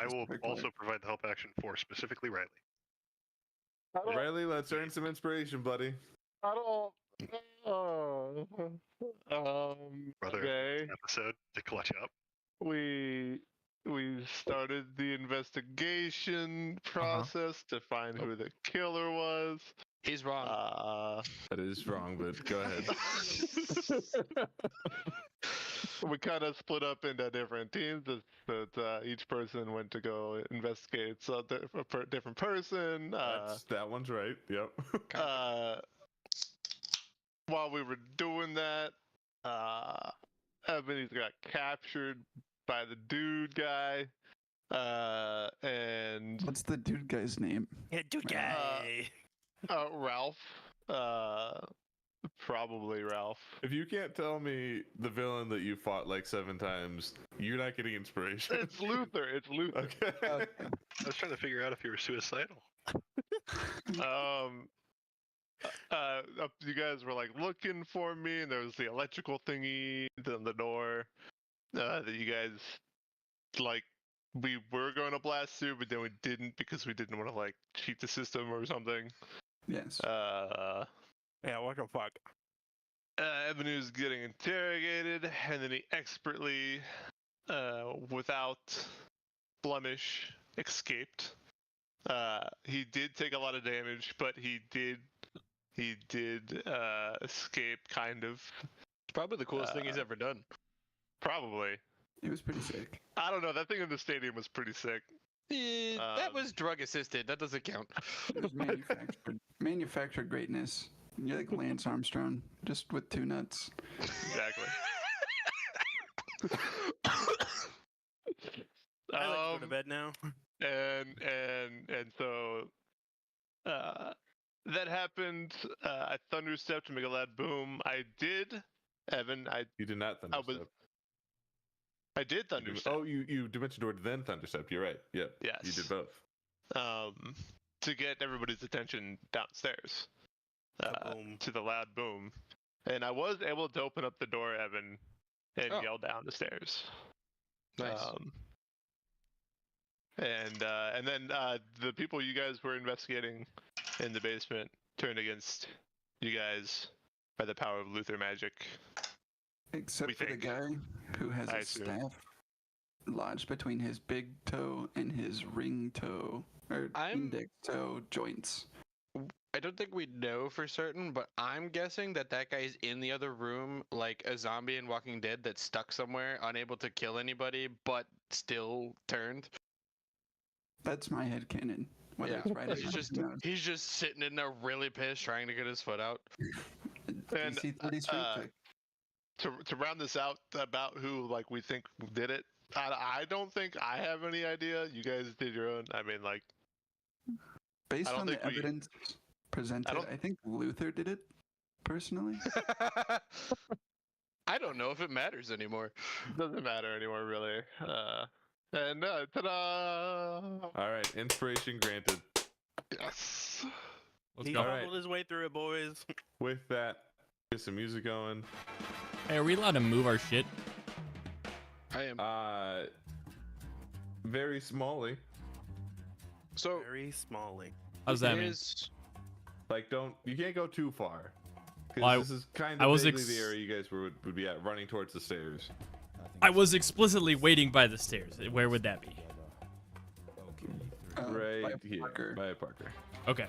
I will specifically. also provide the help action for specifically Riley. Riley, let's earn some inspiration, buddy. I don't. Brother, Okay. episode to clutch up. We started the investigation process to find who the killer was. He's wrong. That is wrong, but go ahead. We kind of split up into different teams. That each person went to go investigate a different person. That one's right. Yep. While we were doing that, Ebony's got captured by the dude guy. And What's the dude guy's name? Yeah, dude guy. Ralph. Probably Ralph. If you can't tell me the villain that you fought like 7 times, you're not getting inspiration. It's Luther. It's Luther. Okay. I was trying to figure out if you were suicidal. You guys were like looking for me, and there was the electrical thingy on the door that you guys like. We were going to blast through, but then we didn't because we didn't want to like cheat the system or something. Yes. Yeah, what the fuck? Evanu's getting interrogated, and then he expertly, without blemish, escaped. He did take a lot of damage, but he did escape, kind of. It's probably the coolest thing he's ever done. Probably. It was pretty sick. I don't know. That thing in the stadium was pretty sick. That was drug assisted. That doesn't count. It was manufactured greatness. You're like Lance Armstrong, just with 2 nuts. Exactly. I like to go to bed now. And so that happened. I thunderstepped to make a loud boom. I did, Evan. You did not thunderstep. I did thunderstep. Oh, you dimension doored then thunderstep. You're right. Yep. Yes. You did both. To get everybody's attention downstairs. To the loud boom. And I was able to open up the door, Evan, and yell down the stairs. Nice. And then the people you guys were investigating in the basement turned against you guys by the power of Luther magic. Except for the guy who has a staff lodged between his big toe and his ring toe, or index toe joints. I don't think we know for certain, but I'm guessing that guy's in the other room like a zombie in Walking Dead that's stuck somewhere, unable to kill anybody, but still turned. That's my headcanon. Yeah, he's just sitting in there really pissed, trying to get his foot out. And to round this out about who like we think did it, I don't think I have any idea. You guys did your own. I mean, like, based on the evidence presented, I think Luther did it personally. I don't know if it matters anymore. Doesn't matter anymore, really. And ta-da! All right, inspiration granted. Yes. He fumbled his way through it, boys. With that, get some music going. Hey, are we allowed to move our shit? I am. Very smally. So very smally. How's that mean? Like, you can't go too far. Well, this is kind of vaguely the area you guys would be at, running towards the stairs. I was explicitly waiting by the stairs. Where would that be? Right here, by Parker. Okay.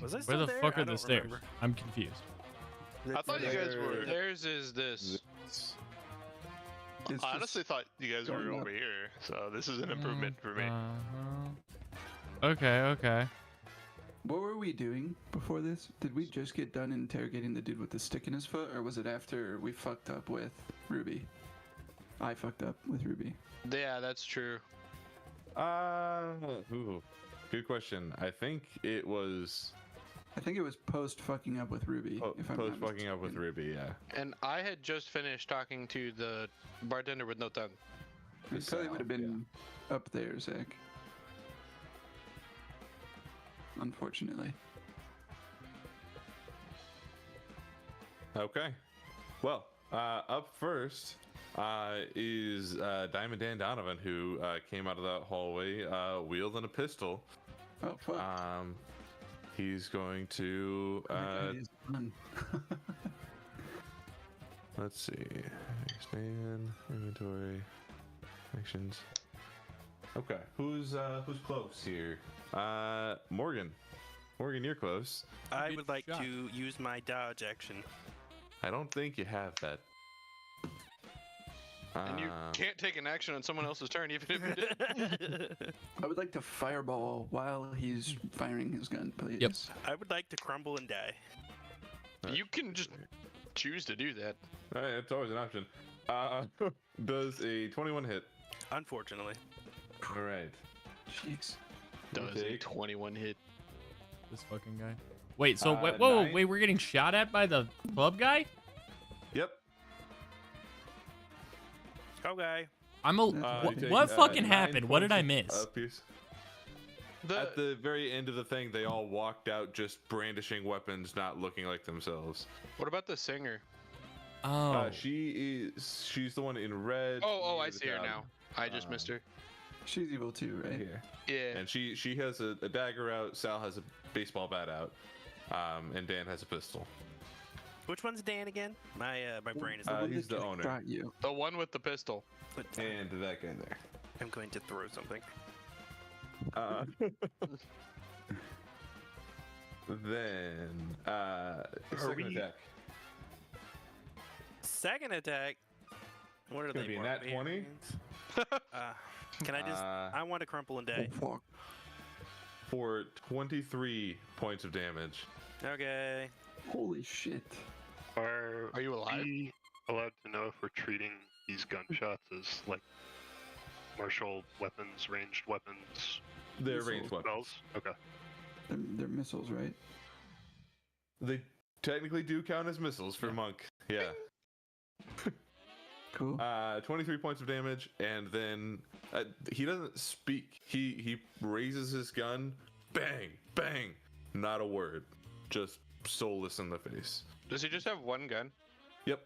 Was I Where the there? fuck I are the don't stairs? remember. I'm confused. I thought you guys were. Theirs is this. I honestly thought you guys were over here, so this is an improvement for me. Okay. What were we doing before this? Did we just get done interrogating the dude with the stick in his foot, or was it after we fucked up with Ruby? I fucked up with Ruby. Yeah, that's true. Good question. I think it was post fucking up with Ruby. Post fucking up with Ruby, yeah. And I had just finished talking to the bartender with no tongue. It probably would have been up there, Zach. Unfortunately. Okay. Well, Up first is Diamond Dan Donovan, who came out of that hallway wielding a pistol. Oh fuck. He's going to. That guy is fun. Let's see. Expand inventory actions. Okay, who's close here? Morgan. Morgan, you're close. I Good would like shot. to use my dodge action. I don't think you have that. And you can't take an action on someone else's turn, even if you did. I would like to fireball while he's firing his gun, please. Yep. I would like to crumble and die. You can just choose to do that. It's always an option. Does a 21 hit? Unfortunately. All right. Jeez. Does a Take 21 hit. This fucking guy. Wait, so wait, 9. wait, we're getting shot at by the club guy? Yep. Go, guy. I'm a. That's You take, what fucking 9 happened? What did I points miss? of pierce. The, At the very end of the thing, they all walked out just brandishing weapons, not looking like themselves. what about the singer? Oh. She's the one in red. Oh, near I the see her top, now. I just missed her. She's evil too, right? Here. Yeah. And she has a dagger out. Sal has a baseball bat out, and Dan has a pistol. Which one's Dan again? My brain is. The one He's that the just owner. shot you. The one with the pistol. And that guy there. I'm going to throw something. Then Are second we- attack. Second attack. What are Gonna they? be a nat 20? Can I just? I want to crumple and die. Oh, fuck. For 23 points of damage. Okay. Holy shit. Are you alive? we allowed to know if we're treating these gunshots as like martial weapons, ranged weapons, They're Missiles. ranged weapons. spells? Okay. They're missiles, right? They technically do count as missiles for Monk. Yeah. Cool. 23 points of damage, and then he doesn't speak. He raises his gun, bang, bang, not a word, just soulless in the face. Does he just have one gun? Yep.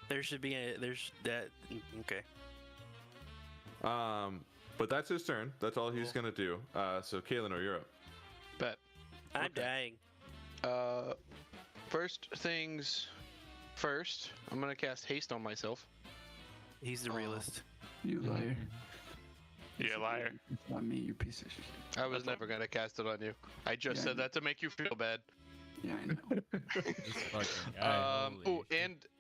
There should be a. There's that. Okay. But that's his turn. That's all he's gonna do. So Kaelinor, you're up. Bet. I'm Okay. dying. First things first, I'm gonna cast haste on myself. He's the Oh. realist. You liar. Yeah, liar. It's not me, you piece of shit. I was never gonna cast it on you. I just Yeah, said that to make you feel bad. Yeah, I know. This fucking guy, holy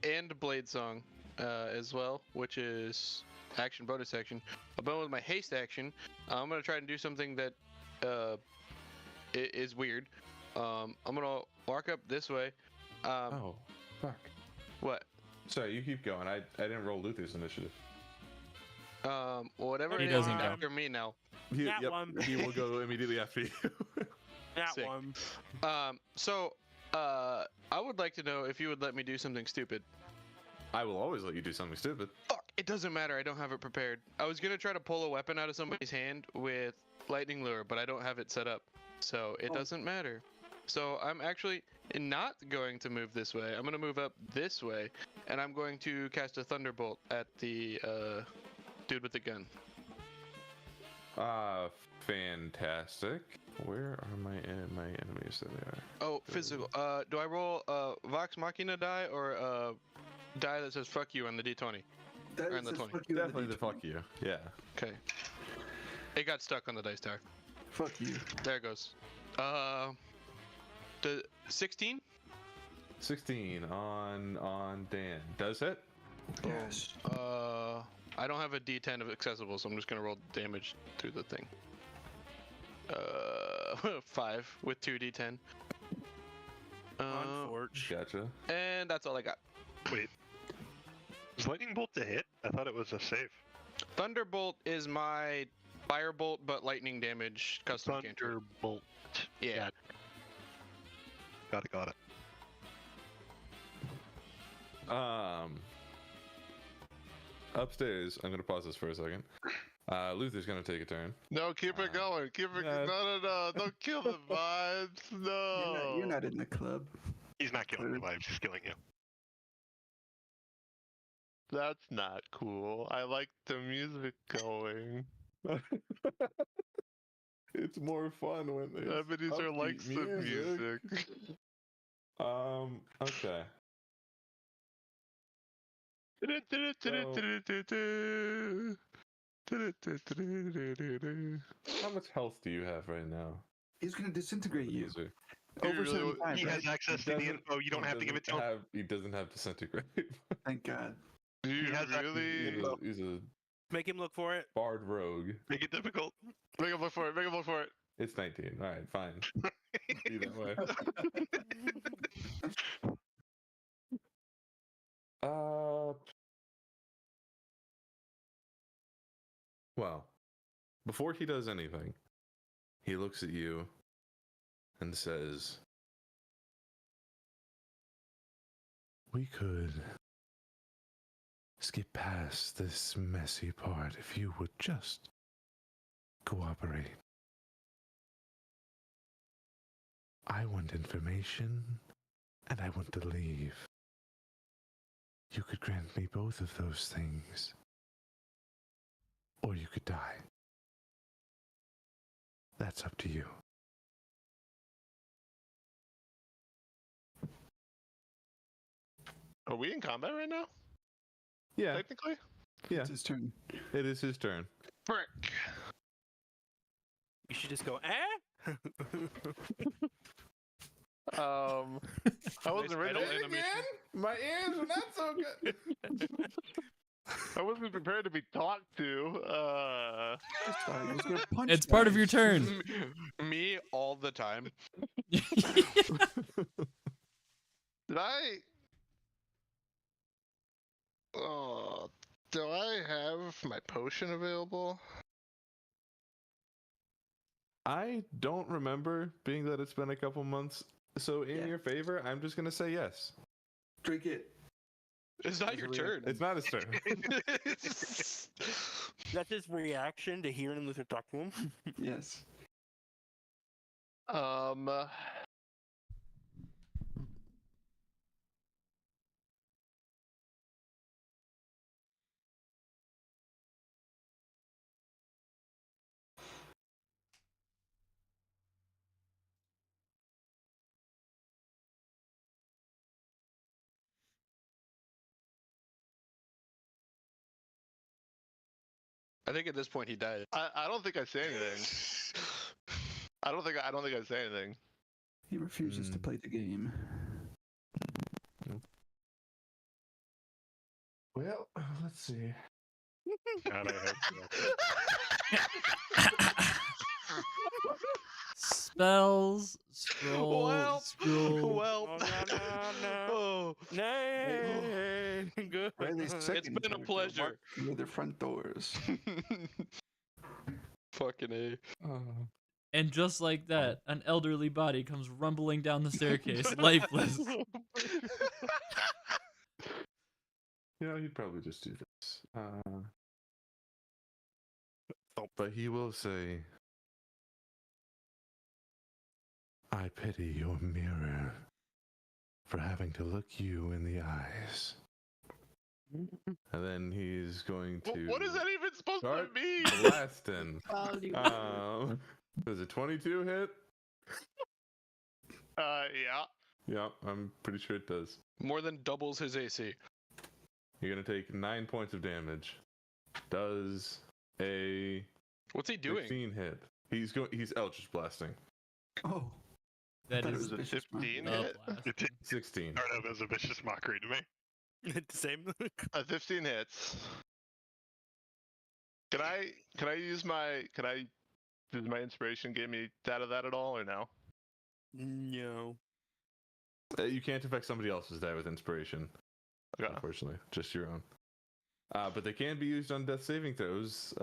And Blade Song, as well, which is action bonus action. But with my haste action, I'm gonna try and do something that is weird. I'm gonna walk up this way. Oh, fuck. What? Sorry, you keep going. I didn't roll Luther's initiative. Whatever He it is doesn't go. after me now. That Yep, one. he will go immediately after you. That Sick. one. I would like to know if you would let me do something stupid. I will always let you do something stupid. Fuck, it doesn't matter. I don't have it prepared. I was gonna try to pull a weapon out of somebody's hand with lightning lure, but I don't have it set up, so it doesn't matter. So I'm actually not going to move this way. I'm gonna move up this way, and I'm going to cast a thunderbolt at the dude with the gun. Fantastic. Where are my enemies? There they are. Oh, physical. Do I roll a Vox Machina die or a die that says "fuck you" on the D20? That Or in the says 20. fuck you on Definitely the D20. fuck you. Yeah. Okay. It got stuck on the dice tower. Fuck you. There it goes. The 16. 16 on Dan. Does hit? Yes. I don't have a D10 of accessible, so I'm just gonna roll damage through the thing. 5 with 2 D10. Unforge. Gotcha. And that's all I got. Wait. Is lightning bolt a hit? I thought it was a save. Thunderbolt is my firebolt, but lightning damage custom cantrip. Thunderbolt. Yeah. Got it. Upstairs, I'm gonna pause this for a second. Luther's gonna take a turn. No, keep it going. Keep it. yeah. No. Don't kill the vibes. No. You're not in the club. He's not killing the vibes, he's killing you. That's not cool. I like the music going. It's more fun when there's Ebenezer likes the music. Okay. How much health do you have right now? He's gonna disintegrate you. Ebenezer? Over really 75, He right? has access to the info. You don't have to give it to him. He doesn't have disintegrate. Thank God. Do you has that really? He's a Make him look for it. bard rogue. Make it difficult. Make him look for it. Make him look for it. It's 19. All right, fine. Be that way. Well, before he does anything, he looks at you and says, "We could skip past this messy part if you would just cooperate. I want information, and I want to leave. You could grant me both of those things, or you could die. That's up to you." Are we in combat right now? Yeah, Technically? yeah, It's his turn. it is his turn. Frick. You should just go, eh? I wasn't ready. My ears are not so good. I wasn't prepared to be talked to. It's fine. He's gonna punch It's part of guys. your turn. Me all the time. Did I? Oh, do I have my potion available? I don't remember, being that it's been a couple months. So in your favor, I'm just gonna say yes. Drink it. It's not your turn. It's not his turn. That's his reaction to hearing Luther talk to him. Yes. I think at this point he died. I don't think I say anything. I don't think I say anything. He refuses to play the game. Well, let's see. God, I hope so. Spells. Scroll. Scroll. Well, Oh, nay. Good. Riley's it's second been a character pleasure. walked through the front doors. Fucking A. And just like that, an elderly body comes rumbling down the staircase, lifeless. You know, he'd probably just do this. But he will say, "I pity your mirror for having to look you in the eyes." And then he's going to What is that even supposed start to mean? blasting. Does a 22 hit? Yeah. Yeah, I'm pretty sure it does. More than doubles his AC. You're gonna take 9 points of damage. Does a What's he doing? 16 hit? He's Eldritch blasting. Oh. That thought it is was a vicious 15 mockery. hit. It did 16. start out as a vicious mockery to me. The same. 15 hits. Can I use my does my inspiration give me out of that at all or no? No. You can't affect somebody else's die with inspiration, Okay. unfortunately. Just your own. But they can be used on death saving throws.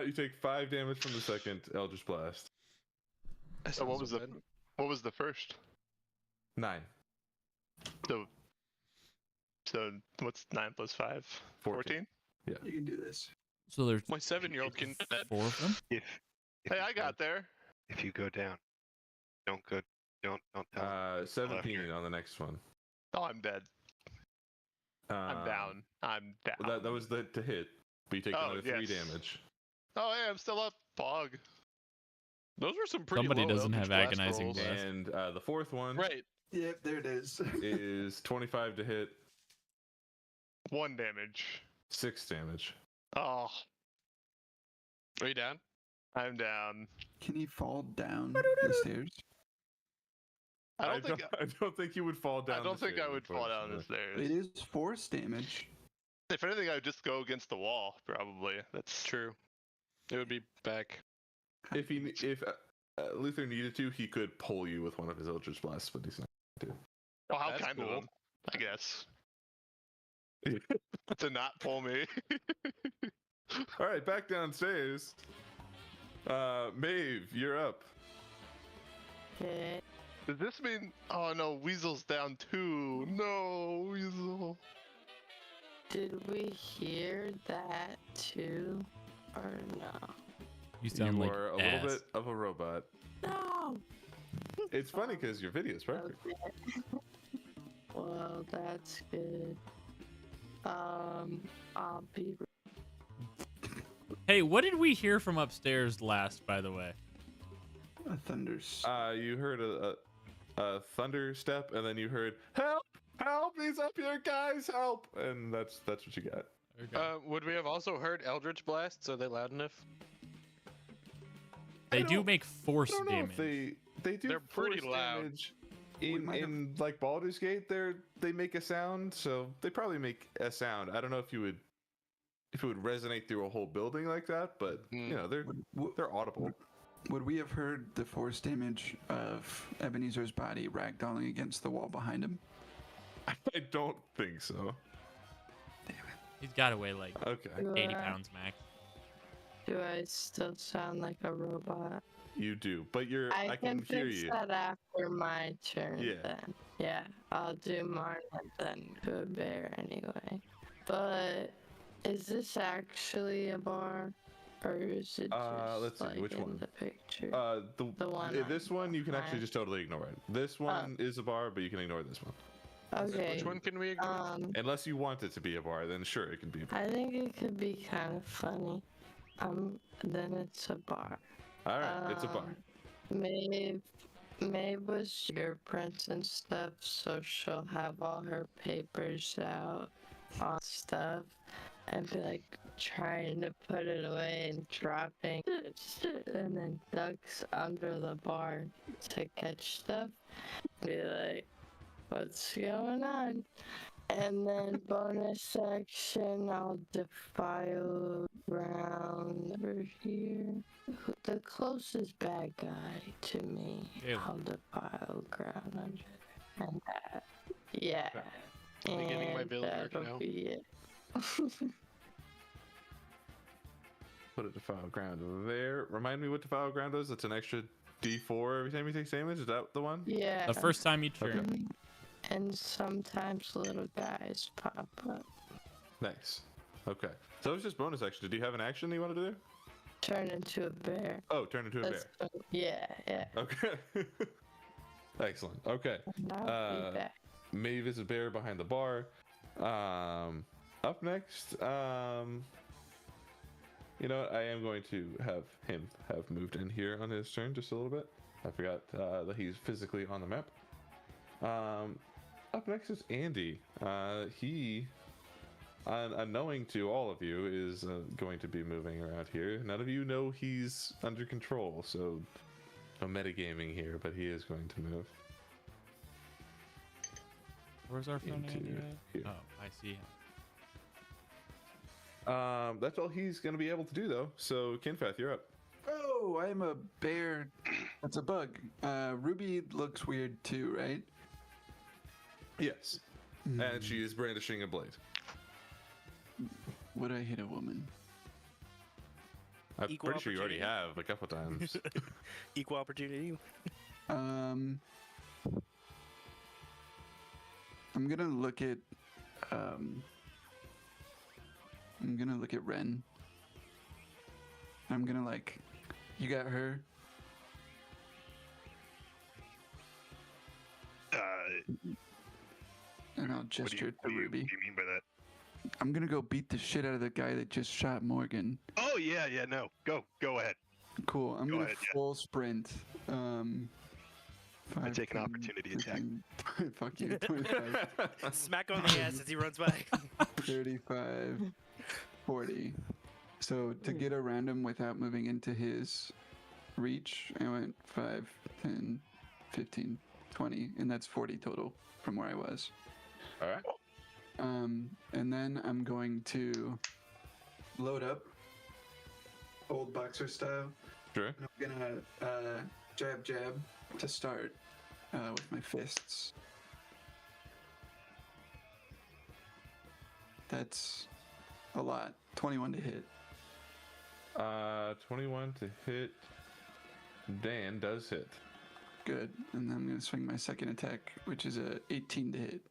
You take 5 damage from the second Eldritch Blast. So what was the first? 9. So what's 9 plus 5? 14? Yeah. You can do this. so there's My 7-year-old can. 4 of them. If Hey, you I got there. If you go down, don't tell. 17 on the next one. Oh, I'm dead. I'm down. I'm down. That was to hit, but you take another 3 damage. Oh, yeah, I'm still up. Pog. Those were some pretty Somebody low doesn't have Eldritch Blast agonizing rolls. blast. And the 4th one, Right. Yep, there it is. is 25 to hit, 1 damage. 6 damage. Oh, Are you down? I'm down. Can he fall down the stairs? I don't think you would fall down. I don't think I would fall down the stairs. It is force damage. If anything, I would just go against the wall. Probably. That's true. It would be back. If Luther needed to, he could pull you with one of his Eldritch Blasts, but he's not going to. Oh, how That's kind cool. of him, I guess. To not pull me. All right, back downstairs. Maeve, you're up. Okay. Does this mean? Oh no, Weasel's down too. No, Weasel. Did we hear that too, or no? You sound like are a ass. little bit of a robot. No. It's funny because your video's perfect. Okay. Well, that's good. I'll be. Hey, what did we hear from upstairs last, by the way? A thunders. You heard a thunder step, and then you heard help, help, he's up here, guys, help, and that's what you got. Okay. Would we have also heard Eldritch Blasts? Are they loud enough? They do make force I don't know damage. if they do. They're pretty force loud. damage. In like Baldur's Gate, they make a sound, so they probably make a sound. I don't know if it would resonate through a whole building like that, but you know they're audible. Would we have heard the force damage of Ebenezer's body ragdolling against the wall behind him? I don't think so. He's got to weigh like Okay. 80 pounds max. Do I still sound like a robot? You do, but I can fix hear you. that after my turn. Yeah. Then. Yeah, I'll do Martin and then to a bear anyway. But is this actually a bar, or is it just let's see, like which in one? the picture? The one this one you can actually mine. just totally ignore it. This one is a bar, but you can ignore this one. Okay. Which one can we ignore? Unless you want it to be a bar, then sure it can be a bar. I think it could be kind of funny. Then it's a bar. All right, it's a bar. Maeve was fingerprints and stuff, so she'll have all her papers out on stuff and be like trying to put it away and dropping and then ducks under the bar to catch stuff. Be like, what's going on? And then bonus action, I'll defile ground over here. The closest bad guy to me, Ew. I'll defile ground under there. And that. Yeah. I'm beginning my And build work that'll now. be it. Put a defile ground there. Remind me what defile ground is. It's an extra D4 every time you take damage. Is that the one? Yeah. The first time each turn. Okay. And sometimes little guys pop up. Nice. Okay. So it was just bonus action. Did you have an action that you wanted to do? Turn into a bear. Oh, turn into a bear. Yeah. Okay. Excellent. Okay. And I'll be back. Maeve is a bear behind the bar. Up next, you know what? I am going to have him have moved in here on his turn just a little bit. I forgot that he's physically on the map. Up next is Andy. He, unknowing to all of you, is going to be moving around here. None of you know he's under control, so no metagaming here, but he is going to move. Where's our friend Into Andy at? here. Oh, I see him. That's all he's going to be able to do, though. So, Kinfath, you're up. Oh, I'm a bear. That's a bug. Ruby looks weird too, right? Yes. And she is brandishing a blade. Would I hit a woman? I'm Equal pretty sure you already opportunity. have a couple times. Equal opportunity. I'm gonna look at Ren. I'm gonna like, you got her? And I'll gesture to Ruby. What do you mean by that? I'm gonna go beat the shit out of the guy that just shot Morgan. Oh yeah, no. Go ahead. Cool. I'm gonna ahead, full sprint. I take an opportunity attack. Fuck you. 25. Smack on the ass as he runs by. 35. 40. So to get around him without moving into his reach, I went 5, 10, 15, 20, and that's 40 total from where I was. All right. And then I'm going to load up, old boxer style. Sure. And I'm gonna jab to start with my fists. That's a lot. 21 to hit. 21 to hit. Dan does hit. Good. And then I'm gonna swing my second attack, which is a 18 to hit.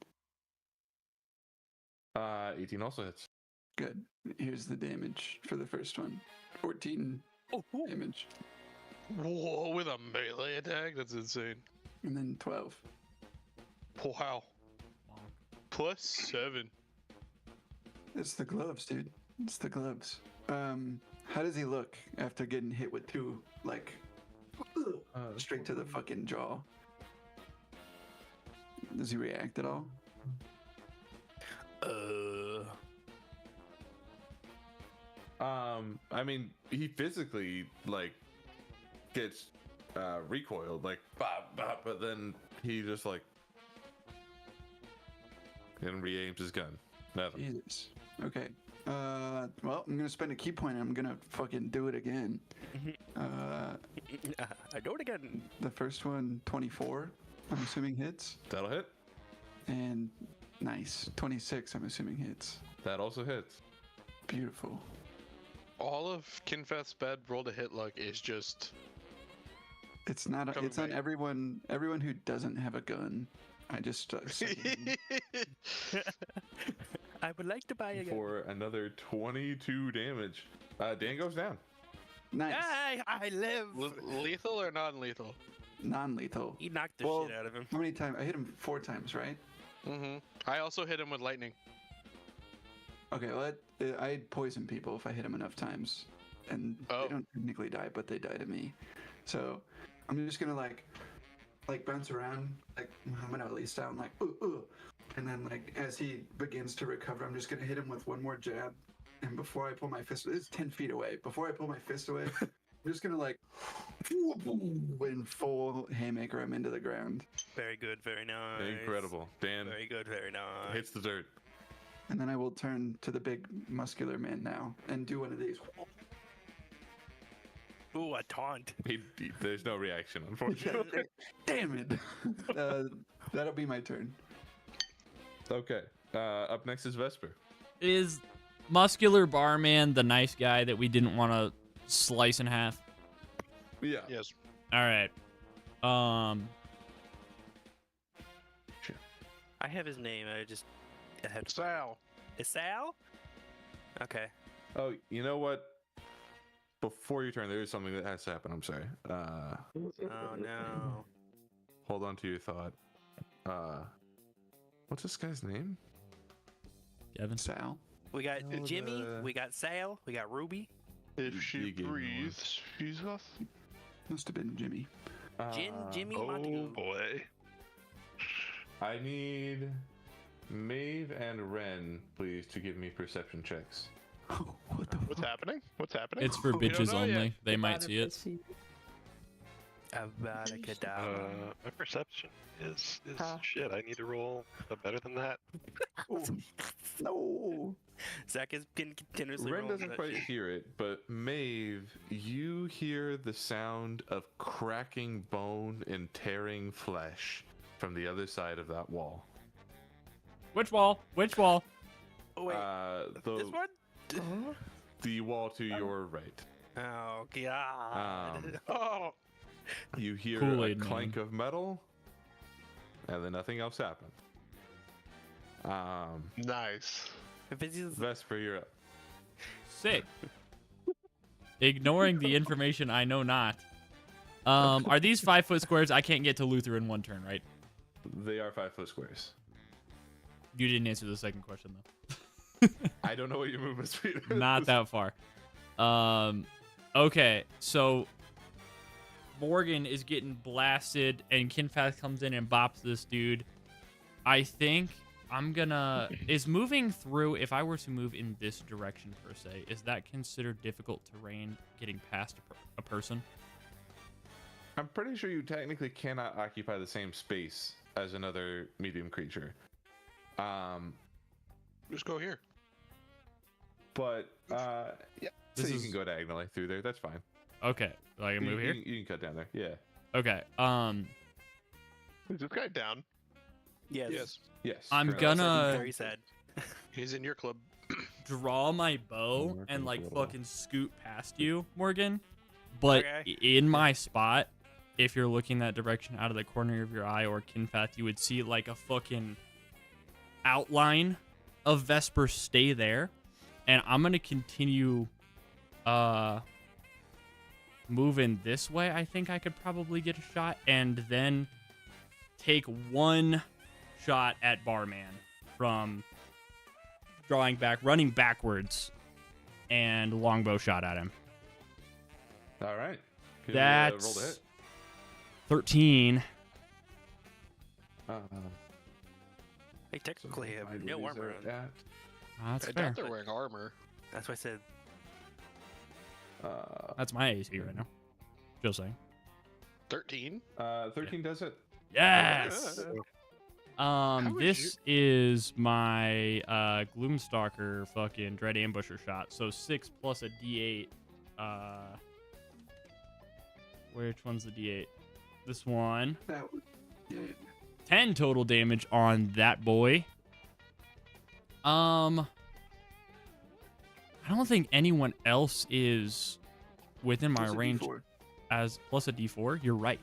18 also hits. Good. Here's the damage for the first one. 14 damage. Whoa, with a melee attack? That's insane. And then 12. Wow. +7. It's the gloves, dude. It's the gloves. How does he look after getting hit with 2, like, straight to the fucking jaw? Does he react at all? I mean, he physically, like, gets recoiled, like, bop, bop, but then he just, like, and re-aims his gun. Nothing. Jesus. Okay. Well, I'm gonna spend a key point and I'm gonna fucking do it again. I do it again. The first one, 24, I'm assuming hits. That'll hit. And nice. 26, I'm assuming hits. That also hits. Beautiful. All of Kinfeth's bad roll to hit luck is just... It's not. It's on everyone who doesn't have a gun. I just I would like to buy a gun. For another 22 damage. Dan goes down. Nice. I live. Lethal or non-lethal? Non-lethal. He knocked the shit out of him. How many times? I hit him 4 times, right? Mm-hmm. I also hit him with lightning. Okay, well, I'd poison people if I hit them enough times, and they don't technically die, but they die to me. So I'm just gonna like bounce around like Muhammad Ali style, and like and then like as he begins to recover, I'm just gonna hit him with one more jab, and before I pull my fist, it's 10 feet away. Before I pull my fist away, I'm just gonna like in full haymaker him into the ground. Very good, very nice. Incredible, Dan. Very good, very nice. Hits the dirt. And then I will turn to the big muscular man now and do one of these. Ooh, a taunt. There's no reaction, unfortunately. Damn it. That'll be my turn. Okay. Up next is Vesper. Is muscular barman the nice guy that we didn't want to slice in half? Yeah. Yes. All right. I have his name. I had Sal. Is Sal? Okay. Oh, you know what? Before your turn, there is something that has to happen. I'm sorry. Oh no. Hold on to your thought. What's this guy's name? Kevin. Sal. We got Jimmy. We got Sal. We got Ruby. If she breathes, she's us. Must have been Jimmy. Jimmy Oh Montague. boy. I need Maeve and Ren, please, to give me perception checks. Oh, what the What's fuck? happening? What's happening? It's for We don't bitches know only. yet. They might see it. Abracadabra. My perception is shit. I need to roll better than that. Oh, no. Zach is continuously Ren rolling doesn't that quite shit. hear it, but Maeve, you hear the sound of cracking bone and tearing flesh from the other side of that wall. Which wall? Which wall? Oh, wait. This one? The wall to your right. Oh, God. Oh. You hear Kool-Aid a clank of metal, and then nothing else happens. Nice. Vesper, you're up. Sick. Ignoring the information I know not. Are these 5-foot squares? I can't get to Luther in one turn, right? They are 5-foot squares. You didn't answer the second question though. I don't know what your movement speed is. Not that far. Okay, so Morgan is getting blasted, and Kinfath comes in and bops this dude. I think I'm gonna... Is moving through, if I were to move in this direction per se, is that considered difficult terrain getting past a person? I'm pretty sure you technically cannot occupy the same space as another medium creature. Just go here. But yeah, so This you is- can go diagonally through there. That's fine. Okay, so I can move here? You can cut down there. Yeah. Okay, Is this guy down? Yes. Yes. I'm correct. gonna- Very sad. He's in your club. draw my bow Working and like a little. fucking scoot past you, Morgan. But Okay. in my spot, if you're looking that direction out of the corner of your eye or Kinfath, you would see like a fucking outline of Vesper stay there. And I'm gonna continue moving this way. I think I could probably get a shot and then take one shot at Barman from drawing back, running backwards, and longbow shot at him. All right. Can you, That's roll the hit. 13. They technically have My no duties armor are on. at, That's I fair. doubt they're wearing armor. That's why I said That's my AC right now. Just saying. 13? 13 does it. Yes. would This is my Gloomstalker fucking Dread Ambusher shot. So 6 plus a D8. Which one's the D8? This one. That would, yeah. 10 total damage on that boy. I don't think anyone else is within my Plus a range D4. as plus a D4. You're right.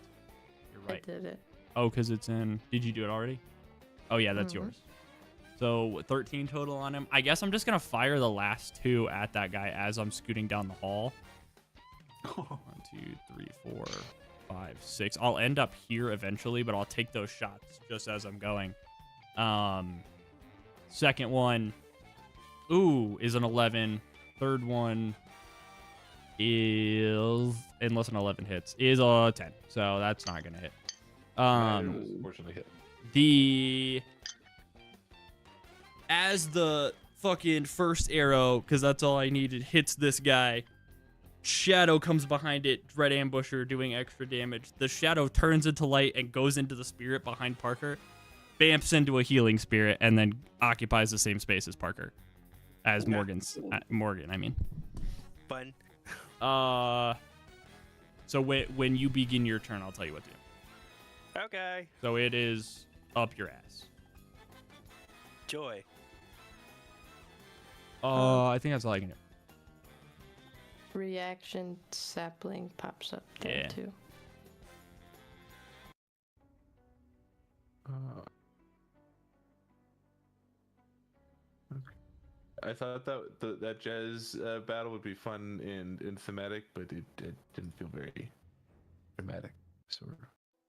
You're I right. did it. Oh, because it's in. Did you do it already? Oh, yeah, that's Mhm. yours. So 13 total on him. I guess I'm just going to fire the last 2 at that guy as I'm scooting down the hall. 1, 2, 3, 4, 5, 6. I'll end up here eventually, but I'll take those shots just as I'm going. Second one, is an 11. Third one is, unless an 11 hits, is a 10. So that's not gonna hit. Fortunately hit. As the fucking first arrow, because that's all I needed, hits this guy, shadow comes behind it, Dread Ambusher doing extra damage. The shadow turns into light and goes into the spirit behind Parker, bamps into a healing spirit, and then occupies the same space as Parker. As Morgan, I mean. fun. So when you begin your turn, I'll tell you what to do. Okay. So it is up your ass. Joy. I think that's all I can do. Reaction sapling pops up there Yeah. too. I thought that jazz battle would be fun and thematic, but it didn't feel very dramatic. Sort of.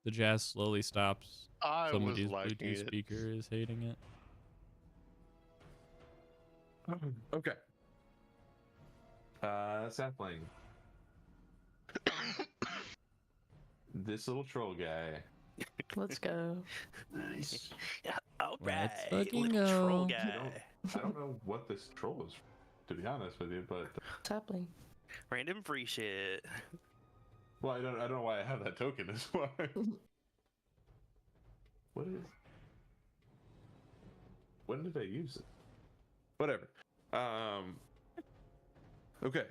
The jazz slowly stops. I was Somebody's liking Bluetooth it. speaker is hating it. Okay. Sapling. This little troll guy. Let's go. Nice. Yeah. All Let's right. fucking Little troll go. guy. I don't know what this troll is, to be honest with you, but Sapling. Random free shit. well, I don't know why I have that token. Is why. What is? When did I use it? Whatever. Okay.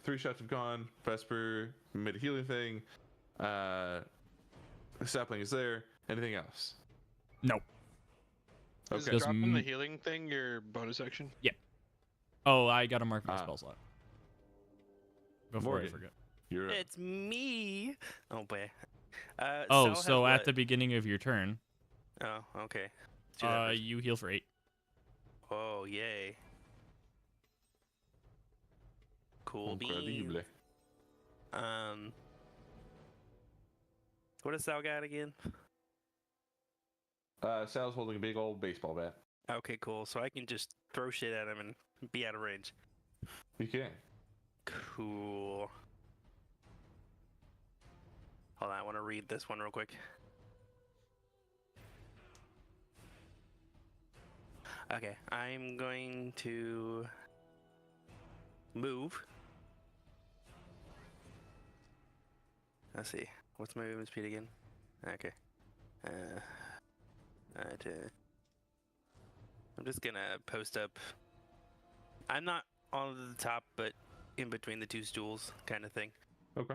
3 shots have gone. Vesper made a healing thing. Sapling is there. Anything else? Nope. Is Okay. Just dropping the healing thing your bonus action? Oh, I gotta mark my Ah. spell slot. Before Morgan. I forget. You're up. It's me. Oh boy. Oh, Sal so has at the beginning of your turn, what? Oh, okay. Let's do that first. you heal for 8. Oh, yay. Cool beans. Incredible. What does Sal got again? Sal's holding a big old baseball bat. Okay, cool. So I can just throw shit at him and be out of range. You can. Cool. Hold on, I want to read this one real quick. Okay, I'm going to move. Let's see. What's my movement speed again? Okay. I'm just gonna post up. I'm not on the top, but in between the two stools, kind of thing. Okay.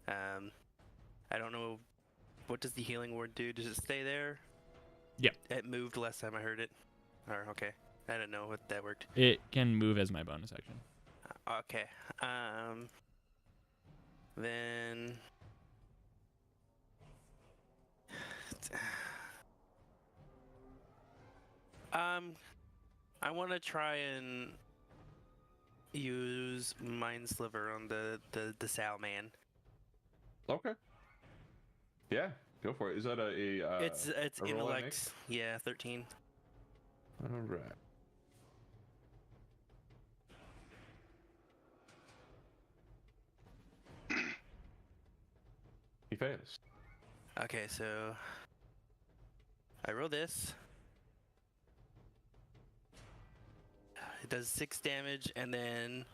I don't know. What does the healing word do? Does it stay there? Yeah. It moved last time I heard it. Or okay. I didn't know what that worked. It can move as my bonus action. Okay. Then. I want to try and use Mind Sliver on the Sal man. Okay. Yeah, go for it. Is that a It's a roll I intellect. make? Yeah, 13. All right. He fails. Okay, so I roll this. It does 6 damage, and then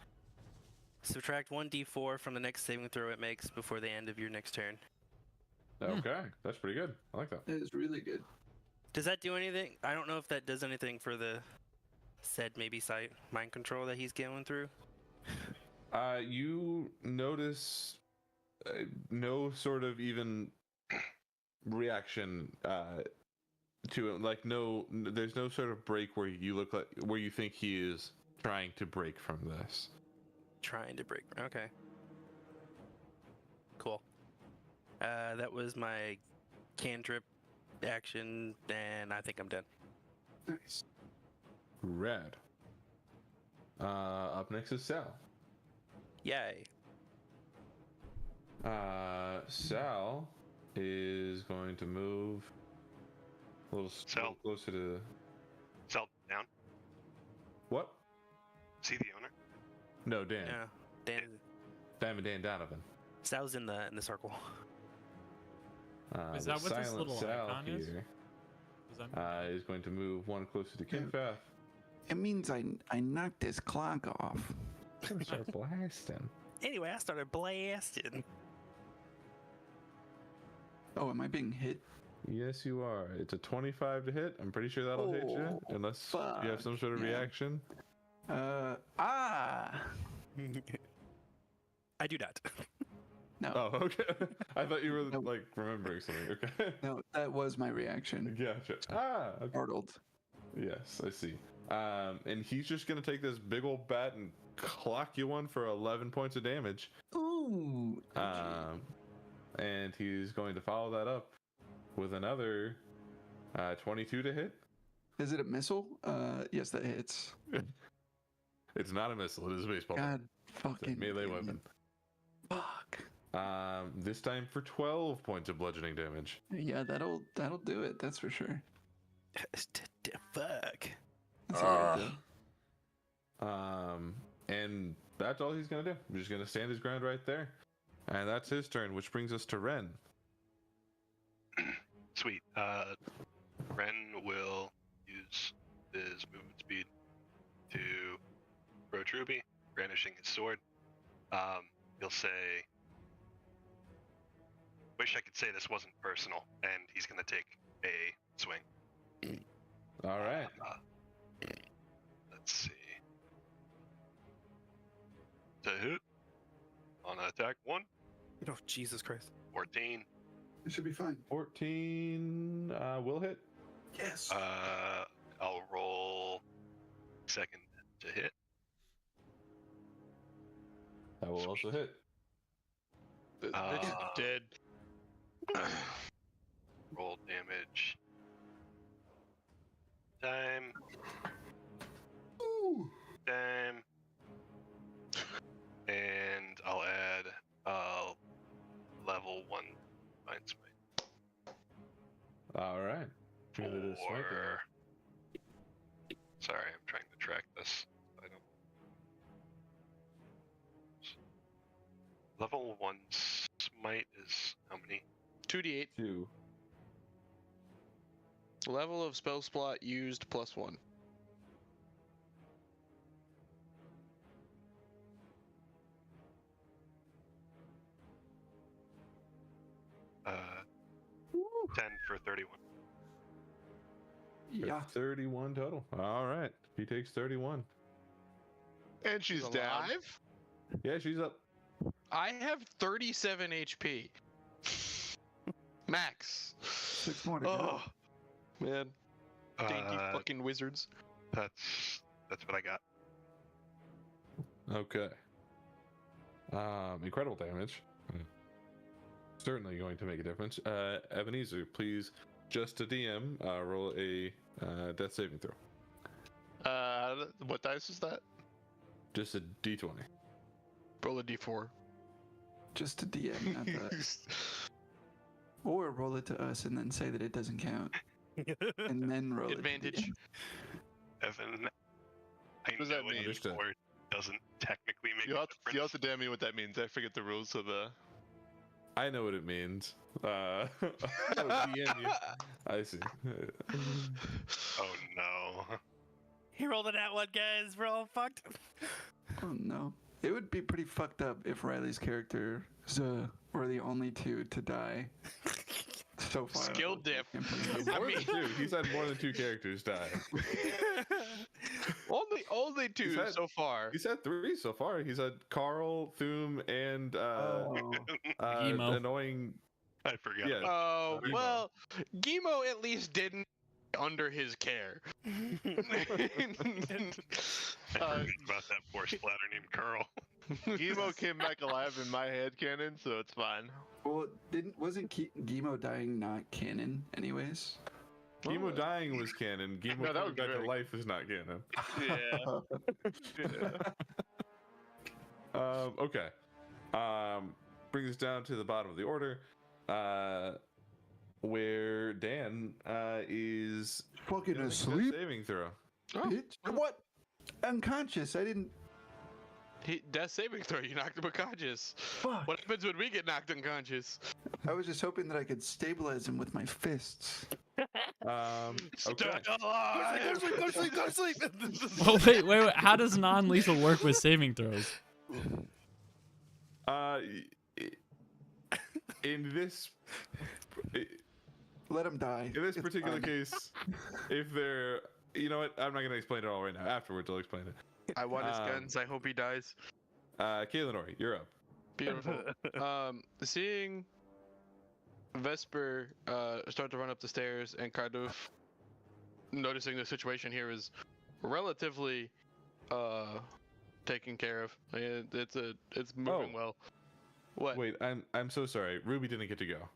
subtract 1d4 from the next saving throw it makes before the end of your next turn. Okay, that's pretty good. I like that. That is really good. Does that do anything? I don't know if that does anything for the said maybe sight mind control that he's going through. You notice no sort of even reaction to it. Like there's no sort of break where you look like where you think he is trying to break from this. Trying to break. Okay. Cool. That was my cantrip action, and I think I'm done. Nice. Red. Up next is Sal. Yay. Sal is going to move a little closer to. Sal down. What? Is he the owner? No, Dan. Yeah. Dan. Diamond Dan Donovan. Sal's in the circle. Is the that what this silent little Sal icon is? here Is that is going to move one closer to Kinfath. It means I knocked his clock off. Start blasting. Anyway, I started blasting. Oh, am I being hit? Yes, you are. It's a 25 to hit. I'm pretty sure that'll hit you, unless you have some sort of reaction. I do not. No. Oh, okay. I thought you were like remembering something. Okay. No, that was my reaction. Gotcha. Okay. Startled. Yes, I see. And he's just gonna take this big old bat and clock you one for 11 points of damage. Ooh. And he's going to follow that up with another 22 to hit. Is it a missile? Yes, that hits. It's not a missile. It is a baseball bat. God It's fucking a melee damn weapon. it. Fuck. This time for 12 points of bludgeoning damage. Yeah, that'll do it. That's for sure. Fuck. That's alright though. And that's all he's gonna do. He's just gonna stand his ground right there. And that's his turn, which brings us to Ren. Sweet. Ren will use his movement speed to approach Ruby, brandishing his sword. He'll say, "Wish I could say this wasn't personal," and he's gonna take a swing. All right. Let's see. To hit on attack 1, Oh, Jesus Christ. 14. It should be fine. 14 will hit. Yes. I'll roll second to hit. That will also hit. It's dead. Roll damage. Time. Ooh. Time. And I'll add level 1 Mind Smite. All right. Give it a swipe there. Level 1 smite is how many? 2d8. 2. Level of spell slot used +1. Uh, 10 for 31. Yeah. 31 total. All right. He takes 31. And she's alive? down. Yeah, she's up. I have 37 HP. Max. 6 more to go. Oh, man. Dainty fucking wizards. That's what I got. Okay. Incredible damage. Certainly going to make a difference. Ebenezer, please, just to DM, roll a death saving throw. What dice is that? Just a d20. Roll a d4. Just to DM, not that. Or roll it to us and then say that it doesn't count. And then roll Advantage. it. To Evan, I What does that know mean? Understood. Or doesn't technically make You a have to difference. DM me what that means. I forget the rules of the. I know what it means. Oh, DM you. I see. Oh no. He rolled it out one, guys. We're all fucked. Oh no. It would be pretty fucked up if Riley's characters were the only two to die so far. Skill diff. More I than mean- 2. He's had more than 2 characters die. Only two He's had- so far. He's had 3 so far. He's had Carl, Thum, and Emo. annoying. I forgot. Yeah. about Oh, Gimo. well, Gimo at least didn't under his care. I forgot about that poor splatter named Carl. Gimo came back alive in my head canon, so it's fine. Well, wasn't Gimo dying not canon anyways? Gimo dying was canon. Gimo No, that coming was back to great. life is not canon. Yeah. Okay. Brings us down to the bottom of the order, where Dan is Fucking doing a death asleep, saving throw. bitch. What? Unconscious. I didn't. Death saving throw, you knocked him unconscious. Fuck. What happens when we get knocked unconscious? I was just hoping that I could stabilize him with my fists. Okay. Go to sleep, go to sleep. Well, wait. How does non-lethal work with saving throws? In this Let him die. in this It's particular fine. case, if they're, you know what, I'm not gonna explain it all right now. Afterwards, I'll explain it. I want his Um, guns. I hope he dies. Kaelinori, you're up. Beautiful. Seeing Vesper start to run up the stairs and kind of noticing the situation here is relatively taken care of. It's moving Oh. well. What? Wait, I'm so sorry. Ruby didn't get to go.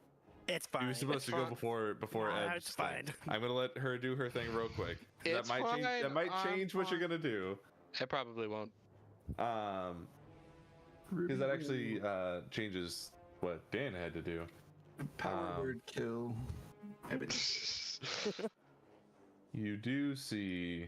It's He fine. was supposed to go before Nah, Ed. it's fine. I'm gonna let her do her thing real quick. It's that might change. That fine, might I'm change what you're fine. gonna do. It probably won't. Because that actually changes what Dan had to do. Power word kill. You do see.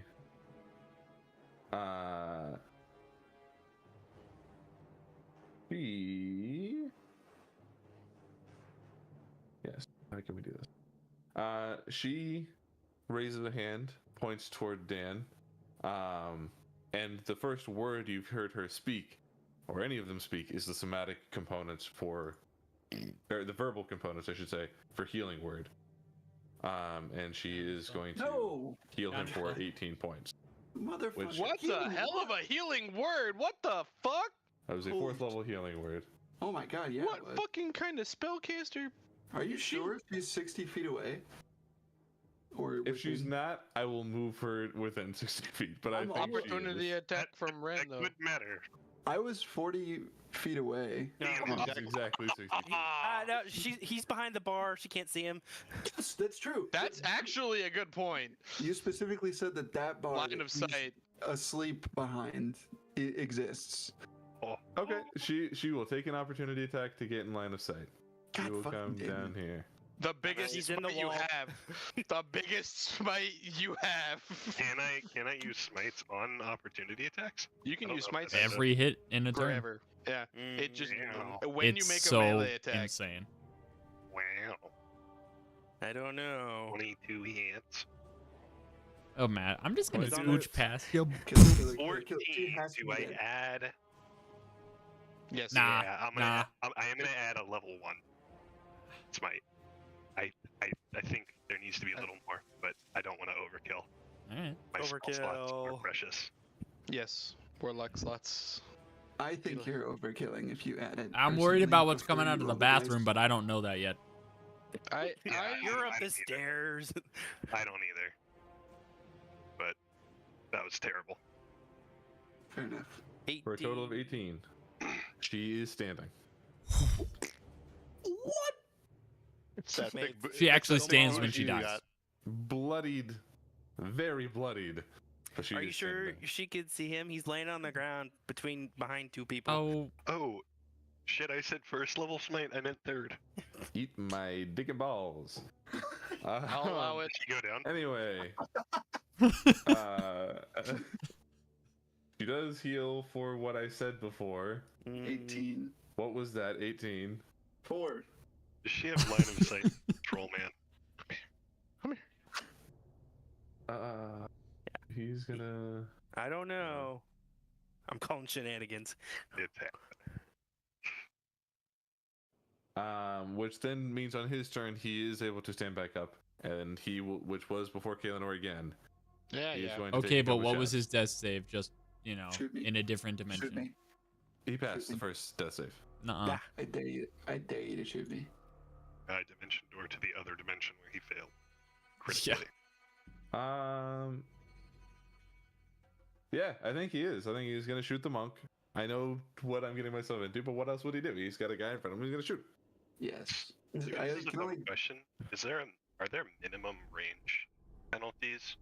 Yes. How can we do this? She raises a hand, points toward Dan, and the first word you've heard her speak, or any of them speak, is the somatic components for, or the verbal components, I should say, for healing word. And she is going to No, heal him for 18 points. motherfucker. Which- What the Healing hell of a healing word? What the fuck? That was a Holy 4th level healing word. Oh my god, yeah. What it was. fucking kind of spellcaster? Are you is she- sure she's 60 feet away? Or If she's within- not, I will move her within 60 feet. But I I'm think Opportunity she is. attack from Ren, That though. could matter. I was 40 feet away. She's exactly 60 feet. No, he's behind the bar. She can't see him. Yes, that's true. That's actually a good point. You specifically said that that bar Line that of he's sight. asleep behind exists. Okay, she will take an opportunity attack to get in line of sight. She God will fucking come damn down it. here. The biggest She's in the smite you wall. have. The biggest smite you have. Can I use smites on opportunity attacks? You can I don't use know if smites that's Every hit in a turn. forever. Yeah. It just Wow. when it's you make so a melee attack. insane. Wow. I don't know. 22 hits. Oh man, I'm just gonna Boys on scooch it. past him. Kill it, kill it, 14. kill it. She has to Do be I dead. add? Yes. Nah. Yeah, I am gonna add a level 1 smite. I think there needs to be a little more, but I don't want to overkill. Alright. My spell slots are Overkill. precious. Yes. Warlock slots. I think you're overkilling if you add it. I'm worried about what's before coming you out of the roll dice. bathroom, but I don't know that yet. You're up I the don't either. stairs. I don't either. But that was terrible. Fair enough. 18. For a total of 18. She is standing. It's that Made- big. She actually it's that stands big when she bougie you dies. got. Bloodied. Very bloodied. But she Are you is sure standing. she could see him? He's laying on the ground behind two people. Oh, Oh, shit! I said first level smite. I meant third. Eat my dick and balls. I'll allow it. Did she go down? Anyway. She does heal for what I said before. 18. What was that? 18. 4. Does she have line of sight, troll man? He's gonna. I don't know. I'm calling shenanigans. It's Which then means on his turn he is able to stand back up, and he will, which was before Kaelinor again. Yeah, He is yeah. going to okay, take a but double what shot. was his death save? Just, you know, Shoot me. in a different Shoot dimension. me. He passed the first death save. Nuh-uh. I dare you. I dare you to shoot me. dimension door to the other dimension where he failed. Yeah. Critically. Yeah, I think he is. I think he's gonna shoot the monk. I know what I'm getting myself into, but what else would he do? He's got a guy in front of him. He's gonna shoot. Yes. This I is a can dumb only. question. Are there minimum range penalties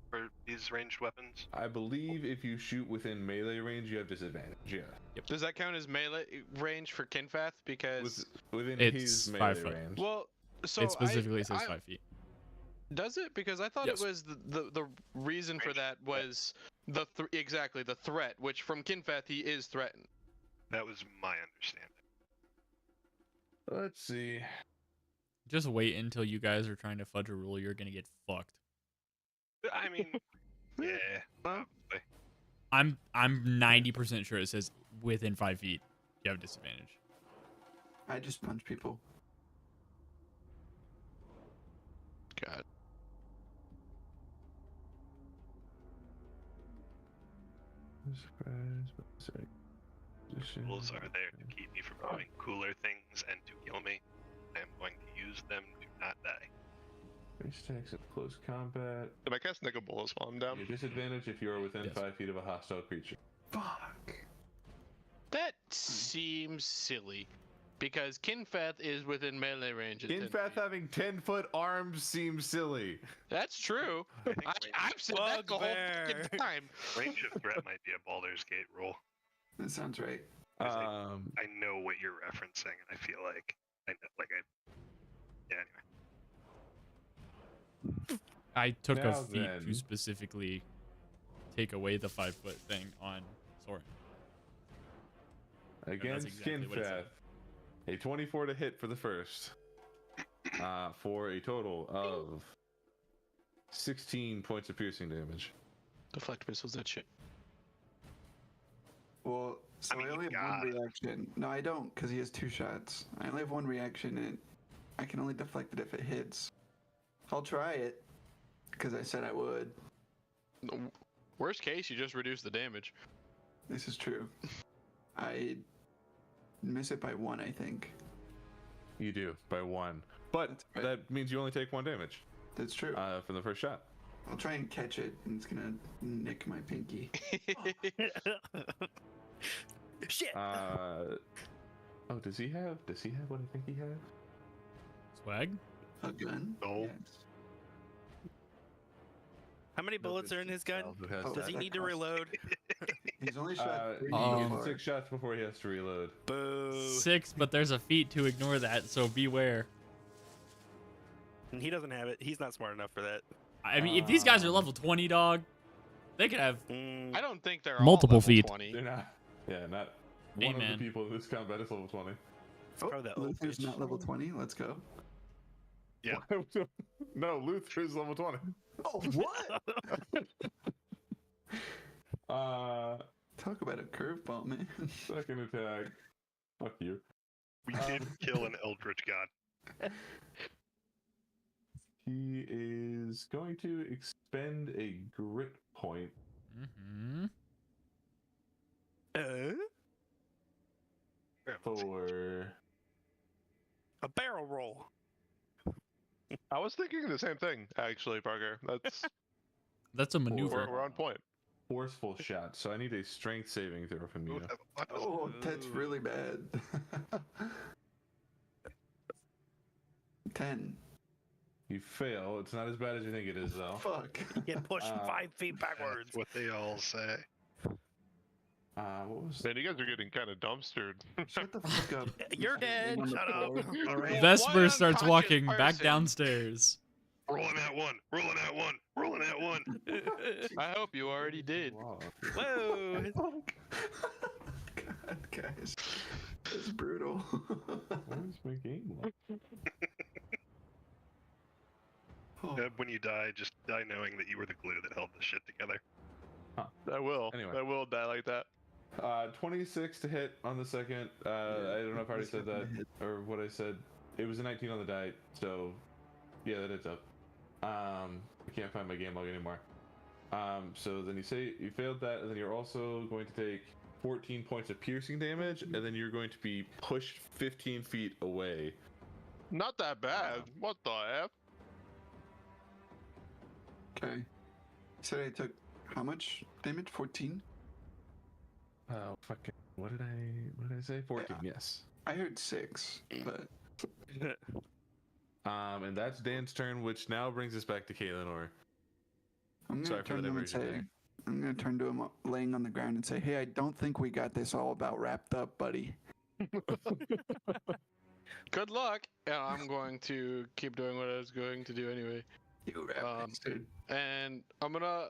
for these ranged weapons? I believe if you shoot within melee range, you have disadvantage. Yeah, Does that count as melee range for Kinfath? Because within It's his 5 melee foot. range. well, so It specifically says I- 5 feet. Does it? Because I thought Yes. it was the reason for Range. that was exactly the threat, which from Kinfath he is threatened. That was my understanding. Let's see. Just wait until you guys are trying to fudge a rule. You're gonna get fucked. I mean, yeah. Probably. I'm 90% sure it says within 5 feet. You have disadvantage. I just punch people. God. Rules are there to keep me from doing cooler things and to kill me. I am going to use them to not die. Base attacks at close combat. Am I casting a bullets while I'm down? Your disadvantage if you are within Yes. 5 feet of a hostile creature. Fuck. That seems silly. Because Kinfath is within melee range. at 10 Kinfath feet. having 10-foot arms seems silly. That's true. I think I've said that the whole Bugbear. fucking time. range of threat might be a Baldur's Gate rule. That sounds right. I know what you're referencing, and I feel like yeah. Anyway, I took a Now feat then. to specifically take away the 5 foot thing on Soren. Against exactly what it said. Kinfath, a 24 to hit for the first. For a total of 16 points of piercing damage. Deflect missiles, that shit. Well, so I mean, I only you have got one it. reaction. No, I don't, because he has 2 shots. I only have 1 reaction, and I can only deflect it if it hits. I'll try it, because I said I would. Worst case, you just reduce the damage. This is true. I miss it by 1, I think. You do, by 1. But That's right. that means you only take 1 damage That's true. from the first shot. I'll try and catch it, and it's gonna nick my pinky. Shit. Oh, does he have what I think he has? Swag? A gun? No. Yes. How many bullets are in his gun? Who has Oh, Does that? he need to reload? He's only shot 3 He Um, gets before. 6 shots before he has to reload. Boo. 6, but there's a feat to ignore that, so beware. And he doesn't have it. He's not smart enough for that. I mean, if these guys are level 20, dog, they could have Mm, I don't think they're Multiple all level feet. 20. They're not. Yeah, not. Hey, one man. of the people in this combat is level 20. probably the Luther's old not bitch. level 20. Let's go. Yeah. No, Luther is level 20. Oh, what? Uh, Talk about a curveball, man. second attack. Fuck you. We did kill an Eldritch God. He is going to expend a grit point Mm-hmm. for. A barrel roll. I was thinking the same thing, actually, Parker. That's a maneuver. We're on point. Forceful shot. So I need a strength saving throw from you. Oh, that's really bad. 10. You fail. It's not as bad as you think it is, though. Fuck. You get pushed 5 feet backwards. That's what they all say. What was Man, you guys are getting kind of dumpstered. Shut the fuck up. You're dead. On the Shut up. floor. All right. Vesper One starts unconscious walking back person. downstairs. Rolling at one. Rolling at one. Rolling at one. I hope you already did. Wow. Whoa. Fuck. God, guys. That's brutal. Where's my game? Oh, When you die, just die knowing that you were the glue that held this shit together. I will. Anyway. I will die like that. 26 to hit on the second. I don't know if I already said that or what I said. It was a 19 on the die, so yeah, that hits up. I can't find my game log anymore. So then you say you failed that, and then you're also going to take 14 points of piercing damage, and then you're going to be pushed 15 feet away. Not that bad. What the F? okay. You said I took how much damage? 14? Oh, fucking. What did I say? 14, yes. I heard 6, but And that's Dan's turn, which now brings us back to Caitlin, or I'm Sorry gonna for the turn to him and diversion say, there. I'm gonna turn to him laying on the ground and say, hey, I don't think we got this all about wrapped up, buddy. Good luck. And I'm going to keep doing what I was going to do anyway. You wrapped dude. And I'm gonna.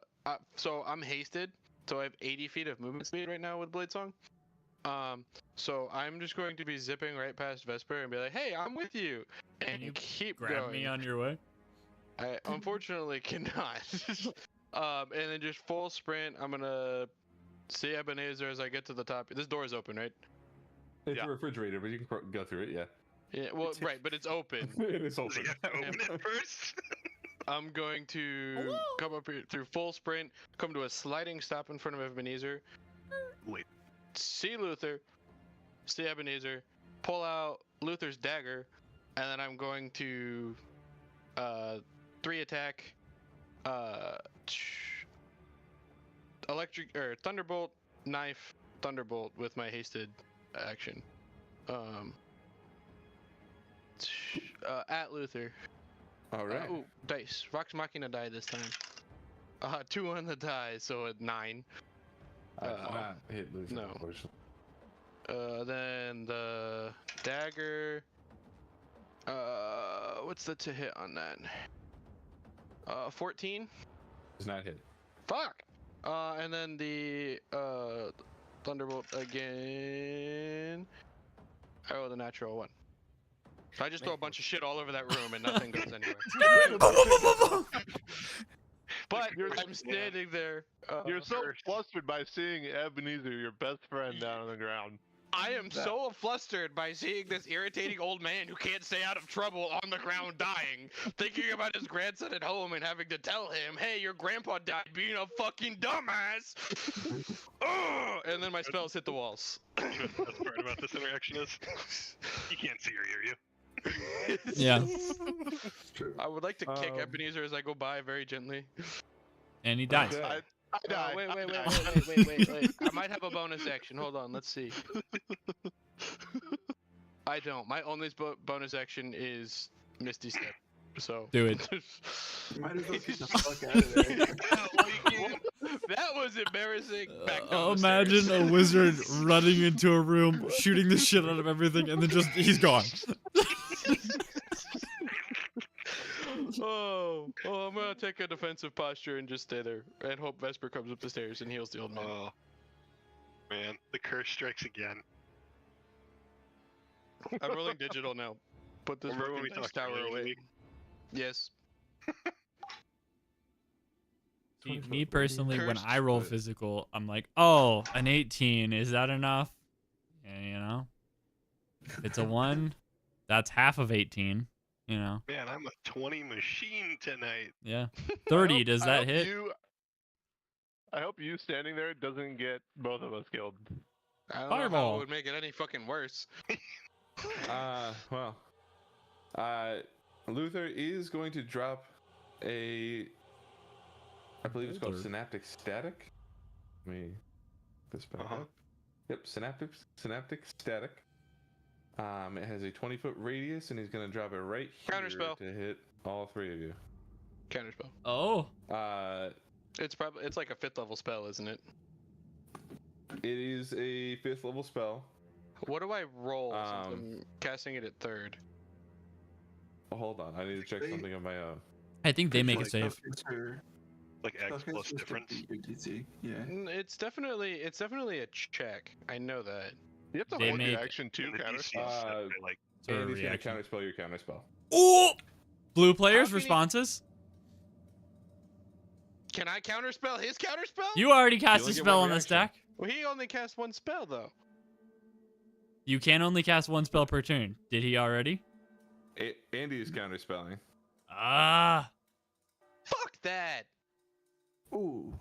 So I'm hasted. So I have 80 feet of movement speed right now with Blade Song. So I'm just going to be zipping right past Vesper and be like, "Hey, I'm with you," and you keep Grab going. me on your way. I unfortunately cannot. And then just full sprint. I'm gonna see Ebenezer as I get to the top. This door is open, right? it's Yeah. a refrigerator, but you can go through it, yeah. Yeah. Well, right, but it's open. It is So open. you have to open it first? I'm going to come up here through full sprint, come to a sliding stop in front of Ebenezer, Wait. see Luther, see Ebenezer, pull out Luther's dagger, and then I'm going to 3 attack electric or thunderbolt, knife, thunderbolt with my hasted action. At Luther. All right. Ooh, dice. Vox Machina die this time. 2 on the die, so at 9. I did not hit Luther, no. unfortunately. Then the dagger. What's the to hit on that? 14. Does not hit. Fuck. And then the thunderbolt again. I rolled a natural 1. I just throw a bunch of shit all over that room and nothing goes anywhere. But I'm standing there. You're so flustered by seeing Ebenezer, your best friend, down on the ground. I am so flustered by seeing this irritating old man who can't stay out of trouble on the ground dying, thinking about his grandson at home and having to tell him, hey, your grandpa died being a fucking dumbass. Ugh! And then my spells hit the walls. You know what the best part about this interaction is? You can't see or hear you. Yeah. True. I would like to kick Ebenezer as I go by very gently. And he dies. Okay. I die. Wait, I wait, die. wait. I might have a bonus action. Hold on, let's see. I don't. My only bonus action is Misty Step. So. Do it. Might as well get the fuck out of there. That was embarrassing. Back down the Imagine stairs. a wizard running into a room, shooting the shit out of everything, and then just he's gone. Oh, I'm gonna take a defensive posture and just stay there and hope Vesper comes up the stairs and heals the old man. Oh. Man, the curse strikes again. I'm rolling digital now. Put this Remember when we fucking dice talked tower earlier in the away. week? Yes. See, 20 me foot personally, when Cursed I roll foot. physical, I'm like, oh, an 18, is that enough? Yeah, you know, if it's a 1, that's half of 18. You know, Man, I'm a 20 machine tonight. yeah. 30, does I that hope hit? I hope you standing there doesn't get both of us killed. I don't know how Fireball. it would make it any fucking worse. Well, Luther is going to drop a, I believe it's called Boulder. synaptic static. Let me this back Uh-huh. up. Yep, synaptic static. It has a 20-foot radius, and he's going to drop it right here Counterspell. to hit all 3 of you. Counterspell. Oh, It's like a 5th level spell, isn't it? It is a 5th level spell. What do I roll since I'm casting it at 3rd? Oh, hold on, I need to check something on my own. I think they make a Like, save. Like X plus spellcasters difference. defeat your DC. Yeah. It's definitely a check. I know that. You have to They hold your make- action to And the counter DC is spell. set by, like, It's a And he's going to reaction. counterspell your counterspell. Oh, blue players can he- responses. Can I counterspell his counterspell? You already cast a only get spell one on the reaction. stack. Well, he only cast 1 spell though. You can only cast 1 spell per turn. Did he already? Andy is counterspelling. Ah, Fuck that. Ooh.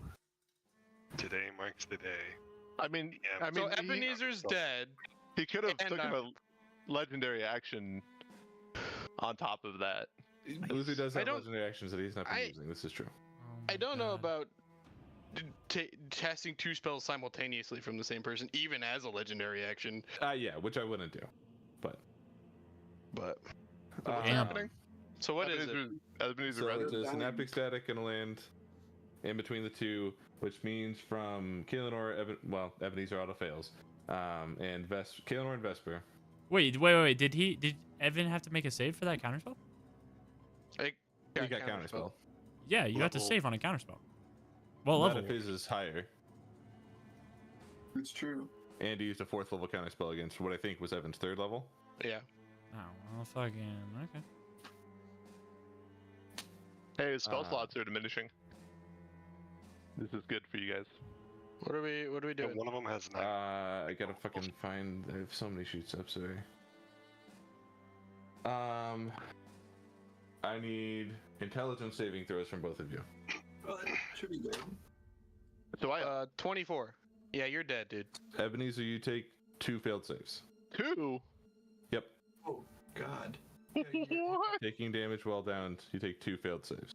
today marks the day. I mean, Yeah. I mean, So Ebenezer's dead. he could have and taken a legendary action on top of that. Luther does I have don't- legendary actions that he's not been using. This is true. I don't know about casting 2 spells simultaneously from the same person, even as a legendary action. Yeah, which I wouldn't do. But But What's Damn. happening? so what is it? Ebenezer so Red. it's a synaptic static gonna land in between the two, which means from Kaelinor, Ebenezer auto fails, and Kaelinor and Vesper. wait. Did Evan have to make a save for that counterspell? I He got counterspell. Yeah, you have to Level- save on a counterspell. What Not level? if his is higher. It's true. Andy used a 4th level counterspell against what I think was Evan's 3rd level. Yeah. Oh, well, fucking okay. Hey, his spell Uh, slots are diminishing. This is good for you guys. What are we Yeah, doing? one of them has 9. I gotta fucking find. I have so many shoots up. Sorry. I need intelligence saving throws from both of you. Well, that should be good. So I 24. Yeah, you're dead, dude. Ebenezer, you take 2 failed saves. 2. Yep. Oh, God. What? Taking damage while downed, you take 2 failed saves.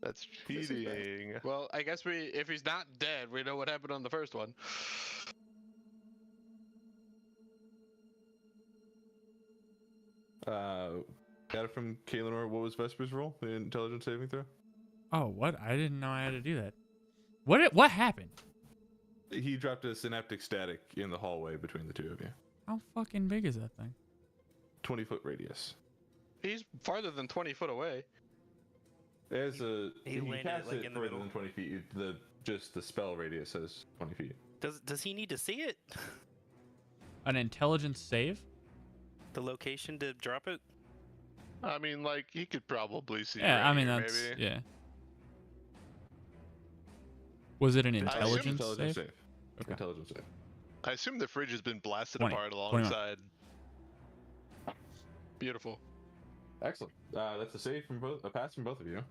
That's This is bad. cheating. Well, I guess if he's not dead, we know what happened on the first one. Got it from Kaelinor. What was Vesper's roll? The intelligence saving throw? Oh, what? I didn't know I had to do that. What happened? He dropped a synaptic static in the hallway between the two of you. How fucking big is that thing? 20-foot radius. He's farther than 20 foot away. As a He if you landed, cast like, it in the further middle. than 20 feet, just the spell radius says 20 feet. Does he need to see it? An intelligence save? The location to drop it? I mean, like, he could probably see. Yeah, right I mean here, that's maybe. yeah. Was it an assume intelligence Intelligence save? save. Okay. Intelligence save. I assume the fridge has been blasted 20, apart 21. alongside. Beautiful. Excellent. That's a save from both, a pass from both of you.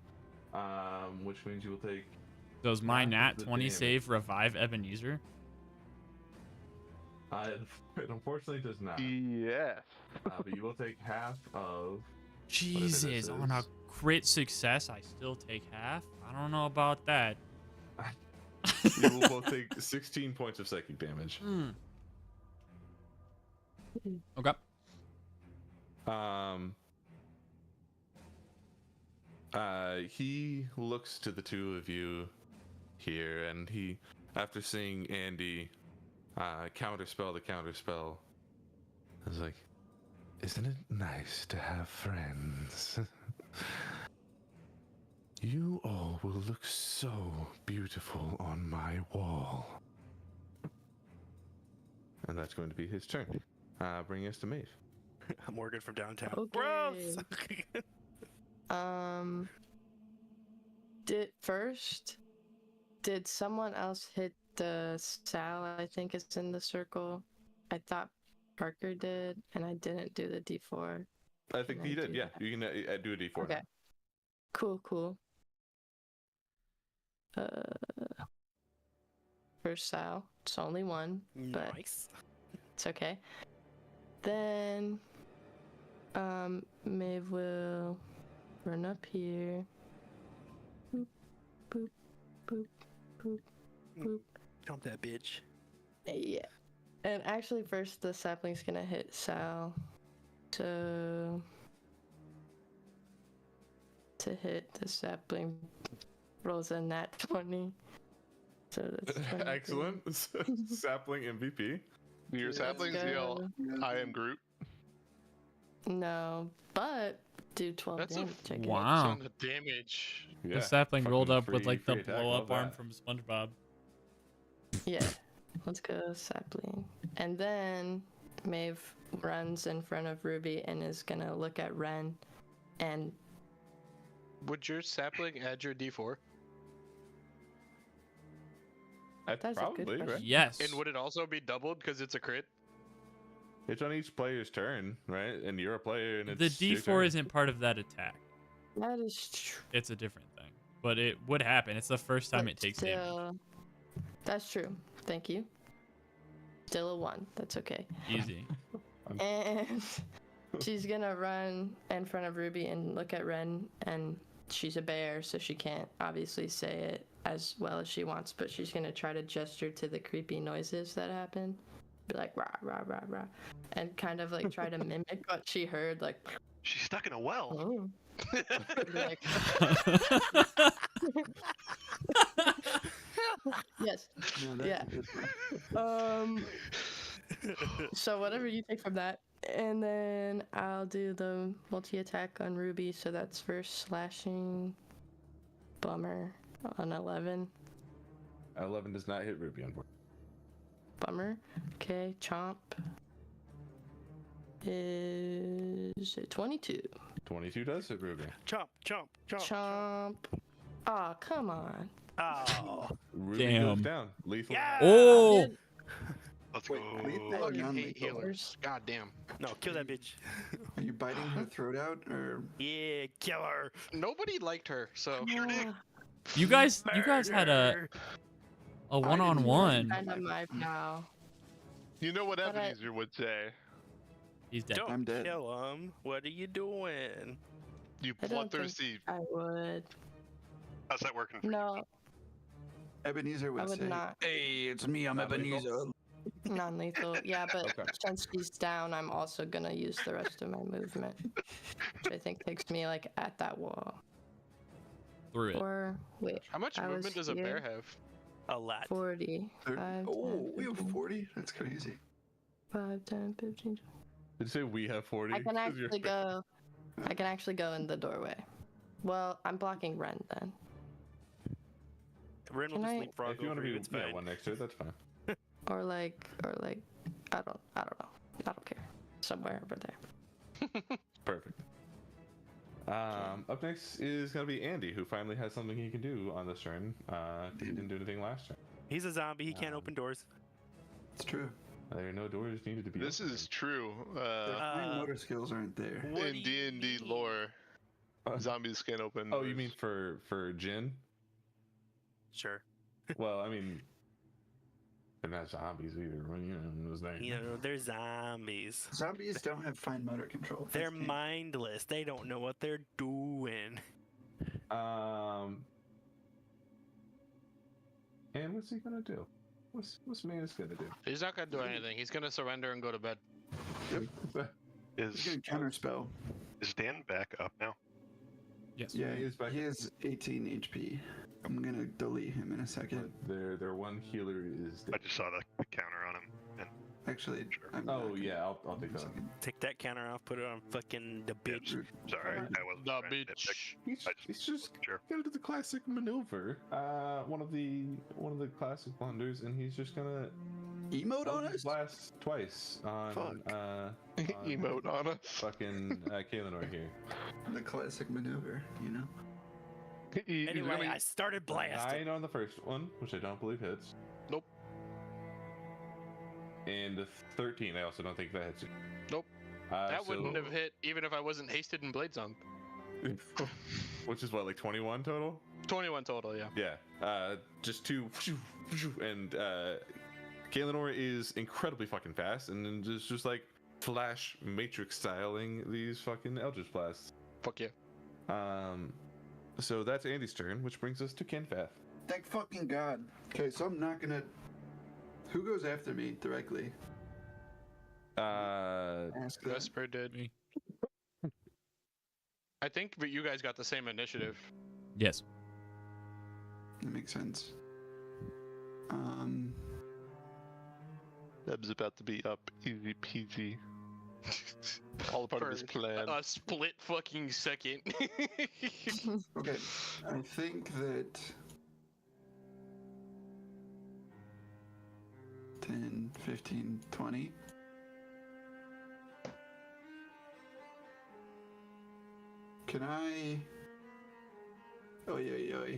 Which means you will take. Does my Half nat of the 20 damage. save revive Ebenezer? It unfortunately does not. Yes. But you will take half of. Jesus, on a is. crit success, I still take half. I don't know about that. You will both take 16 points of psychic damage. Okay. He looks to the two of you here, and he, after seeing Andy counterspell the counterspell, is like, "Isn't it nice to have friends? You all will look so beautiful on my wall." And that's going to be his turn. bringing us to Maeve. Morgan from downtown. Okay. Gross. Did someone else hit the Sal? I think it's in the circle. I thought Parker did, and I didn't do the D4. I think Can he I did. do Yeah, that? you can do a D4. Okay. Cool. For Sal, it's only one, but Nice. it's okay. Then, Maeve will run up here. Boop, boop, boop, boop, boop. Jump that bitch. Yeah. And actually, first the sapling's gonna hit Sal. So to hit the sapling rolls a nat 20. So that's 23. Excellent. Sapling MVP. Your Let's saplings yell, go. I am Groot. No, but do 12 That's a damage. I guess. Wow. ton of damage. Yeah. The sapling rolled fucking up with free- like the free attack, blow love up arm that. from SpongeBob. Yeah. Let's go sapling. And then Maeve runs in front of Ruby and is gonna look at Ren and Would your sapling add your D4? That's a good Probably, question. right? Yes. And would it also be doubled because it's a crit? It's on each player's turn, right? And you're a player, and The it's your D4 turn. isn't part of that attack. that is true. It's a different thing. But it would happen. It's the first time it takes damage. That's true. Thank you. Still a 1. That's okay. Easy. And she's gonna run in front of Ruby and look at Ren, and she's a bear, so she can't obviously say it as well as she wants, but she's gonna try to gesture to the creepy noises that happen. Be like, rah, rah, rah, rah. And kind of like try to mimic what she heard, like, She's stuck in a well. oh. Be like, yes. No, that's Yeah. a good one. So whatever you take from that, and then I'll do the multi-attack on Ruby, so that's first slashing. Bummer on 11. 11 does not hit Ruby, unfortunately. Bummer. Okay, chomp is 22. 22 does hit Ruby. Chomp. Chomp. Aw, come on. Oh. Ruby Damn. goes down. Lethal. Yeah. Oh! Let's Wait, go. lethal or Fucking hate non-lethal? healers. God damn. No, kill that bitch. Are you biting her throat out, or Yeah, kill her. Nobody liked her, so You guys had a one-on-one. Kind of my pal. You know what But I- Ebenezer would say? He's dead. Don't I'm dead. kill him. What are you doing? You I don't think bloodthirsty. I would. How's that working for you? No, Ebenezer I would would say, not. "Hey, it's me. I'm Non-lethal? Ebenezer." Non-lethal. Yeah, but Okay. since she's down, I'm also gonna use the rest of my movement, which I think takes me like at that wall. Through it. Or wait, how much I was movement does a bear here. have? A lot. 40. 30. 5, Oh, 10, we have 15, 40. That's crazy. 5, 10, 15. Did you say we have 40? I can 'Cause you're actually go. I can actually go in the doorway. Well, I'm blocking Ren then. Ren will Can just I- leapfrog If you want over to you. be It's fine. one next to it, that's fine. Or like, I don't know. I don't care. Somewhere over there. Perfect. Up next is going to be Andy, who finally has something he can do on this turn. He didn't do anything last turn. He's a zombie. He can't open doors. It's true. There are no doors needed to be This opened. is true. Their fine motor skills aren't there. What In do you D&D mean? lore, Uh, zombies can't open Oh, doors. you mean for Jin? Sure. Well, I mean, they're not zombies either. Well, you know, those things. You know, they're zombies. Zombies don't have fine motor control. They're That's- mindless. They don't know what they're doing. And what's he gonna do? What's Manus gonna do? He's not gonna do anything. He's gonna surrender and go to bed. He's Is gonna counterspell. is Dan back up now? Yes. Yeah, he is back. He has 18 HP. I'm gonna delete him in a second. Their one healer is I dead. just saw the counter on him. And Actually, I'm Oh not yeah, I'll take gonna- that. second. Take that counter off. Put it on fucking the bitch. sorry, I wasn't The trying to bitch. nitpick. He's, I he's just Sure. gonna do the classic maneuver. One of the classic blunders, and he's just gonna Emote on us? Blast twice on Emote on us. fucking Kaelinor here. The classic maneuver, you know? He's Anyway, gonna- I started blasting. 9 on the first one, which I don't believe hits. Nope. And the 13, I also don't think that hits. Nope. That so- wouldn't have hit even if I wasn't hasted in Bladezong. Which is what, like 21 total? 21 total, yeah. Yeah. Just 2, and Kaelinor is incredibly fucking fast, and then just like flash matrix styling these fucking Eldritch Blasts. Fuck yeah. So that's Andy's turn, which brings us to Kenfath. Thank fucking God. Okay, so I'm not gonna. Who goes after me directly? Ask that. Vesper did. Me. I think, but you guys got the same initiative. Yes. That makes sense. Deb's about to be up easy peasy. All a part of his plan. A split fucking second. Okay, I think that 10, 15, 20. Can I? Oh yeah.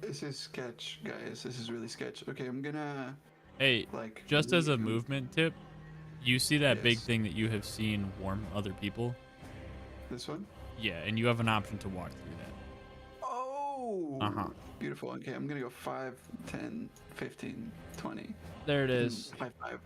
This is sketch, guys. This is really sketch. Okay, I'm gonna Hey, like. just as a leave him- movement tip, you see that big Yes. thing that you have seen warm other people? This one. Yeah, and you have an option to walk through that. Oh. Uh-huh. Beautiful. Okay, I'm gonna go 5, 10, 15, 20. There it is. 5, 5.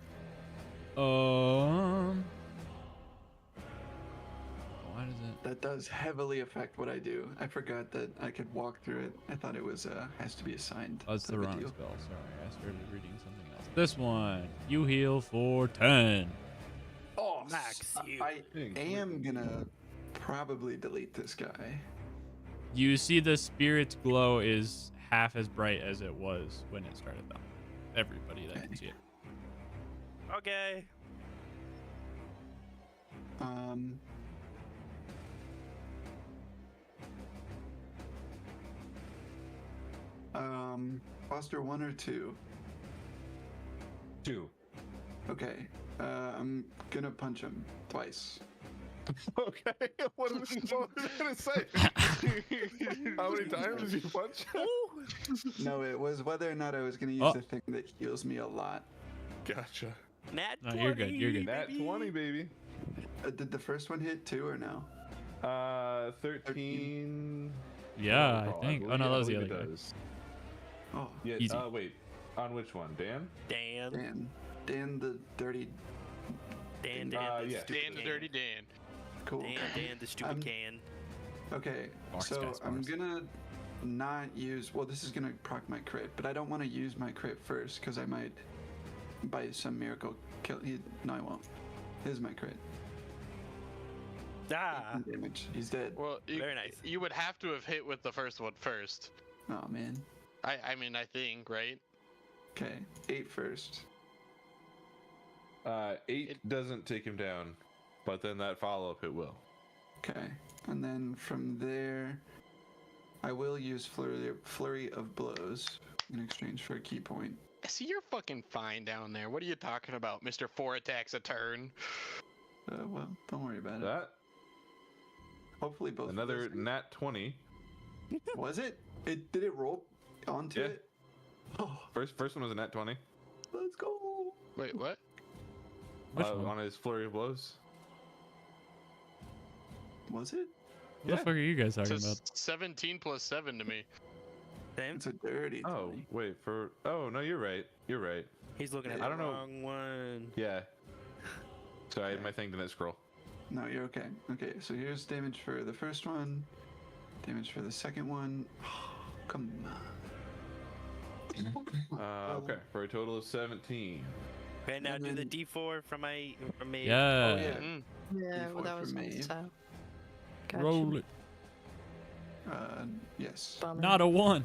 Why does it? That does heavily affect what I do. I forgot that I could walk through it. I thought it was has to be assigned. Oh, it's the type of wrong deal. spell. Sorry, I started reading something else. This one, you heal for 10. Oh, Max, you. I am gonna probably delete this guy. You see the spirit's glow is half as bright as it was when it started though. Everybody that can see it. Okay. Foster 1 or 2? 2. Okay. I'm gonna punch him twice. Okay, what was I gonna say? How many times did you punch? No, it was whether or not I was gonna use Oh. the thing that heals me a lot. Gotcha. Nat No, you're good, you're good. Nat 20, baby. Did the first one hit too or no? 13. Yeah, I recall. think. Oh believe- no, that I was the believe other it guy. does. Oh, Yeah. Easy. Wait. On which one, Dan? Dan. Dan the dirty. Dan. Uh, the yeah. stupid Dan the can. Dirty Dan. Cool. Dan the stupid can. Okay, Box, so guys, I'm box. gonna not use. Well, this is gonna proc my crit, but I don't want to use my crit first because I might, by some miracle, kill. No, I won't. Here's my crit. Ah. 18 damage. He's dead. Well, Very nice. You would have to have hit with the first one first. Oh man. I mean, I think, right? Okay, 8 first. 8 doesn't take him down, but then that follow-up it will. Okay, and then from there, I will use flurry of blows in exchange for a key point. See, you're fucking fine down there. What are you talking about, Mr. 4 attacks a turn? Well, don't worry about it. That Hopefully both. of another those- nat 20. Was it? Did it roll onto Yeah. it? Oh, First one was a nat 20 let's go. Wait, what? Which one? on his flurry of blows. Was it? What the fuck are you guys It talking says about? 17 plus 7 to me. Same. It's a dirty. Oh 20. wait, oh no, you're right. You're right. He's looking at I the don't know. wrong one. Yeah. So I had my thing to that scroll. No, you're okay. Okay, so here's damage for the first one. Damage for the second one. Come on. Okay, for a total of 17. Okay, now And do the then- D4 from me. Yeah. Oh yeah. Mm. Yeah, well, D4 that was for on me. so. Gotcha. Roll it. Yes. Bummer. Not a 1.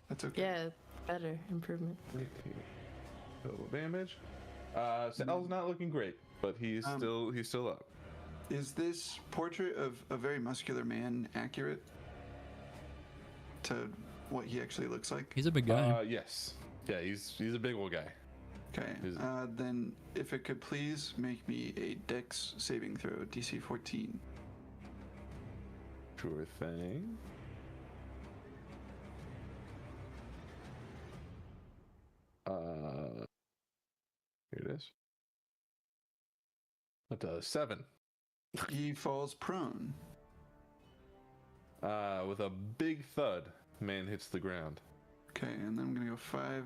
That's okay. Yeah, better improvement. Total damage. Sal's not looking great, but he's still up. Is this portrait of a very muscular man accurate to what he actually looks like? He's a big guy. Yes. Yeah, he's a big old guy. Okay. Then if it could please make me a Dex saving throw, DC 14. Sure thing. Here it is. That does 7. He falls prone. With a big thud, man hits the ground. Okay, and then I'm gonna go 5.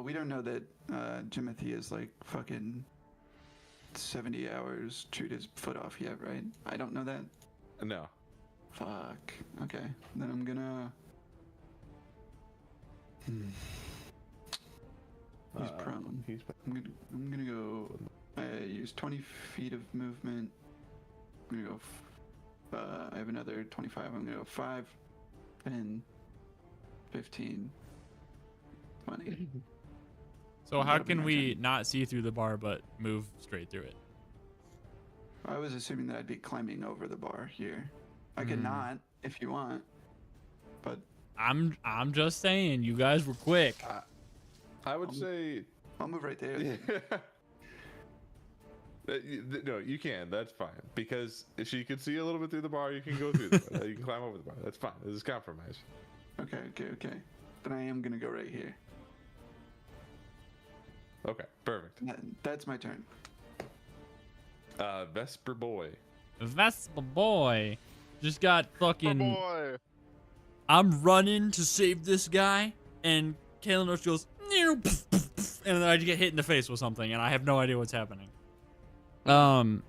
We don't know that Jimothy is like fucking 70 hours chewed his foot off yet, right? I don't know that. No. Fuck. Okay, then I'm gonna. He's prone. I'm gonna go. I use 20 feet of movement. I'm gonna go. I have another 25. I'm gonna go 5, 10, 15, 20. So how That'll be can my we turn. not see through the bar but move straight through it? I was assuming that I'd be climbing over the bar here. I could Hmm. not if you want, but I'm just saying, you guys were quick. I would say. I'll move right there. Yeah. No, you can. That's fine. Because if she could see a little bit through the bar, you can go through the bar. You can climb over the bar. That's fine. This is compromise. Okay. Then I am gonna go right here. Okay, perfect. That's my turn. Vesper Boy. Vespa boy just got fucking. Boy. I'm running to save this guy, and Kalen goes, and then I get hit in the face with something, and I have no idea what's happening. Can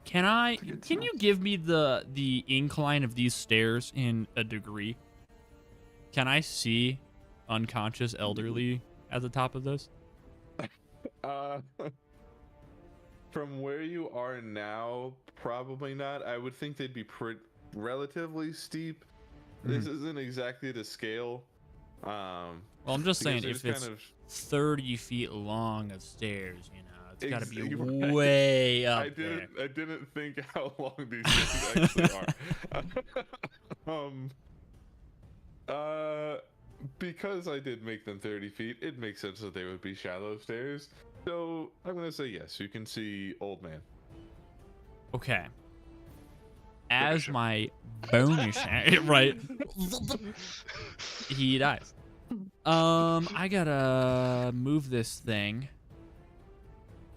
you give me the incline of these stairs in a degree? Can I see unconscious elderly at the top of this? From where you are now, probably not. I would think they'd be relatively steep. This isn't exactly to scale. Well, I'm just saying, because if there's it's kind of 30 feet long of stairs, you know, it's got to be Right. way up there. I didn't think how long these things actually are. Because I did make them 30 feet, it makes sense that they would be shallow stairs. So I'm gonna say yes. You can see old man. Okay. As my bonus, right? He dies. I gotta move this thing,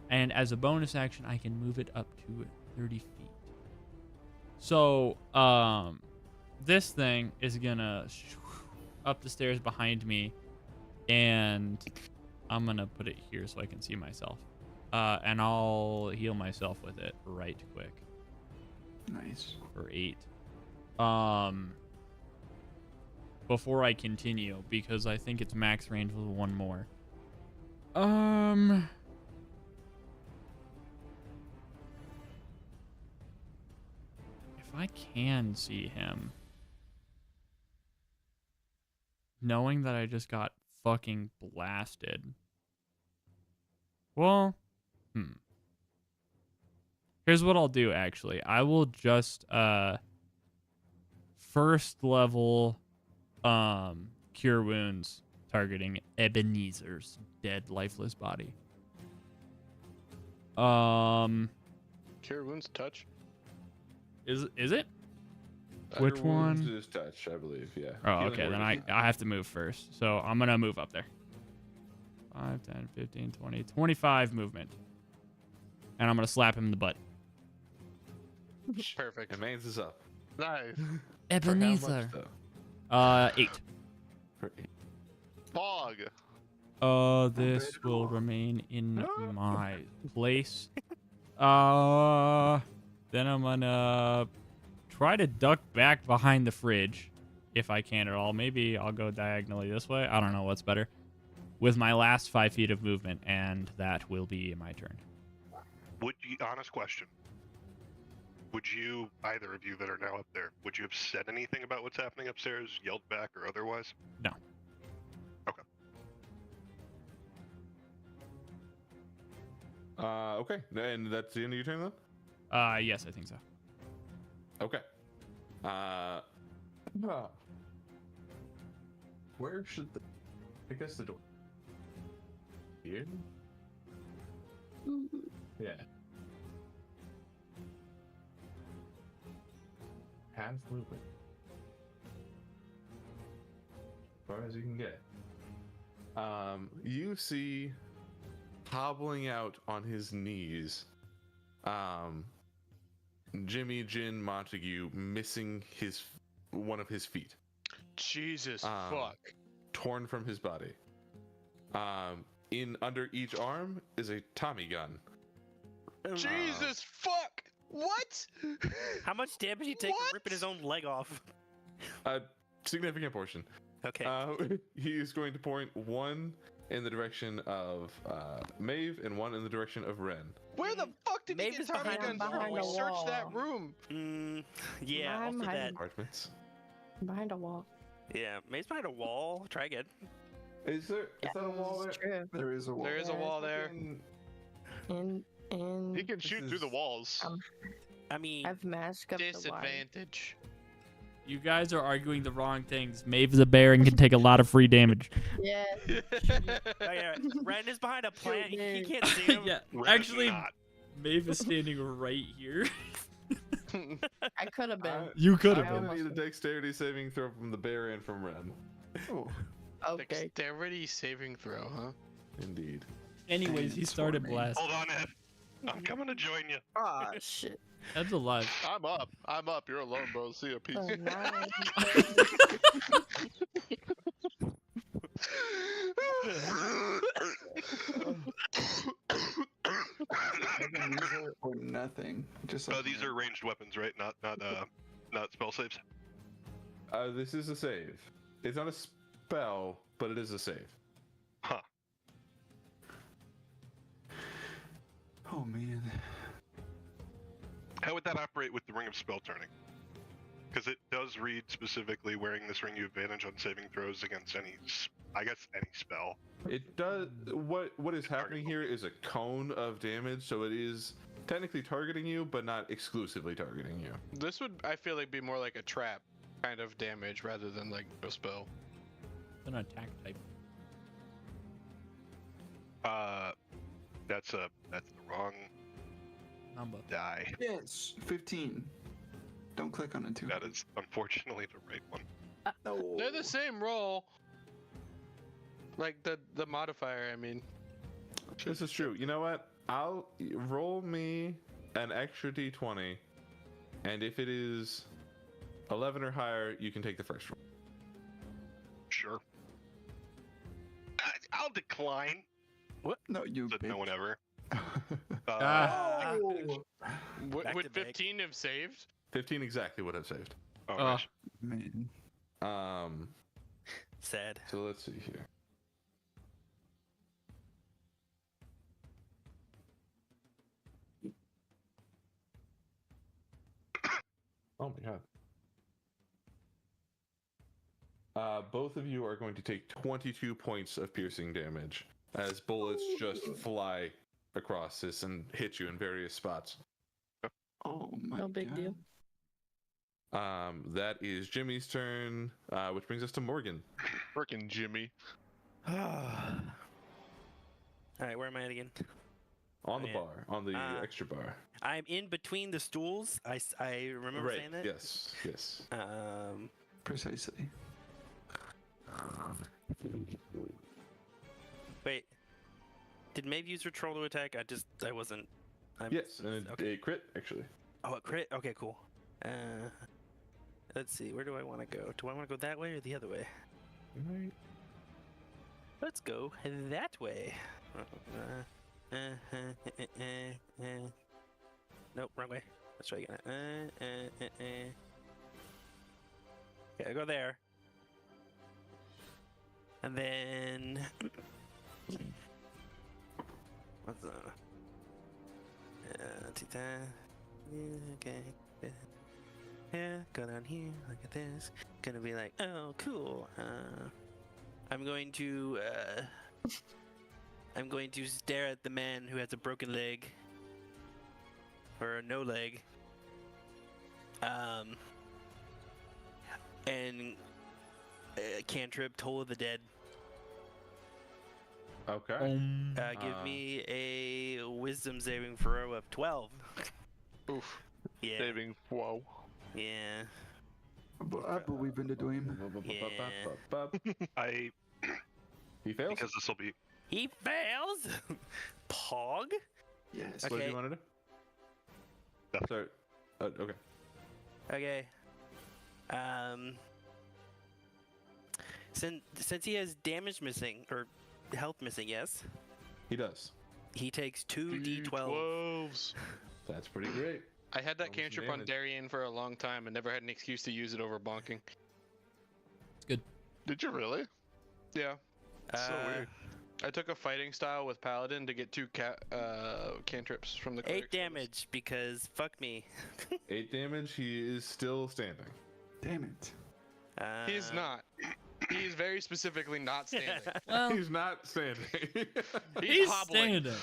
and as a bonus action, I can move it up to 30 feet. So, this thing is gonna up the stairs behind me, and I'm gonna put it here so I can see myself. And I'll heal myself with it right quick. Nice. For 8. Before I continue, because I think it's max range with one more. If I can see him, knowing that I just got fucking blasted. Well, here's what I'll do, actually. I will just, first level, cure wounds, targeting Ebenezer's dead, lifeless body. Cure wounds touch. Is it? Cure Which wounds one? is touch, I believe. Yeah. Oh, Healing okay. word Then is I have to move first. So I'm going to move up there. 5, 10, 15, 20, 25 movement. And I'm going to slap him in the butt. Perfect. And man's is up. Nice. For how much, Ebenezer. though? 8. For 8. Fog. This will remain in my place. Then I'm gonna try to duck back behind the fridge, if I can at all. Maybe I'll go diagonally this way. I don't know what's better. With my last 5 feet of movement, and that will be my turn. Would you, honest question, would you, either of you that are now up there, would you have said anything about what's happening upstairs, yelled back or otherwise? No. Okay. Okay. And that's the end of your turn then? Yes, I think so. Okay. Where should the? I guess the door. Here. Yeah. Half movement. As far as you can get. You see, hobbling out on his knees, Jimmy Jin Montague missing one of his feet. Jesus fuck. Torn from his body. In under each arm is a Tommy gun. Jesus fuck! What? How much damage he take from ripping his own leg off? A significant portion. Okay. He is going to point one in the direction of Maeve and one in the direction of Ren. Where the fuck did Maeve he is get Tommy behind guns from? We the searched that wall. room. Yeah, I'm also that. hiding. Apartments. Behind a wall. Yeah, Maeve's behind a wall. Try again. Is that a wall It's there? true. There is a wall. There is a wall there. In He can shoot through the is- walls. I mean, I've masked up the wire. Disadvantage. You guys are arguing the wrong things. Maeve is a bear and can take a lot of free damage. Yeah. oh, yeah, Ren is behind a plant. He Maeve. can't see him. Yeah, Ren is actually, not. Maeve is standing right here. I could have been. You could I'm have been. gonna need a dexterity saving throw from the bear and from Ren. Oh, Okay. Dexterity saving throw, huh? Indeed. Anyways, he started me. blast. Hold on, Ed. I'm coming to join you. Ah, shit. Ed's alive. I'm up. I'm up. You're alone, bro. See ya. Peace. Oh, nice. or nothing. Just like Oh, these are ranged weapons, right? Not spell saves. This is a save. It's not a spell, but it is a save. Huh. Oh man. How would that operate with the Ring of Spell Turning? Because it does read specifically, wearing this ring, you have advantage on saving throws against any spell. It does. What is happening here is a cone of damage, so it is technically targeting you, but not exclusively targeting you. This would, I feel like, be more like a trap kind of damage rather than like a spell. An attack type. That's the wrong Number. die. Yes, 15. Don't click on it too. That is unfortunately the right one. No. They're the same roll. Like the modifier, I mean. This is true. You know what? I'll roll me an extra d20, and if it is 11 or higher, you can take the first roll. Sure. I'll decline. No, you. Said no one ever. Ah. Oh, Back Would to back. 15 have saved? 15 exactly would have saved. Oh, Oh. gosh. man. Sad. So let's see here. Oh my god. Both of you are going to take 22 points of piercing damage as bullets just fly across this and hit you in various spots. Oh my No big God. deal. That is Jimmy's turn, which brings us to Morgan. Frickin' Jimmy. Alright, where am I at again? On the Yeah. bar, on the extra bar. I'm in between the stools. I remember saying that? Yes, yes. Precisely. Wait. Did Maeve use her troll to attack? I wasn't. Yes, and okay. a crit, actually. Oh, a crit? Okay, cool. Let's see. Where do I want to go? Do I want to go that way or the other way? Right. Let's go that way. Nope, wrong way. Let's try again. Okay, I go there. And then... What's the... Okay. Yeah, go down here, look at this. Gonna be like, oh, cool. I'm going to stare at the man who has a broken leg. Or no leg. And cantrip Toll of the Dead. Okay. Give me a wisdom saving throw of 12. Oof. Yeah. Saving. Whoa. Yeah. I believe in the dream. I He fails. because this will be He fails. Pog. Yes. What do Okay. you want to do? Nothing. Sorry. Okay. Okay. Since he has damage missing or health missing, yes, He does. he takes 2d12. D12s. That's pretty great. I had that Roll some cantrip on damage. Darien for a long time and never had an excuse to use it over bonking. Did you really? Yeah. So weird. I took a fighting style with Paladin to get 2 cantrips from the 8 cleric service. damage because fuck me. 8 damage. He is still standing. Damn it. He's not. He's very specifically not standing. Well, He's not standing. he's hobbling. standing.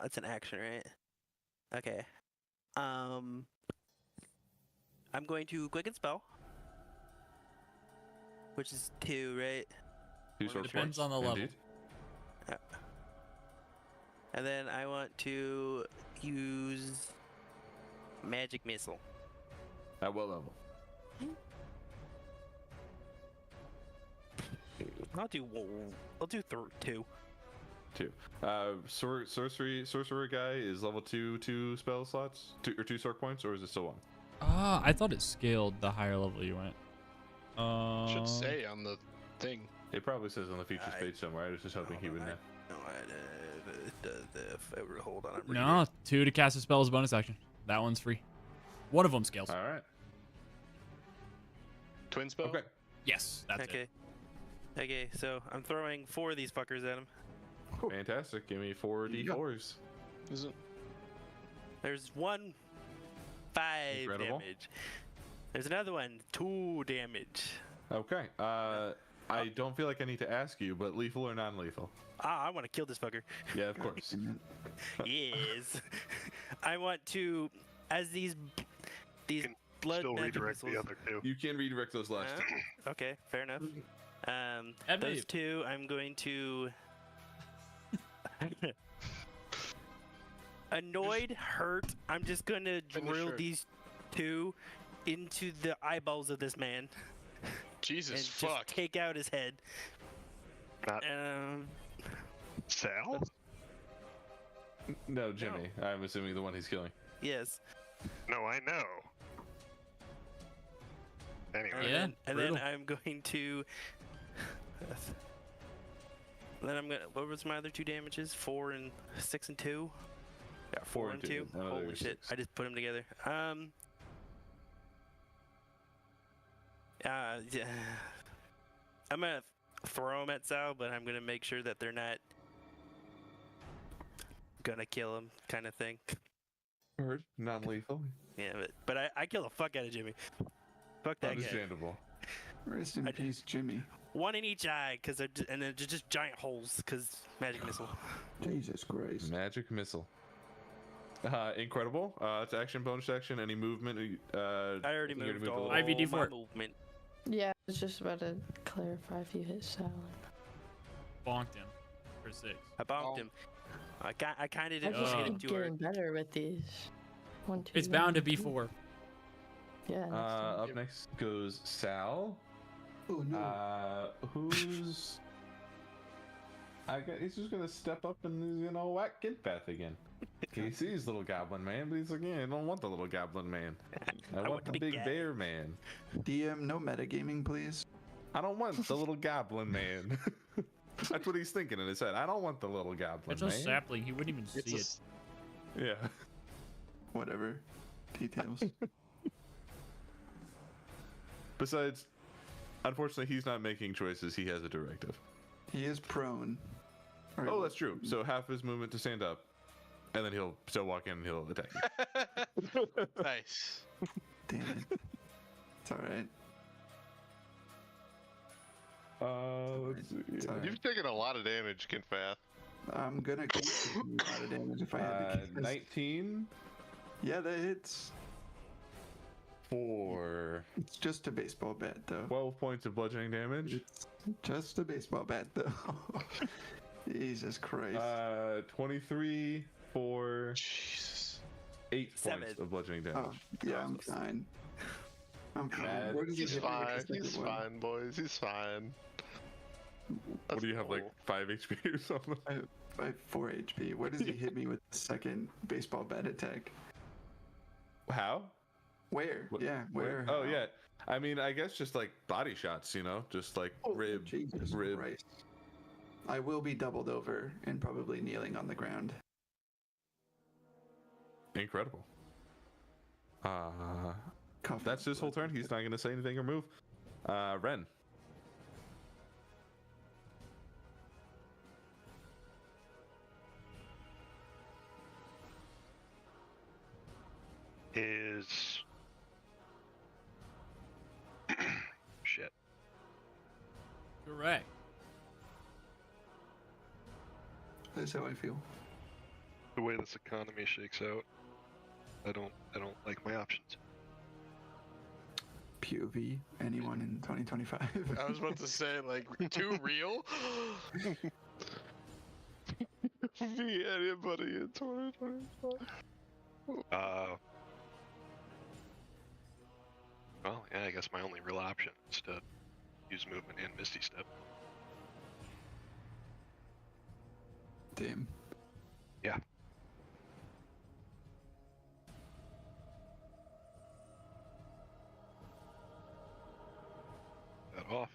That's an action, right? Okay. I'm going to quicken spell, which is 2, right? 2 sorts Depends points, on the level. indeed. And then I want to use magic missile. At what level? I'll do 2. 2. Sorcerer guy is level 2 spell slots, 2 sword points, or is it still 1? I thought it scaled the higher level you went. Should say on the thing. It probably says on the features page somewhere. I was just hoping he would know. No, hold on. I'm No, 2 to cast a spell is a bonus action. That one's free. One of them scales. All right. Twin spell? Okay. Yes, that's Okay. it. Okay, so I'm throwing 4 of these fuckers at him. Fantastic. Give me 4 d4s. Is it? There's 1, 5 Incredible. damage. There's another one, 2 damage. Okay. I don't feel like I need to ask you, but lethal or non-lethal? I want to kill this fucker. Yeah, of course. Yes. I want to, as these can blood still magic redirect the missiles. other two. You can redirect those last two. Okay, fair enough. Have Those you? 2, I'm going to annoyed, hurt. I'm just gonna Finish drill her. these 2 into the eyeballs of this man Jesus and fuck. just take out his head. Not Um, Sal? No, Jimmy. I'm assuming the one he's killing. yes. No, I know. Anyway, Yeah, And then brutal. I'm going to. Then I'm gonna. What was my other 2 damages? 4 and 6 and 2. Yeah, 4 and 2. Another Holy shit! 6. I just put them together. Yeah. I'm gonna throw them at Sal, but I'm gonna make sure that they're not gonna kill him, kind of thing. Heard. Non-lethal. Yeah, but I kill the fuck out of Jimmy. Fuck that guy. Understandable. Rest in I- peace, Jimmy. 1 in each eye, and then just giant holes, cause magic missile. Jesus Christ. Magic missile. Incredible. It's action, bonus action, any movement. I already think you moved a all little- IVD my for it. movement. Yeah, I was just about to clarify if you hit Sal. Bonked him for 6. I bonked Oh. him. I kind of I didn't just hit him keep too hard. getting better with these. 1, 2. It's bound to be 4. Yeah. next time. Up next goes Sal. Oh no. Who's? He's just gonna step up and he's gonna whack Kidpath again. He sees little goblin man, but he's like, yeah, I don't want the little goblin man. I want the big guy. bear man. DM, no metagaming, please. I don't want the little goblin man. That's what he's thinking in his head. I don't want the little goblin It's a man. sapling. He wouldn't even It's see a it. Yeah. Whatever. Details. Besides, unfortunately, he's not making choices. He has a directive. He is prone. Or Oh, that's true. So half his movement to stand up, and then he'll still walk in and he'll attack you. Nice. damn it. It's alright. Let's see. It's alright. You've taken a lot of damage, Kinfath. I'm gonna keep taking a lot of damage if I had to keep this. 19. Yeah, that hits. for It's just a baseball bat, though. 12 points of bludgeoning damage. It's just a baseball bat, though. Jesus Christ. 23 for Jesus. 8 7. points of bludgeoning damage. Oh, yeah, I'm fine. I'm fine. Mad. Where does he He's hit me with fine. the second He's one? fine, boys. He's fine. What do you have, like cool. 5 HP or something? I have 4 HP. Where does he hit me with the second baseball bat attack? How? Where? What- Yeah, where? Oh, How? yeah. I mean, I guess just like body shots, you know? Just like Oh, rib. Jesus rib. Christ. I will be doubled over and probably kneeling on the ground. Incredible. Coughing That's his whole blood. turn. He's not going to say anything or move. Ren. Is shit. Correct. That's how I feel. The way this economy shakes out, I don't like my options. POV, anyone in 2025? I was about to say, like, too real? Be anybody in 2025. Well, yeah, I guess my only real option is to use movement and Misty Step. Damn. Yeah. That off.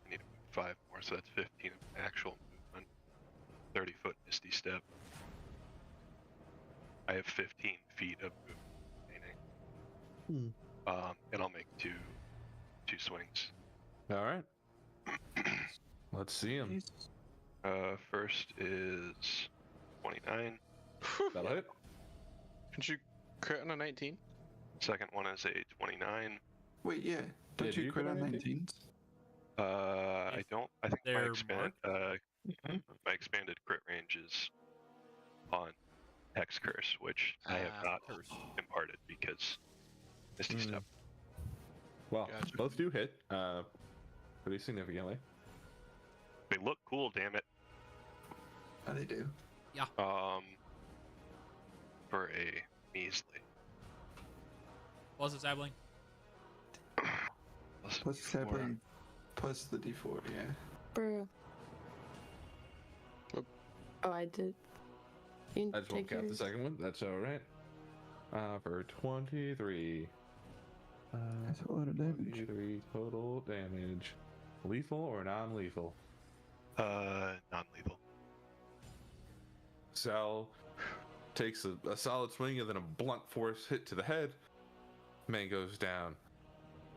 I need to move 5 more, so that's 15 of actual movement. 30-foot Misty Step. I have 15 feet of movement remaining. And I'll make two swings. All right. Let's see him. First is 29. That'll hit. Did you crit on a 19? Second one is a 29. Wait, yeah. Don't do you you crit crit on on 19s? I don't. I think my they're my expanded crit range is on Hex Curse, which I have not imparted because Misty Step. Well, Gotcha. both do hit pretty significantly. They look cool, damn it. Oh, they do. For a measly. What's the sapling? Plus sapling, plus the D4, yeah. Bro. Oh, I did. You I just won't count the second one. That's all right. For 23. That's a lot of damage. 23 total damage. Lethal or non-lethal? Non-lethal. Sal takes a solid swing and then a blunt force hit to the head. Man goes down.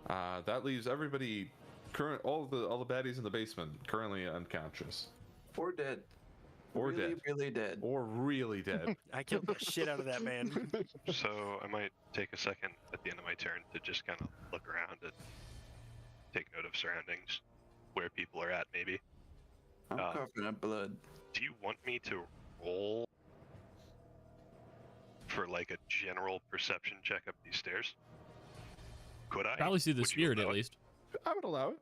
That leaves everybody all the baddies in the basement currently unconscious. Or dead. Or really, dead. really dead. Or really dead. I killed the shit out of that man. So I might take a second at the end of my turn to just kind of look around and take note of surroundings, where people are at, maybe. I'm coughing up blood. Do you want me to roll for like a general perception check up these stairs? Could I? Probably see the Would you spirit allow at it? least. I would allow it.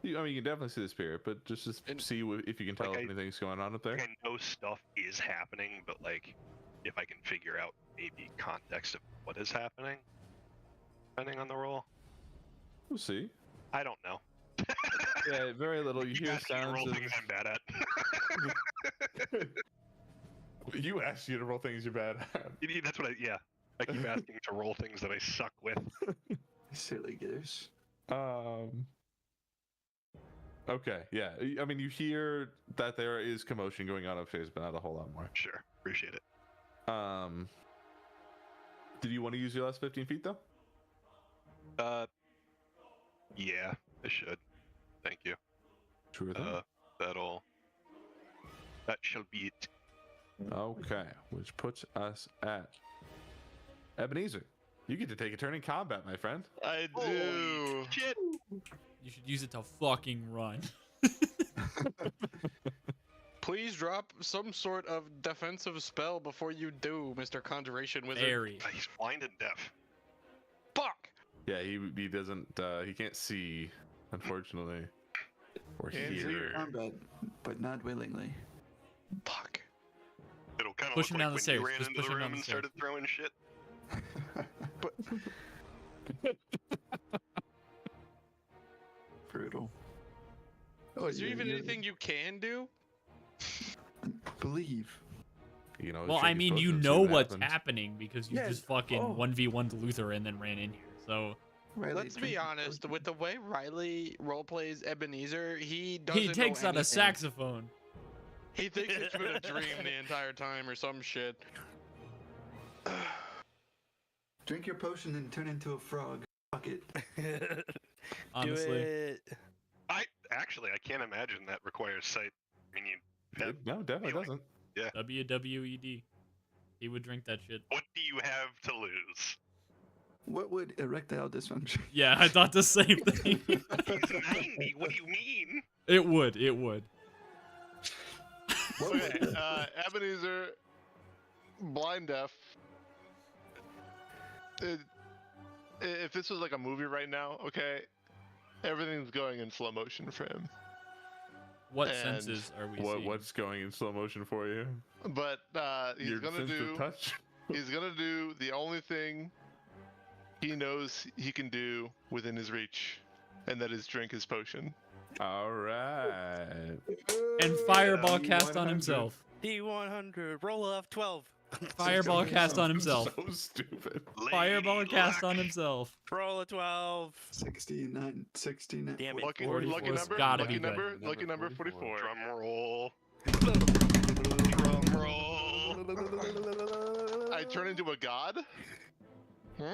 You can definitely see the spirit, but just see if you can tell Like if anything's going on up there. Like, I know stuff is happening, but like, if I can figure out maybe context of what is happening, depending on the roll, We'll see. I don't know. Yeah, very little. You hear Asking to sounds roll of... things I'm bad at. You asked you to roll things you're bad at. That's what I keep asking to roll things that I suck with. Silly goose. Okay, yeah. I mean, you hear that there is commotion going on upstairs, but not a whole lot more. Sure, appreciate it. Did you want to use your last 15 feet, though? Yeah, I should. Thank you. Sure thing. That shall be it. Okay, which puts us at Ebenezer. You get to take a turn in combat, my friend. I do. Shit. You should use it to fucking run. Please drop some sort of defensive spell before you do, Mr. Conjuration Wizard. Very. He's blind and deaf. Fuck! Yeah, he doesn't he can't see, unfortunately. Or Can't see hear. Combat, but not willingly. Fuck. It'll kind of Push look him down like the when stairs. you ran Just into push the him down room the and stairs. started throwing shit. Brutal. Is there even anything you can do? Believe. You know, Well, shake I his mean, potion you and see know what what's happens. happening because you Yes. just fucking Oh. 1v1'd Luther and then ran in here. So Riley, Let's be drink your honest, potion. with the way Riley roleplays Ebenezer, he doesn't he takes know out a anything. saxophone. He thinks it's been a dream the entire time or some shit. Drink your potion and turn into a frog. Fuck it. Honestly. Do it. I can't imagine that requires sight. I mean, you have, No, definitely feeling. doesn't. WWED. He would drink that shit. what do you have to lose? What would erectile dysfunction? Yeah, I thought the same thing. He's 90. What do you mean? It would. It would. Okay, Ebenezer, blind deaf. If this was like a movie right now, okay, everything's going in slow motion for him. What And senses are we seeing? What's going in slow motion for you? But he's Your gonna sense do. of touch? He's gonna do the only thing he knows he can do within his reach, and that is drink his potion. All right. And fireball D100. cast on himself. D100. Roll off 12. Fireball cast on himself. So stupid. Fireball Lady cast luck. on himself. Roll a 12. 69. Damn it. Lucky, 44 lucky 's number. gotta Lucky be good. number. Lucky number Number 44. Drum roll. Drum roll. I turn into a god. Huh?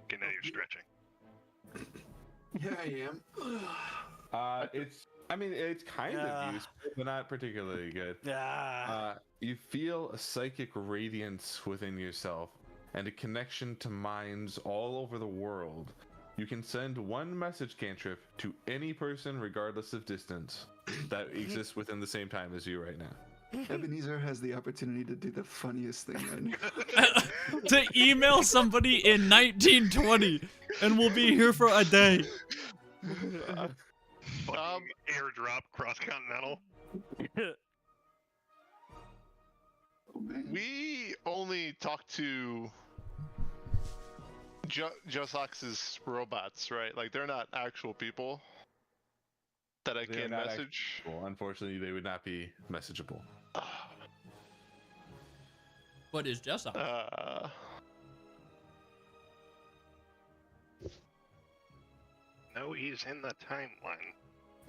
Okay, now you're stretching. Yeah, I am. It's kind Yeah. of useful, but not particularly good. Ah. You feel a psychic radiance within yourself and a connection to minds all over the world. You can send one message cantrip to any person regardless of distance that exists within the same time as you right now. Ebenezer has the opportunity to do the funniest thing right now. To email somebody in 1920 and we'll be here for a day. Fucking airdrop cross-continental. Oh, man. We only talk to Josox's robots, right? Like they're not actual people that I They're can not message. Well, unfortunately, they would not be messageable. What is Jessa? No, he's in the timeline.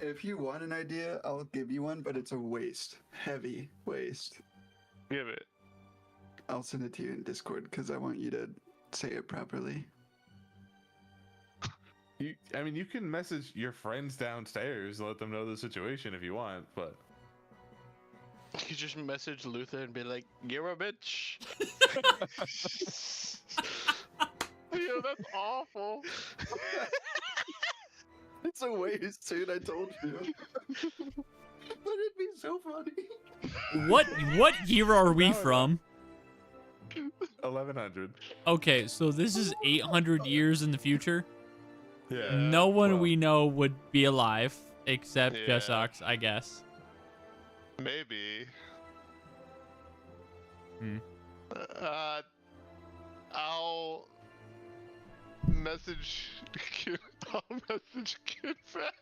If you want an idea, I'll give you one, but it's a waste. Heavy waste. Give it. I'll send it to you in Discord because I want you to say it properly. You can message your friends downstairs and let them know the situation if you want, but You just message Luther and be like, "You're a bitch." Yeah, that's awful. It's a waste, dude. I told you. But it'd be so funny. What year are we from? 1100. Okay, so this is 800 years in the future. Yeah. No one well, we know would be alive except Yeah. Jessox, I guess. Maybe. Hmm. I'll message. I'll message Kid Fat.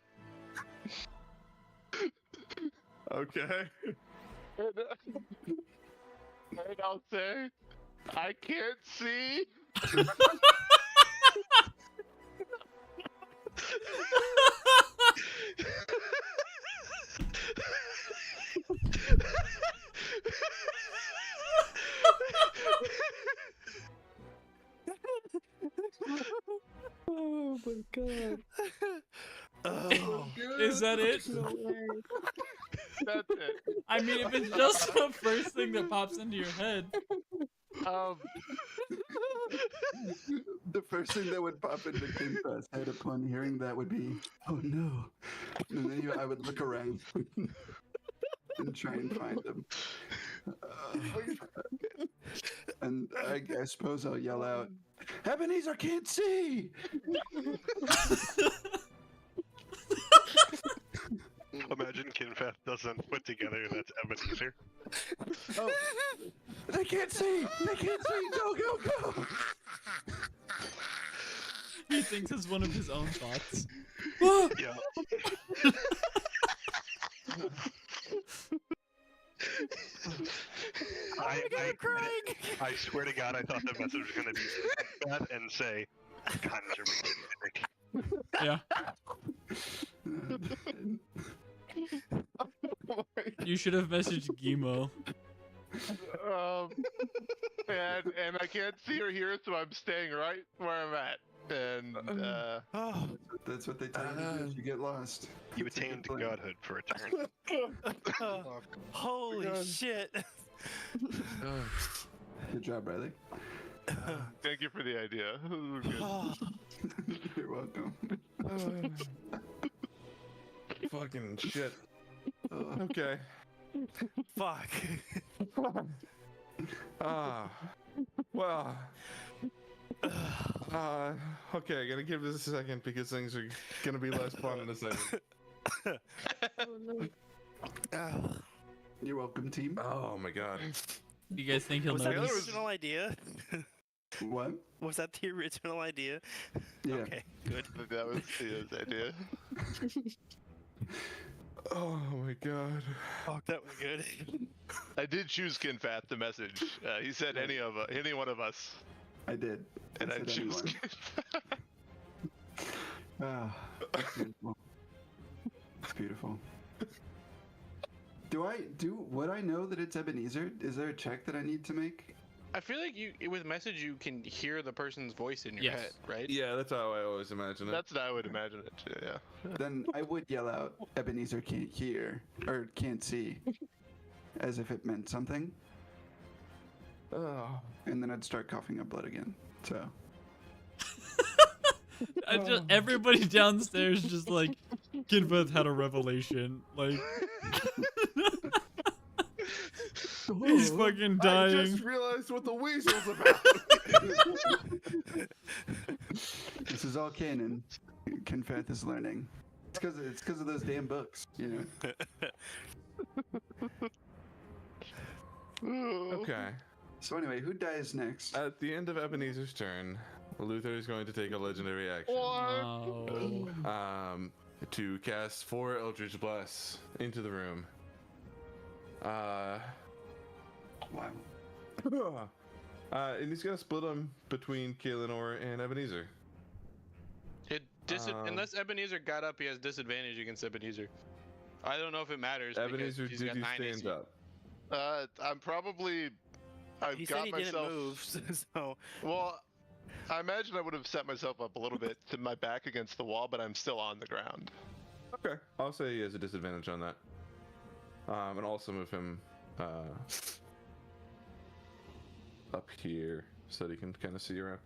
Okay. And I'll say, I can't see. Oh my god. Oh. Is that it? No way. That's it. I mean, if it's just the first thing that pops into your head. Um, The first thing that would pop into Kinfast's head upon hearing that would be, "Oh no!" And then I would look around and try and find them. And I suppose I'll yell out, "Ebenezer can't see!" Imagine Kinfast doesn't put together that's Ebenezer. Oh, they can't see! They can't see! Go, go, go! He thinks it's one of his own thoughts. Yeah. I swear to God, I thought the message was going to be that and say, "Conjure me." Yeah. You should have messaged Gimo. And I can't see or hear, so I'm staying right where I'm at. And That's what they tell you to do if you get lost. You It's a good attained plan. godhood for a turn. Holy shit. Good job, Riley. thank you for the idea. You're welcome. Fucking shit. Okay. Fuck. Well. Okay, gonna give this a second because things are gonna be less fun in a second. You're welcome, team. Oh my god. You guys think he'll Was that the notice? original idea? What? Was that the original idea? Yeah. Okay, good. That was his idea. Oh my god. Fuck, that was good. I did choose Kinfat the message. He said any one of us, I did. and I said choose anyone. Kinfat. That's beautiful. It's beautiful. Would I know that it's Ebenezer? Is there a check that I need to make? I feel like with message you can hear the person's voice in your Yes. head, right? Yeah, that's how I always imagine it. That's what I would imagine it too. Yeah. Then I would yell out, "Ebenezer can't hear," or "can't see," as if it meant something. Oh. And then I'd start coughing up blood again. So. Everybody downstairs just like, Kinfast had a revelation. Like, he's fucking I dying. just realized what the weasel's about. This is all canon. Kinfast is learning. It's because of those damn books, you know. Okay. So anyway, who dies next? At the end of Ebenezer's turn, Luther is going to take a legendary action. Oh. To cast 4 Eldritch Bless into the room. Wow. And he's gonna split them between Kaelinor and Ebenezer. Unless Ebenezer got up, he has disadvantage against Ebenezer. I don't know if it matters. Ebenezer, because he's did got you 9 stand AC. up? I'm probably. I've He got said he myself. didn't move, so. Well, I imagine I would have set myself up a little bit to my back against the wall, but I'm still on the ground. Okay, I'll say he has a disadvantage on that. And also move him up here so that he can kind of see around.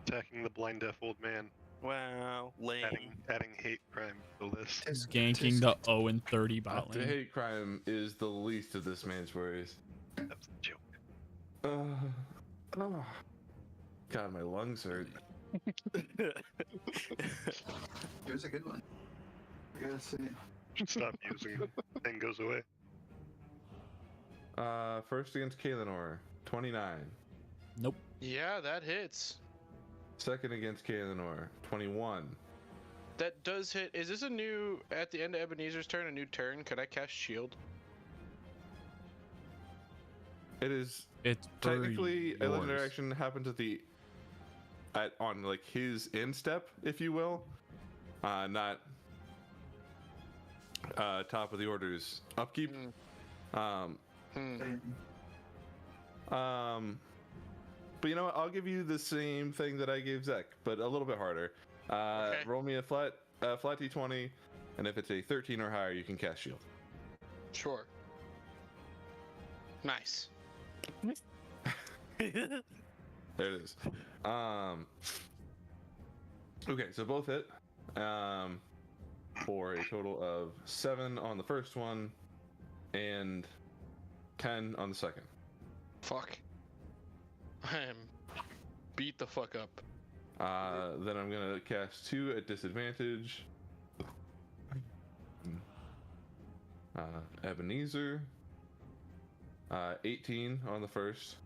Attacking the blind deaf old man. Wow, lame. Adding hate crime to the list. He's ganking the 0 and 30 bot The lane. hate crime is the least of this man's worries. That's a joke. God, my lungs hurt. Here's a good one. I gotta say. Should stop using it. Thing goes away. First against Kaelinor, 29. Nope. Yeah, that hits. Second against Kaelinor, 21. That does hit. Is this a new, at the end of Ebenezer's turn, a new turn? Could I cast shield? It is It's technically a legendary yours. action happens on like his end step, if you will. Not top of the order's upkeep. But you know what? I'll give you the same thing that I gave Zek, but a little bit harder. Okay. Roll me a flat d20, and if it's a 13 or higher, you can cast shield. Sure. Nice. There it is. Okay, so both hit. For a total of 7 on the first one and 10 on the second. Fuck. I am beat the fuck up. Then I'm gonna cast 2 at disadvantage. Ebenezer. 18 on the first.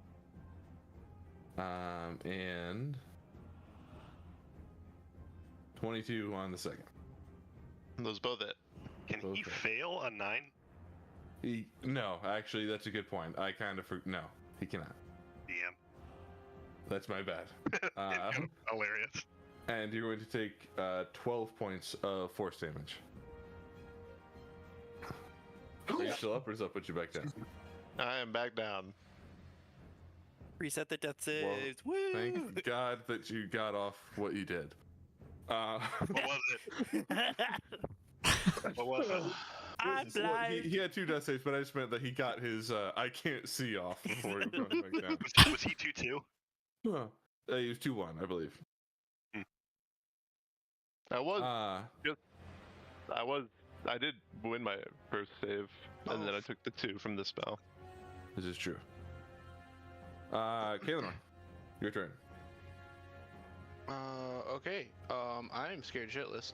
And 22 on the second. Those both hit. Can he Okay. fail a 9? No, actually, that's a good point. I kind of no, he cannot. DM. That's my bad. Hilarious. And you're going to take 12 points of force damage. Are you still up, or does that put you back down? I am back down. Reset the death saves. Woo! Thank God that you got off what you did. What was it? What was it? I'm Well, blind. he had 2 death saves, but I just meant that he got his I can't see off before he went back down. Was he 2-2? He was 2-1, I believe. I did win my first save, and then I took the 2 from the spell. This is true. Kaelinor, your turn. Okay. I'm scared shitless.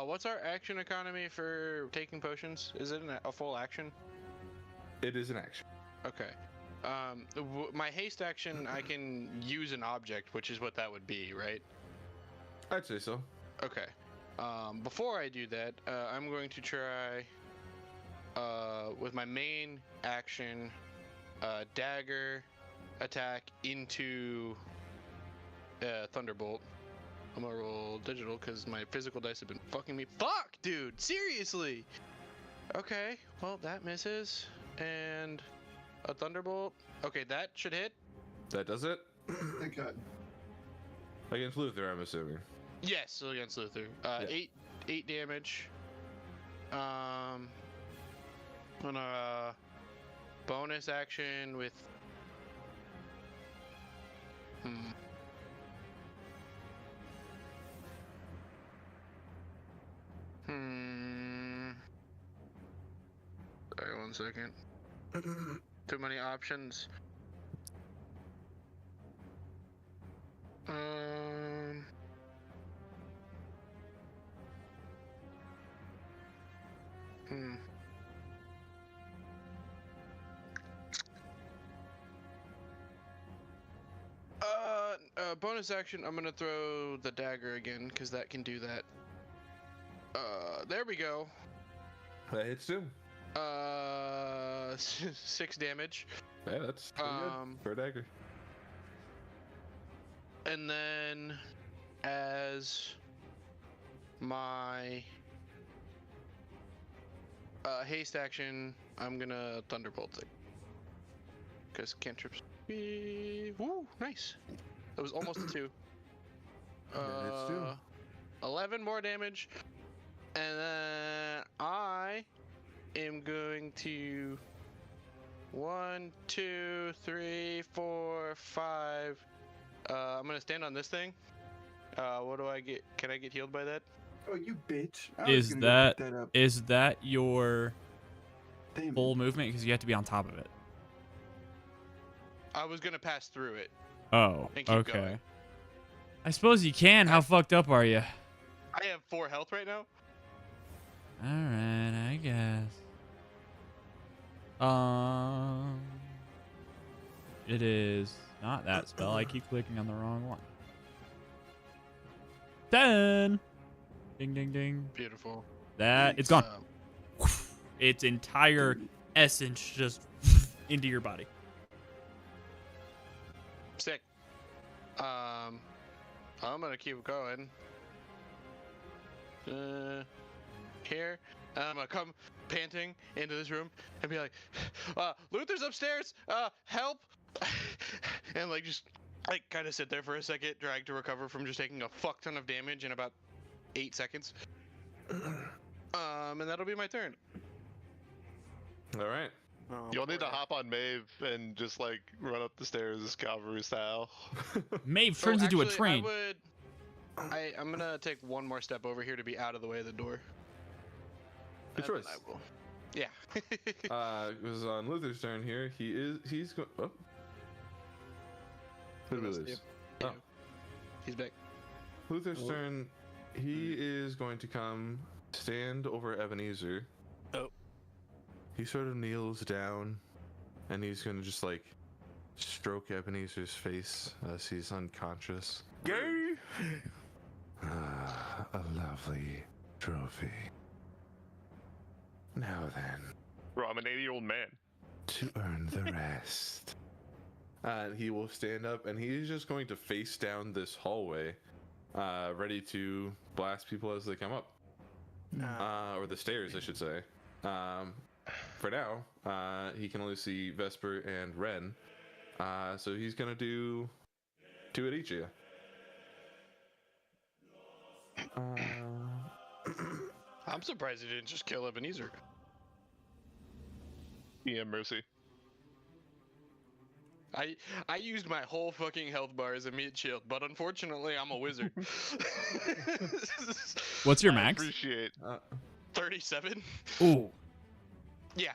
What's our action economy for taking potions? Is it a full action? It is an action. Okay. My haste action, I can use an object, which is what that would be, right? I'd say so. Okay. Before I do that, I'm going to try with my main action, dagger attack into Thunderbolt. I'm gonna roll digital because my physical dice have been fucking me. Fuck, dude! Seriously! Okay, well, that misses. And a Thunderbolt. Okay, that should hit. That does it? Thank God. Against Luther, I'm assuming. Yes, so against Luther. Yeah. 8 damage. On a bonus action with. Sorry, 1 second. Too many options. Bonus action, I'm gonna throw the dagger again, because that can do that. There we go. That hits too. 6 damage. Yeah, that's pretty good for a dagger. And then, as my haste action, I'm gonna Thunderbolt it. Because cantrips. Woo, nice. That was almost a 2. It's 2. 11 more damage. And then I am going to 1, 2, 3, 4, 5. I'm gonna stand on this thing. What do I get? Can I get healed by that? Oh, you bitch. I was Is gonna go that pick that up. is that your Damn it. full movement? Because you have to be on top of it. I was gonna pass through it. Oh, And keep okay. going. I suppose you can. How fucked up are you? I have 4 health right now. Alright, I guess. It is not that spell. I keep clicking on the wrong one. 10! Ding, ding, ding. Beautiful. That, it's gone. Its entire essence just into your body. Sick. I'm gonna keep going. Here. I'm gonna come panting into this room and be like, Luther's upstairs! Help! And like just like kind of sit there for a second, trying to recover from just taking a fuck ton of damage in about 8 seconds. And that'll be my turn. All right. Oh, You'll need to poor- hop on Maeve and just like run up the stairs cavalry style. Maeve So turns into a actually, train. I'm gonna take one more step over here to be out of the way of the door. Good And then choice. I will. Yeah. It was on Luther's turn here. He's going. Oh. Who did we lose? Yeah. Oh. He's back. Luther's turn. He is going to come stand over Ebenezer. Oh. He sort of kneels down, and he's gonna just like stroke Ebenezer's face as he's unconscious. Gay. Ah, a lovely trophy. Now then, Bro, I'm an 80-year-old man. to earn the rest. And he will stand up, and he's just going to face down this hallway, ready to blast people as they come up. Or the stairs, I should say. For now, he can only see Vesper and Ren. So he's gonna do 2 at each of you. I'm surprised he didn't just kill Ebenezer. Yeah, mercy. I used my whole fucking health bar as a meat shield, but unfortunately I'm a wizard. What's your I max? appreciate. 37? Ooh. Yeah.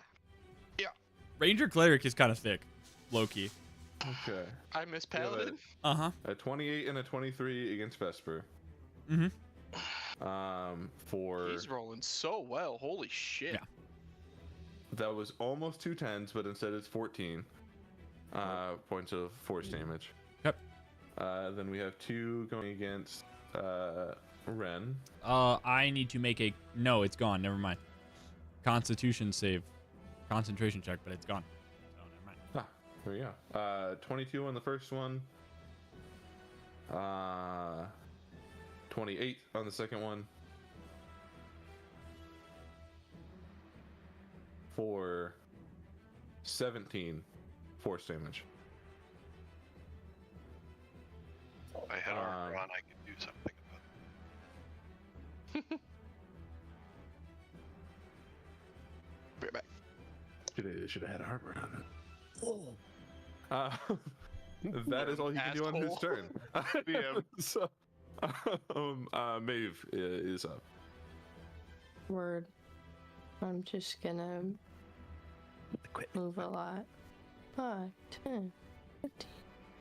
Ranger Cleric is kind of thick. Low-key. Okay. I miss Yeah, but- Paladin. Uh-huh. A 28 and a 23 against Vesper. Mm-hmm. For He's rolling so well. Holy shit. Yeah. that was almost 2 10s, but instead it's 14 points of force damage. Yep. Then we have 2 going against Ren. I need to make a... No, it's gone. Never mind. Constitution save. Concentration check, but it's gone. So, never mind. Ah, there we go. 22 on the first one. 28 on the second one. For 17 force damage. If I had armor on, I could do something about it. Right back. Should have had armor on it. That is all he can do on his Asshole. turn. Yeah. So, Maeve is up. Word. I'm just gonna move a lot. 5, 10, 15,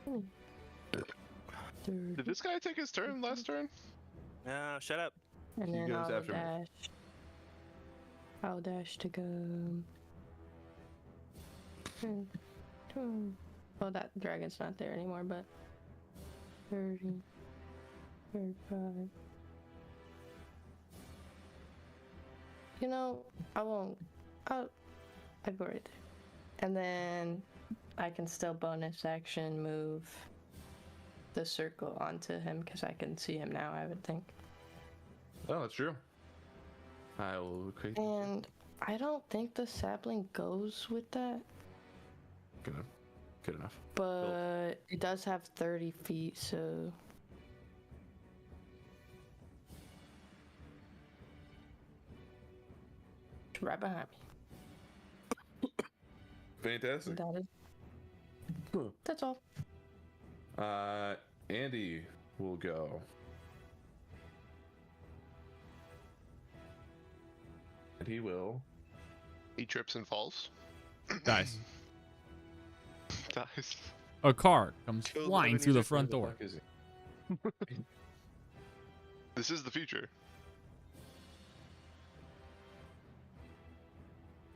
20, 30. Did this guy take his turn last turn? No, shut up. And He then goes I'll after me. dash. I'll dash to go. Well, that dragon's not there anymore, but 30, 35. You know, I won't. I'll go right there. And then I can still bonus action move the circle onto him because I can see him now, I would think. Oh, that's true. I will create. And I don't think the sapling goes with that, Good enough. but it does have 30 feet, so. It's right behind me. Fantastic. That is. That's all. Andy will go. And he will. He trips and falls. Dies. Dies. A car comes Kill flying through the Ebenezer. front Where the door. fuck is he? This is the future.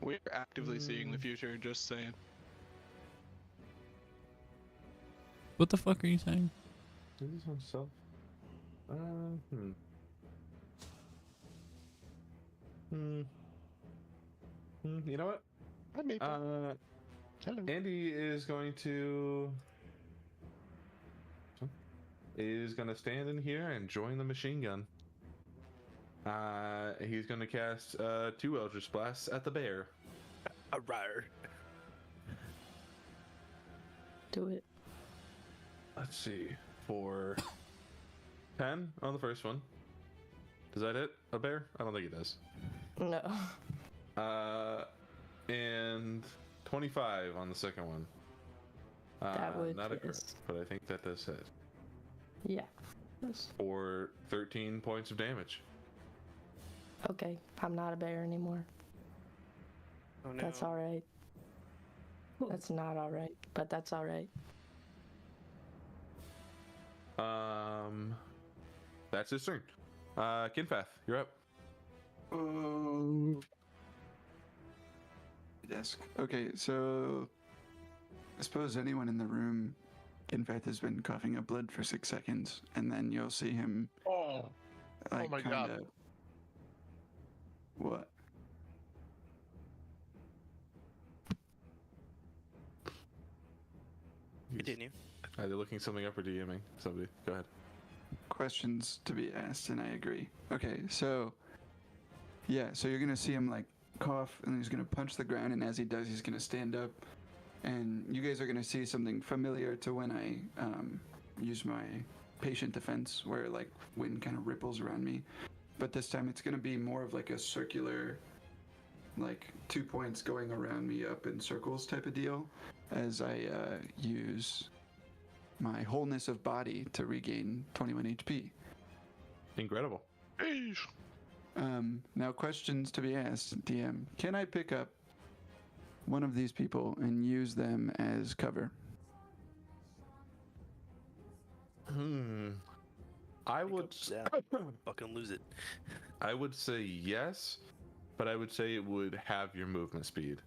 We're actively seeing the future, just saying. What the fuck are you saying? Is this on self? You know what? I made that. Hello. Andy is going to stand in here and join the machine gun. He's gonna cast 2 Eldritch Blasts at the bear. Alright. Do it. Let's see, for 10 on the first one. Does that hit a bear? I don't think it does. No. And 25 on the second one. That would not a crit, miss. but I think that does hit. Yeah. Yes. For 13 points of damage. Okay, I'm not a bear anymore. Oh no. That's alright. That's not alright, but that's alright. That's his turn. Kinfath, you're up. Desk. Okay, so I suppose anyone in the room, in fact, has been coughing up blood for 6 seconds, and then you'll see him. Oh, Like, my God. kinda- What? Continue. Either looking something up or DMing somebody. Go ahead. Questions to be asked, and I agree. Okay, so yeah, so you're gonna see him like cough, and he's gonna punch the ground, and as he does, he's gonna stand up, and you guys are gonna see something familiar to when I use my patient defense, where like wind kind of ripples around me, but this time it's gonna be more of like a circular, like 2 points going around me up in circles type of deal, as I use my wholeness of body to regain 21 HP. Incredible. Now, questions to be asked, DM. Can I pick up one of these people and use them as cover? I would. Fucking lose it. I would say yes, but I would say it would have your movement speed.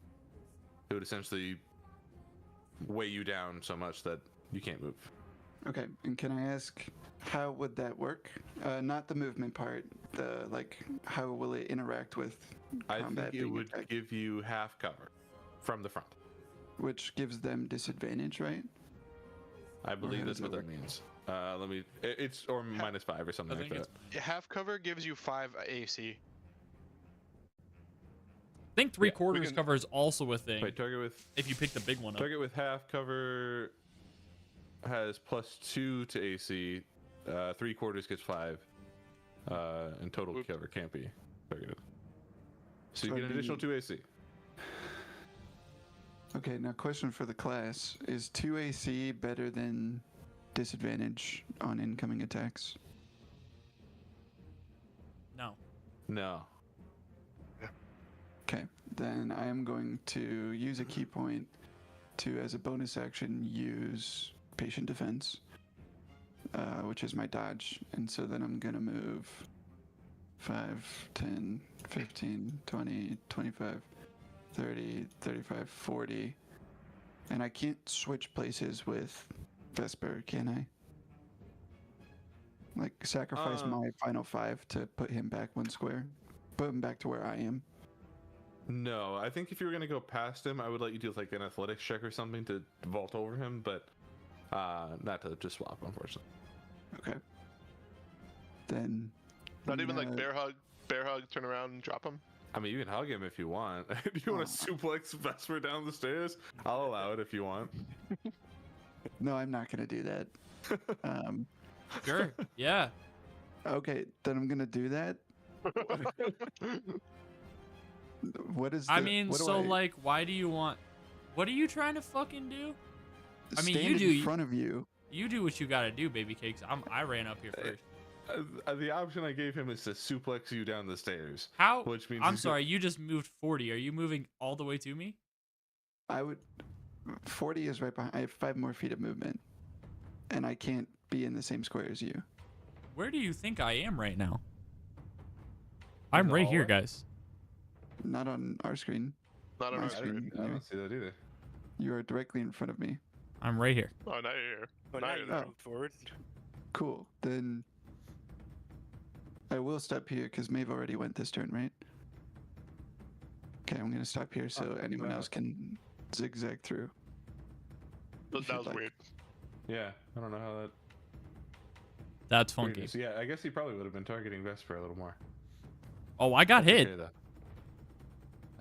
It would essentially weigh you down so much that you can't move. Okay, and can I ask, how would that work? Not the movement part, the, like, how will it interact with I combat think it being would attacked? give you half cover from the front. Which gives them disadvantage, right? I believe how that's does what it that means. Let me. It's or -5 or something I like think that. half cover gives you 5 AC. I think three Yeah, we quarters can- cover is also a thing. Wait, target with If you pick the big one up. target with half cover has +2 to AC. 3/4 gets 5. And total Whoop. cover can't be targeted. So you So get an it'd additional be- 2 AC. Okay, now question for the class. Is 2 AC better than disadvantage on incoming attacks? No. No. Okay, then I am going to use a key point to, as a bonus action, use patient defense, which is my dodge. And so then I'm going to move 5, 10, 15, 20, 25, 30, 35, 40. And I can't switch places with Vesper, can I? Like, sacrifice my final 5 to put him back 1 square? Put him back to where I am? No, I think if you were gonna go past him, I would let you do like an athletics check or something to vault over him, but not to just swap, unfortunately. Okay. Then. Not even like uh, bear hug, turn around and drop him. I mean, you can hug him if you want. If you want to suplex Vesper down the stairs, I'll allow it if you want. No, I'm not gonna do that. Sure. Yeah. Okay, then I'm gonna do that. What is? I the- mean, what do so I like, why do you want? What are you trying to fucking do? I mean, stand you do. in front of you. You do what you gotta do, baby cakes. I ran up here first. The option I gave him is to suplex you down the stairs. How? Which means I'm he's sorry. You just moved 40. Are you moving all the way to me? I would. 40 is right behind. I have 5 more feet of movement, and I can't be in the same square as you. Where do you think I am right now? I'm the right here, hallway? guys. Not on our screen. Not on My our I screen. screen. don't see that either. You are directly in front of me. I'm right here. Oh, not here. Oh, now Not you here. move forward. Cool. Then I will stop here because Maeve already went this turn, right? Okay, I'm gonna stop here so anyone else can zigzag through. That if you'd was like. weird. Yeah, I don't know how that. That's weird funky. is. Yeah, I guess he probably would have been targeting Vesper a little more. Oh, I got hit. Okay, though.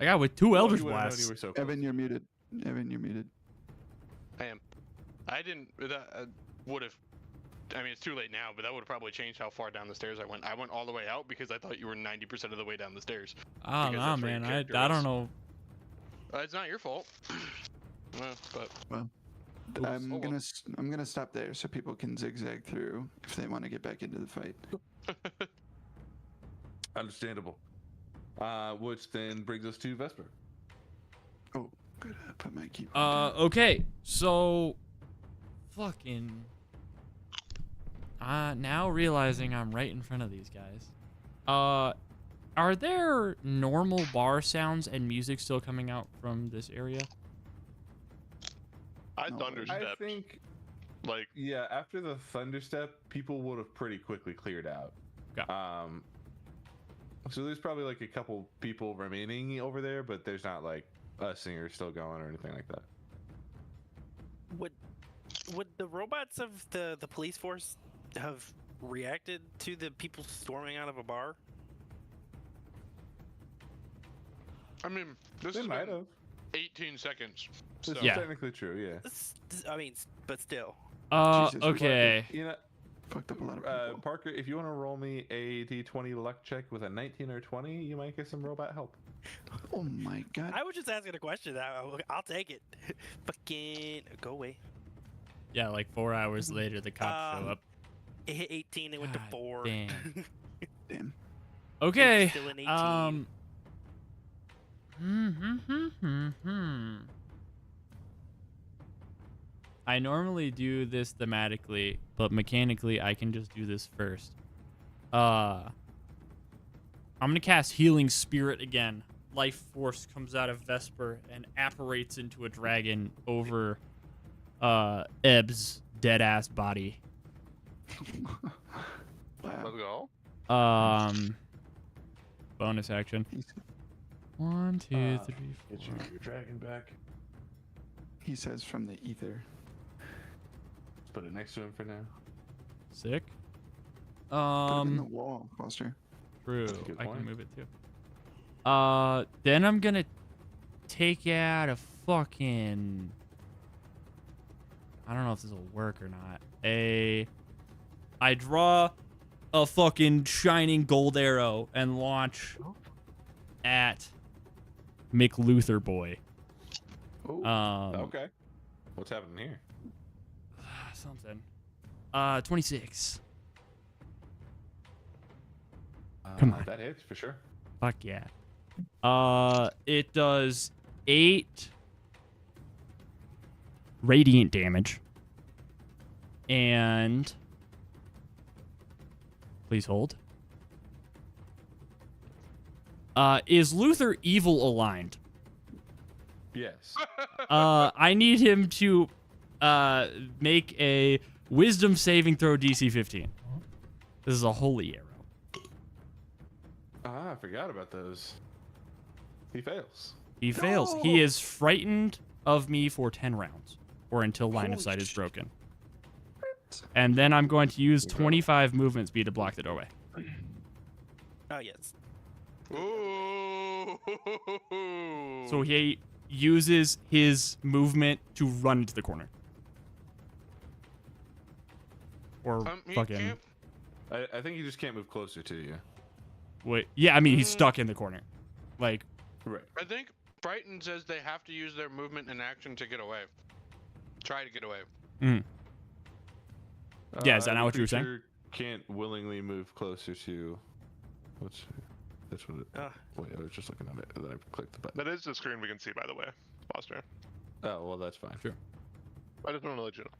I got with 2 Eldritch You would've known Blasts. you were so close. Evan, you're muted. Evan, you're muted. I am. I didn't. That would have. I mean, it's too late now, but that would have probably changed how far down the stairs I went. I went all the way out because I thought you were 90% of the way down the stairs. I don't because know, that's where your man. character I is. don't know. It's not your fault. But Well, Oops. I'm gonna stop there so people can zigzag through if they want to get back into the fight. Understandable. Which then brings us to Vesper. Oh, good. Put my keyboard down. Okay, so fucking now realizing I'm right in front of these guys. Are there normal bar sounds and music still coming out from this area? I No, thunderstepped. I think, Like, yeah, after the thunderstep, people would have pretty quickly cleared out. Okay. So there's probably like a couple people remaining over there, but there's not like a singer still going or anything like that. Would the robots of the police force have reacted to the people storming out of a bar? I mean, this They has might been have. 18 seconds. This So. is Yeah. technically true, yeah. I mean, but still. Jesus, Okay. You know, Fucked up a lot of people. Parker, if you want to roll me a d20 luck check with a 19 or 20, you might get some robot help. Oh my god. I was just asking a question. I'll take it. Fucking go away. Yeah, like 4 hours later, the cops show up. It hit 18. It went to God 4. damn. Damn. Okay. Still an 18. I normally do this thematically, but mechanically I can just do this first. I'm gonna cast Healing Spirit again. Life Force comes out of Vesper and apparates into a dragon over Eb's dead ass body. Wow. Let's go. Bonus action. 1, 2, 3, 4. Get your dragon back. He says from the ether. Let's put it next to him for now. Sick. Put it in the wall, Foster. True. That's a good I can point. move it too. Then I'm gonna take out a fucking. I don't know if this will work or not. I draw a fucking shining gold arrow and launch at McLuther boy. Oh. Okay. What's happening here? Something. 26. Come on. That hits for sure. Fuck yeah. It does 8 radiant damage. And please hold. Is Luther evil aligned? Yes. I need him to make a wisdom saving throw DC 15. This is a holy arrow. I forgot about those. He fails. He fails. He is frightened of me for 10 rounds or until line of sight is broken. And then I'm going to use 25 movement speed to block the doorway. Oh, yes. Ooh. So he uses his movement to run into the corner. Or He fucking... can't- I think he just can't move closer to you. Wait, yeah, I mean, he's stuck in the corner. Like, Right. I think Brighton says they have to use their movement and action to get away. Try to get away. yeah, is that not what you were saying? Can't willingly move closer to. That's what it. Wait, I was just looking at it, and then I clicked the button. that is the screen we can see, by the way, Foster. Oh well, that's fine. Sure. I just want to let you know.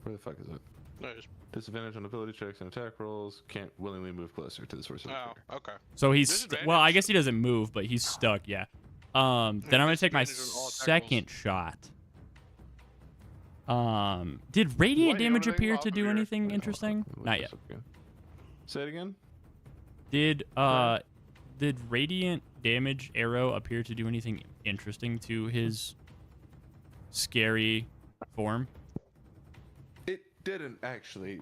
Where the fuck is it? Nice. Disadvantage on ability checks and attack rolls. Can't willingly move closer to the source of the Oh, trigger. okay. So he's Disadvantage. well, I guess he doesn't move, but he's stuck. Yeah. Then I'm gonna take my Disadvantage on all attack second shot. Did radiant What, you know damage anything appear about to do the- anything Wait, interesting? hold on, Not let me yet. look this up again. Say it again. Did radiant damage arrow appear to do anything interesting to his scary form? It didn't actually.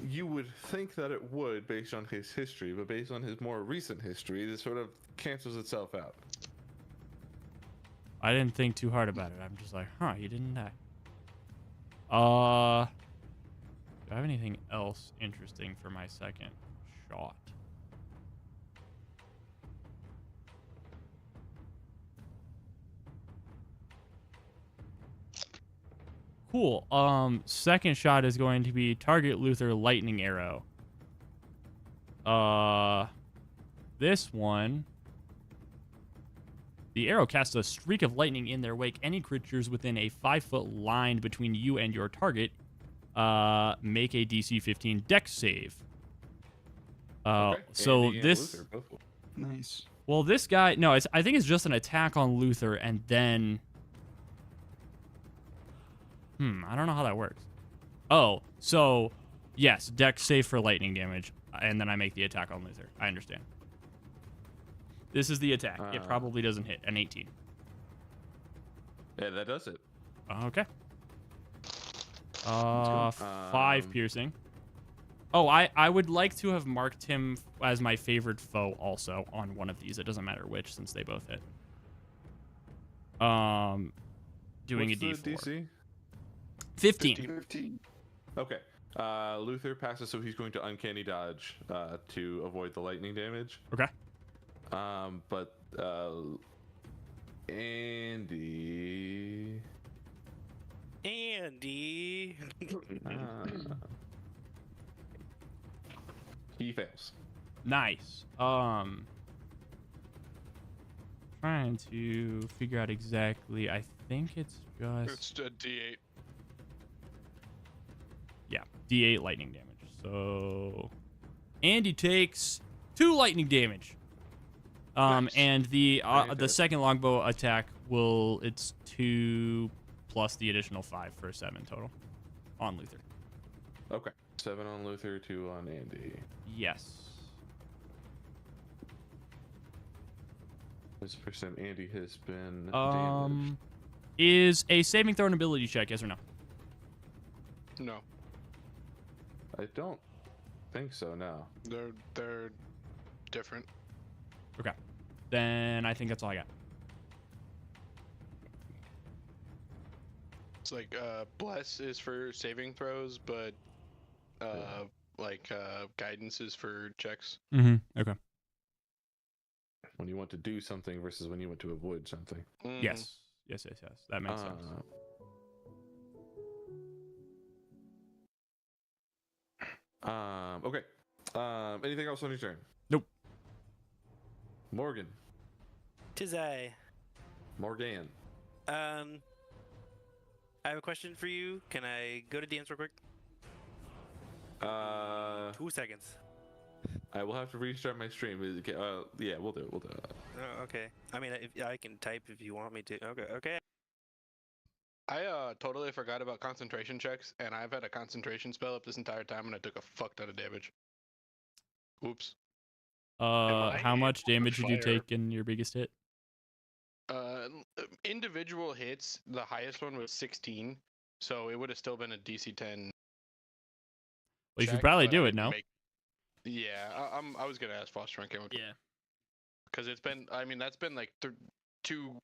You would think that it would based on his history, but based on his more recent history, this sort of cancels itself out. I didn't think too hard about it. I'm just like, huh, he didn't die. Do I have anything else interesting for my second shot? Cool. Second shot is going to be target Luther lightning arrow. This one. The arrow casts a streak of lightning in their wake. Any creatures within a 5-foot line between you and your target make a DC 15 Dex save. Okay. So Andy and this. Luther both will. Nice. Well, this guy. No, I think it's just an attack on Luther, and then. I don't know how that works. Oh, so yes, Dex save for lightning damage, and then I make the attack on Luther. I understand. This is the attack. It probably doesn't hit. An 18. Yeah, that does it. Okay. 5 piercing. Oh, I would like to have marked him as my favorite foe also on one of these. It doesn't matter which, since they both hit. Doing What's a D4. the DC? 15. 15. Okay. Luther passes, so he's going to uncanny dodge to avoid the lightning damage. Okay. But Andy. Andy. He fails. Nice. Trying to figure out exactly. I think it's just. It's a D8. Yeah, D8 lightning damage. So Andy takes 2 lightning damage. Nice. And the Very second longbow attack it's 2 plus the additional 5 for 7 total on Luther. Okay. 7 on Luther, 2 on Andy. Yes. This percent Andy has been damaged. Is a saving throw an ability check, yes or no? No, I don't think so, no. they're different. Okay. Then I think that's all I got. It's like bless is for saving throws, but guidance is for checks. Mm-hmm. Okay. When you want to do something versus when you want to avoid something. Mhm. Yes. Yes. That makes sense. Okay. Anything else on your turn? Nope. Morgan. Tis I. Morgan. I have a question for you. Can I go to dance real quick? 2 seconds. I will have to restart my stream. Yeah, we'll do it. Oh, okay. I mean, if I can type if you want me to. Okay. I totally forgot about concentration checks, and I've had a concentration spell up this entire time, and I took a fuck ton of damage. Oops. How much damage did you fire. take in your biggest hit? Individual hits, the highest one was 16, so it would have still been a DC 10. Well, you should check, probably but do I it now. Yeah, I was gonna ask Foster and Chemical. Yeah. Because it's been, that's been like 2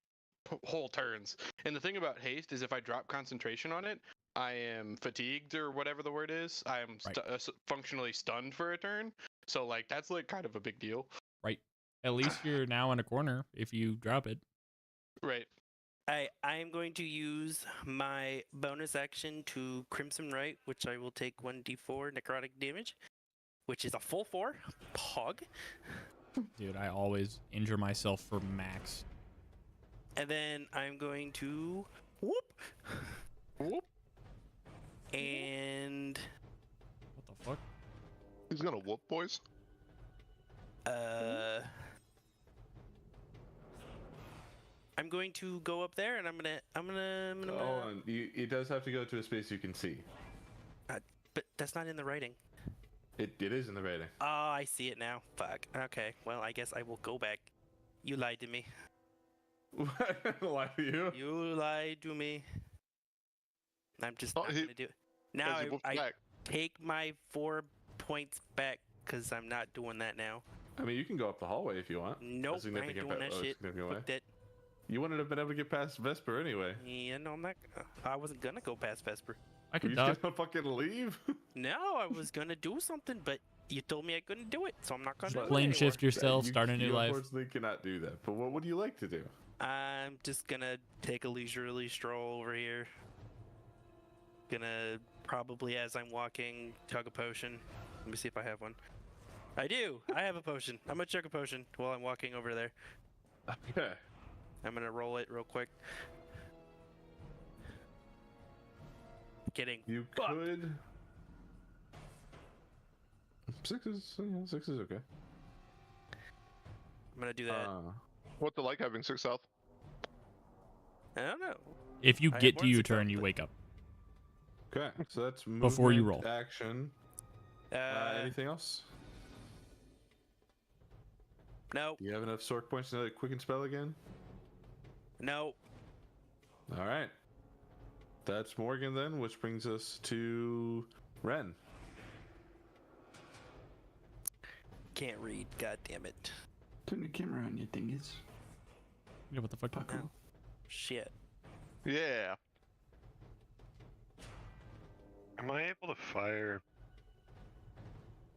whole turns. And the thing about haste is if I drop concentration on it, I am fatigued or whatever the word is. I am functionally stunned for a turn. So like that's like kind of a big deal. Right. At least you're now in a corner if you drop it. Right. I am going to use my bonus action to Crimson Right, which I will take 1d4 necrotic damage, which is a full 4. Pog. Dude, I always injure myself for max. And then I'm going to whoop. And What the fuck? He's gonna whoop, boys. I'm going to go up there and I'm gonna Hold on. It does have to go to a space you can see. but that's not in the writing. It is in the rating. Oh, I see it now. Fuck. Okay. Well, I guess I will go back. You lied to me. Lie to you? You lied to me. I'm just not gonna do it. Now As he whooped I back. take my 4 points back because I'm not doing that now. I mean, you can go up the hallway if you want. Nope, I ain't significant doing that shit. significant way. Fuck that. You wouldn't have been able to get past Vesper anyway. Yeah, no, I'm not. I wasn't gonna go past Vesper. I Were could you duck. just gonna fucking leave? No, I was gonna do something, but you told me I couldn't do it, so I'm not gonna do it Plane anymore. shift yourself, You- start a new you life. unfortunately cannot do that. But what would you like to do? I'm just gonna take a leisurely stroll over here. Gonna probably, as I'm walking, chug a potion. Let me see if I have one. I do. I have a potion. I'm gonna chug a potion while I'm walking over there. Okay. I'm gonna roll it real quick. Kidding. You could. 6 is okay. I'm gonna do that. What's it like having 6 health? I don't know. If you I have get more to than your 6 turn, health, you but- wake up. Okay, so that's movement, Before you roll. action. Anything else? No. Do you have enough sork points to quicken spell again? No. All right. That's Morgan then, which brings us to Ren. Can't read. God damn it. Turn the camera on, you dingus. Yeah, what the fuck? Bucko. No. Shit. Yeah. Am I able to fire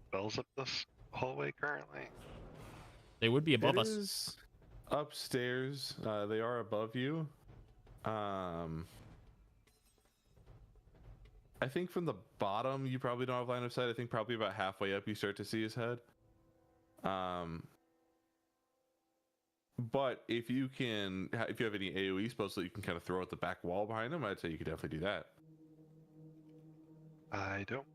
spells up this hallway currently? They would be above It us. is upstairs. They are above you. I think from the bottom you probably don't have line of sight. I think probably about halfway up you start to see his head. But if you have any AoE spells that you can kind of throw at the back wall behind him, I'd say you could definitely do that. I don't.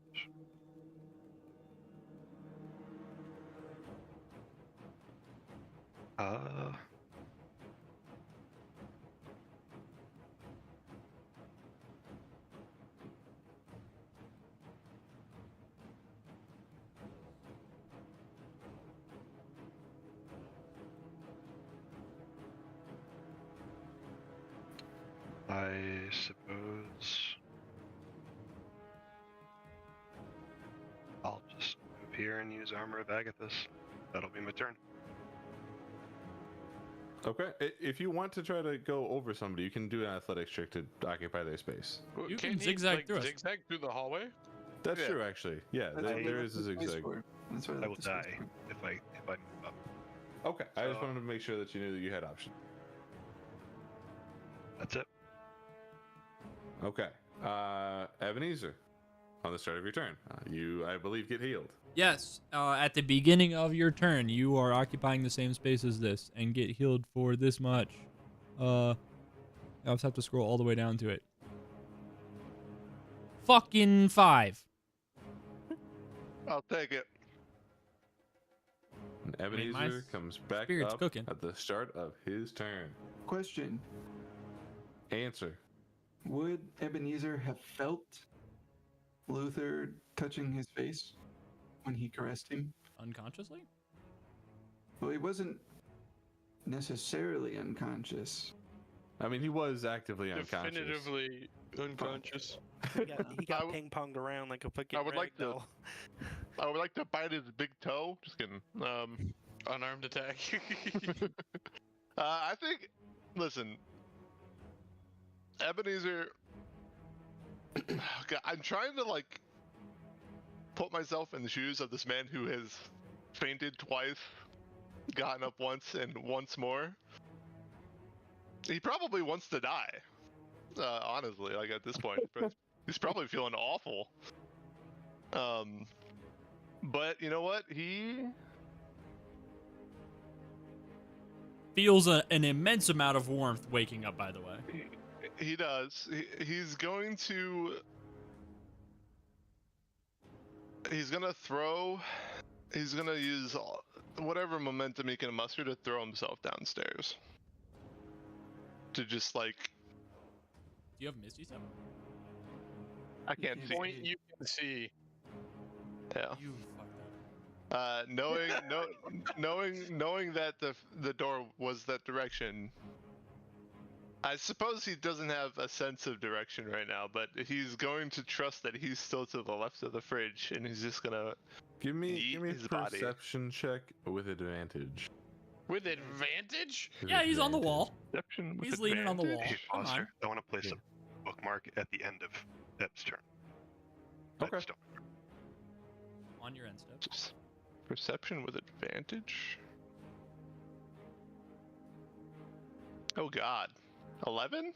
I suppose I'll just move here and use Armor of Agathis. That'll be my turn. Okay. If you want to try to go over somebody, you can do an athletics check to occupy their space. You Can't can he, zigzag like, through us. zigzag through the hallway? That's Yeah. true, actually. Yeah, That's what there I is a left the space zigzag. for. That's why I left will the space die for. if I move up. Okay, I just So- wanted to make sure that you knew that you had options. That's it. Okay. Ebenezer, on the start of your turn, you, I believe, get healed. Yes, at the beginning of your turn, you are occupying the same space as this and get healed for this much. I just have to scroll all the way down to it. Fucking 5. I'll take it. And mean, my Ebenezer comes back spirit's up cooking. at the start of his turn. Question: Answer. would Ebenezer have felt Luther touching his face when he caressed him? Unconsciously? Well, he wasn't necessarily unconscious. I mean, he was actively unconscious. Definitively unconscious. He got I ping ponged around like a fucking I would like to- ragdoll. I would like to bite his big toe. Just kidding. Unarmed attack. I think. Listen, Ebenezer. God, I'm trying to like put myself in the shoes of this man who has fainted twice, gotten up once, and once more. He probably wants to die. Honestly, like at this point, but he's probably feeling awful. But you know what? He Feels an immense amount of warmth waking up, by the way. He does. He's going to. He's gonna throw. He's gonna use whatever momentum he can muster to throw himself downstairs. To just like. Do you have Misty Step? I can't see. Point you can see. Yeah. You fucked up. Knowing that the door was that direction. I suppose he doesn't have a sense of direction right now, but he's going to trust that he's still to the left of the fridge, and he's just gonna Give me his a body. perception check with advantage. With advantage? Yeah, he's on the wall. perception. with He's leaning on the wall. advantage. Hey, Come Foster, on. I want to place a bookmark at the end of Eb's turn. I Okay. just don't- On your end step. Perception with advantage. Oh God, 11.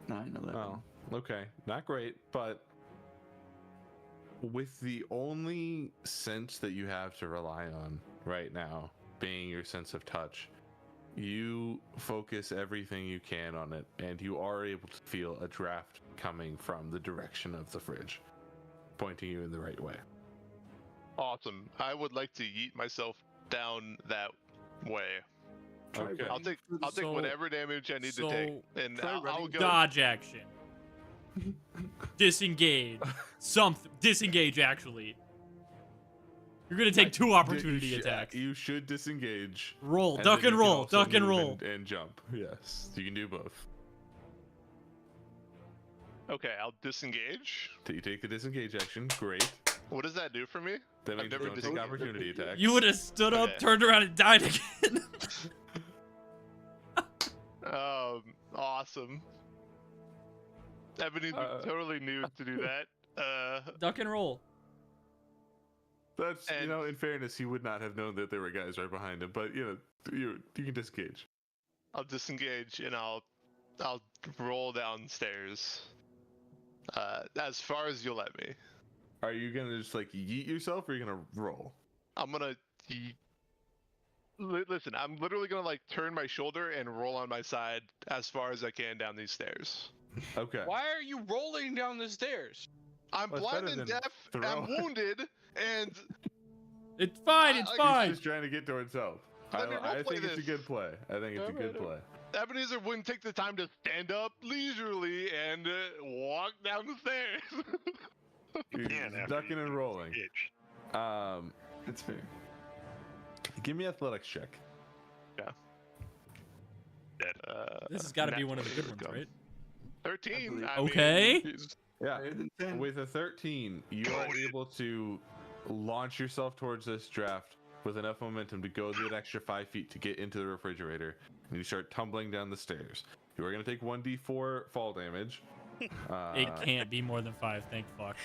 9/11. Oh, Okay, not great, but with the only sense that you have to rely on right now being your sense of touch, you focus everything you can on it, and you are able to feel a draft coming from the direction of the fridge, pointing you in the right way. Awesome. I would like to yeet myself down that way. Okay. I'll take So- whatever damage I need to take, and try I'll running go. Dodge action. Disengage. Something. Disengage, actually. You're going to take two opportunity attacks. You should disengage. Roll. and Duck then and you can roll. also Duck and move roll. and jump. Yes, you can do both. Okay, I'll disengage. You take the disengage action. Great. What does that do for me? That I've means never don't take disengaged. opportunity attacks. You would have stood up, Okay. turned around, and died again. Awesome. Ebony totally knew to do that. Duck and roll. That's, And- in fairness, he would not have known that there were guys right behind him, but, you can disengage. I'll disengage and I'll roll downstairs. As far as you'll let me. Are you gonna just, yeet yourself, or are you gonna roll? I'm gonna listen. I'm literally gonna turn my shoulder and roll on my side as far as I can down these stairs. Okay. Why are you rolling down the stairs? I'm Well, it's blind better and than deaf. throw. I'm wounded, and It's fine. It's He's He's fine. just trying to get towards help. Let me I roleplay think it's a this. good play. I think it's a good play. Ebenezer wouldn't take the time to stand up leisurely and walk down the stairs. You're Yeah, just ducking and rolling. Disengage. That's fair. Give me athletics check. Dead. This has got to be Nat one of the 20 good ones, go. right? 13. I I mean, Okay. Yeah. Higher than 10. With a 13, you are able to launch yourself towards this draft with enough momentum to go the extra 5 feet to get into the refrigerator, and you start tumbling down the stairs. You are going to take 1d4 fall damage. It can't be more than 5. Thank fuck.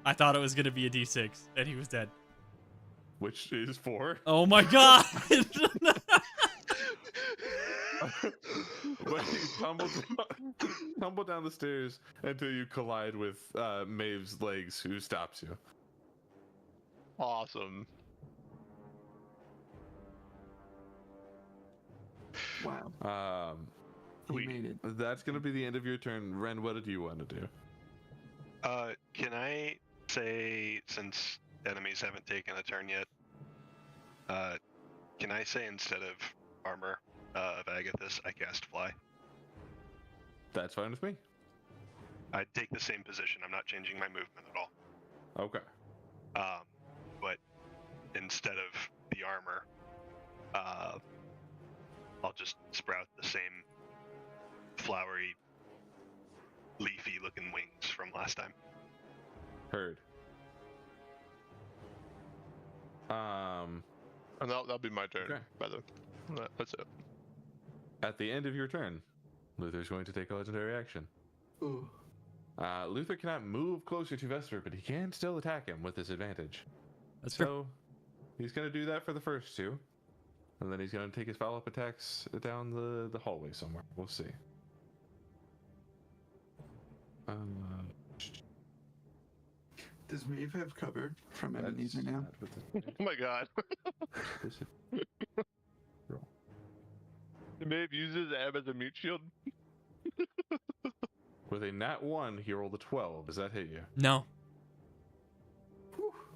I thought it was gonna be a D6, and he was dead. Which is 4. Oh my god! But you tumble down the stairs until you collide with Maeve's legs, who stops you. Awesome. Wow. You made it. That's going to be the end of your turn. Ren, what did you want to do? Can I say, since enemies haven't taken a turn yet, can I say instead of armor of Agathis, I cast fly? That's fine with me. I take the same position. I'm not changing my movement at all. Okay. But instead of the armor, I'll just sprout the same flowery, leafy looking wings from last time. Heard. And that'll be my turn, Okay. by the way. That's it. At the end of your turn, Luther's going to take a legendary action. Ooh. Luther cannot move closer to Vesper, but he can still attack him with disadvantage. That's fair. So he's going to do that for the first 2. And then he's going to take his follow-up attacks down the hallway somewhere. We'll see. Does Maeve have cover from enemies right now? Oh my god. Maeve uses Ab as a mute shield. With a nat 1, he rolled a 12. Does that hit you? No.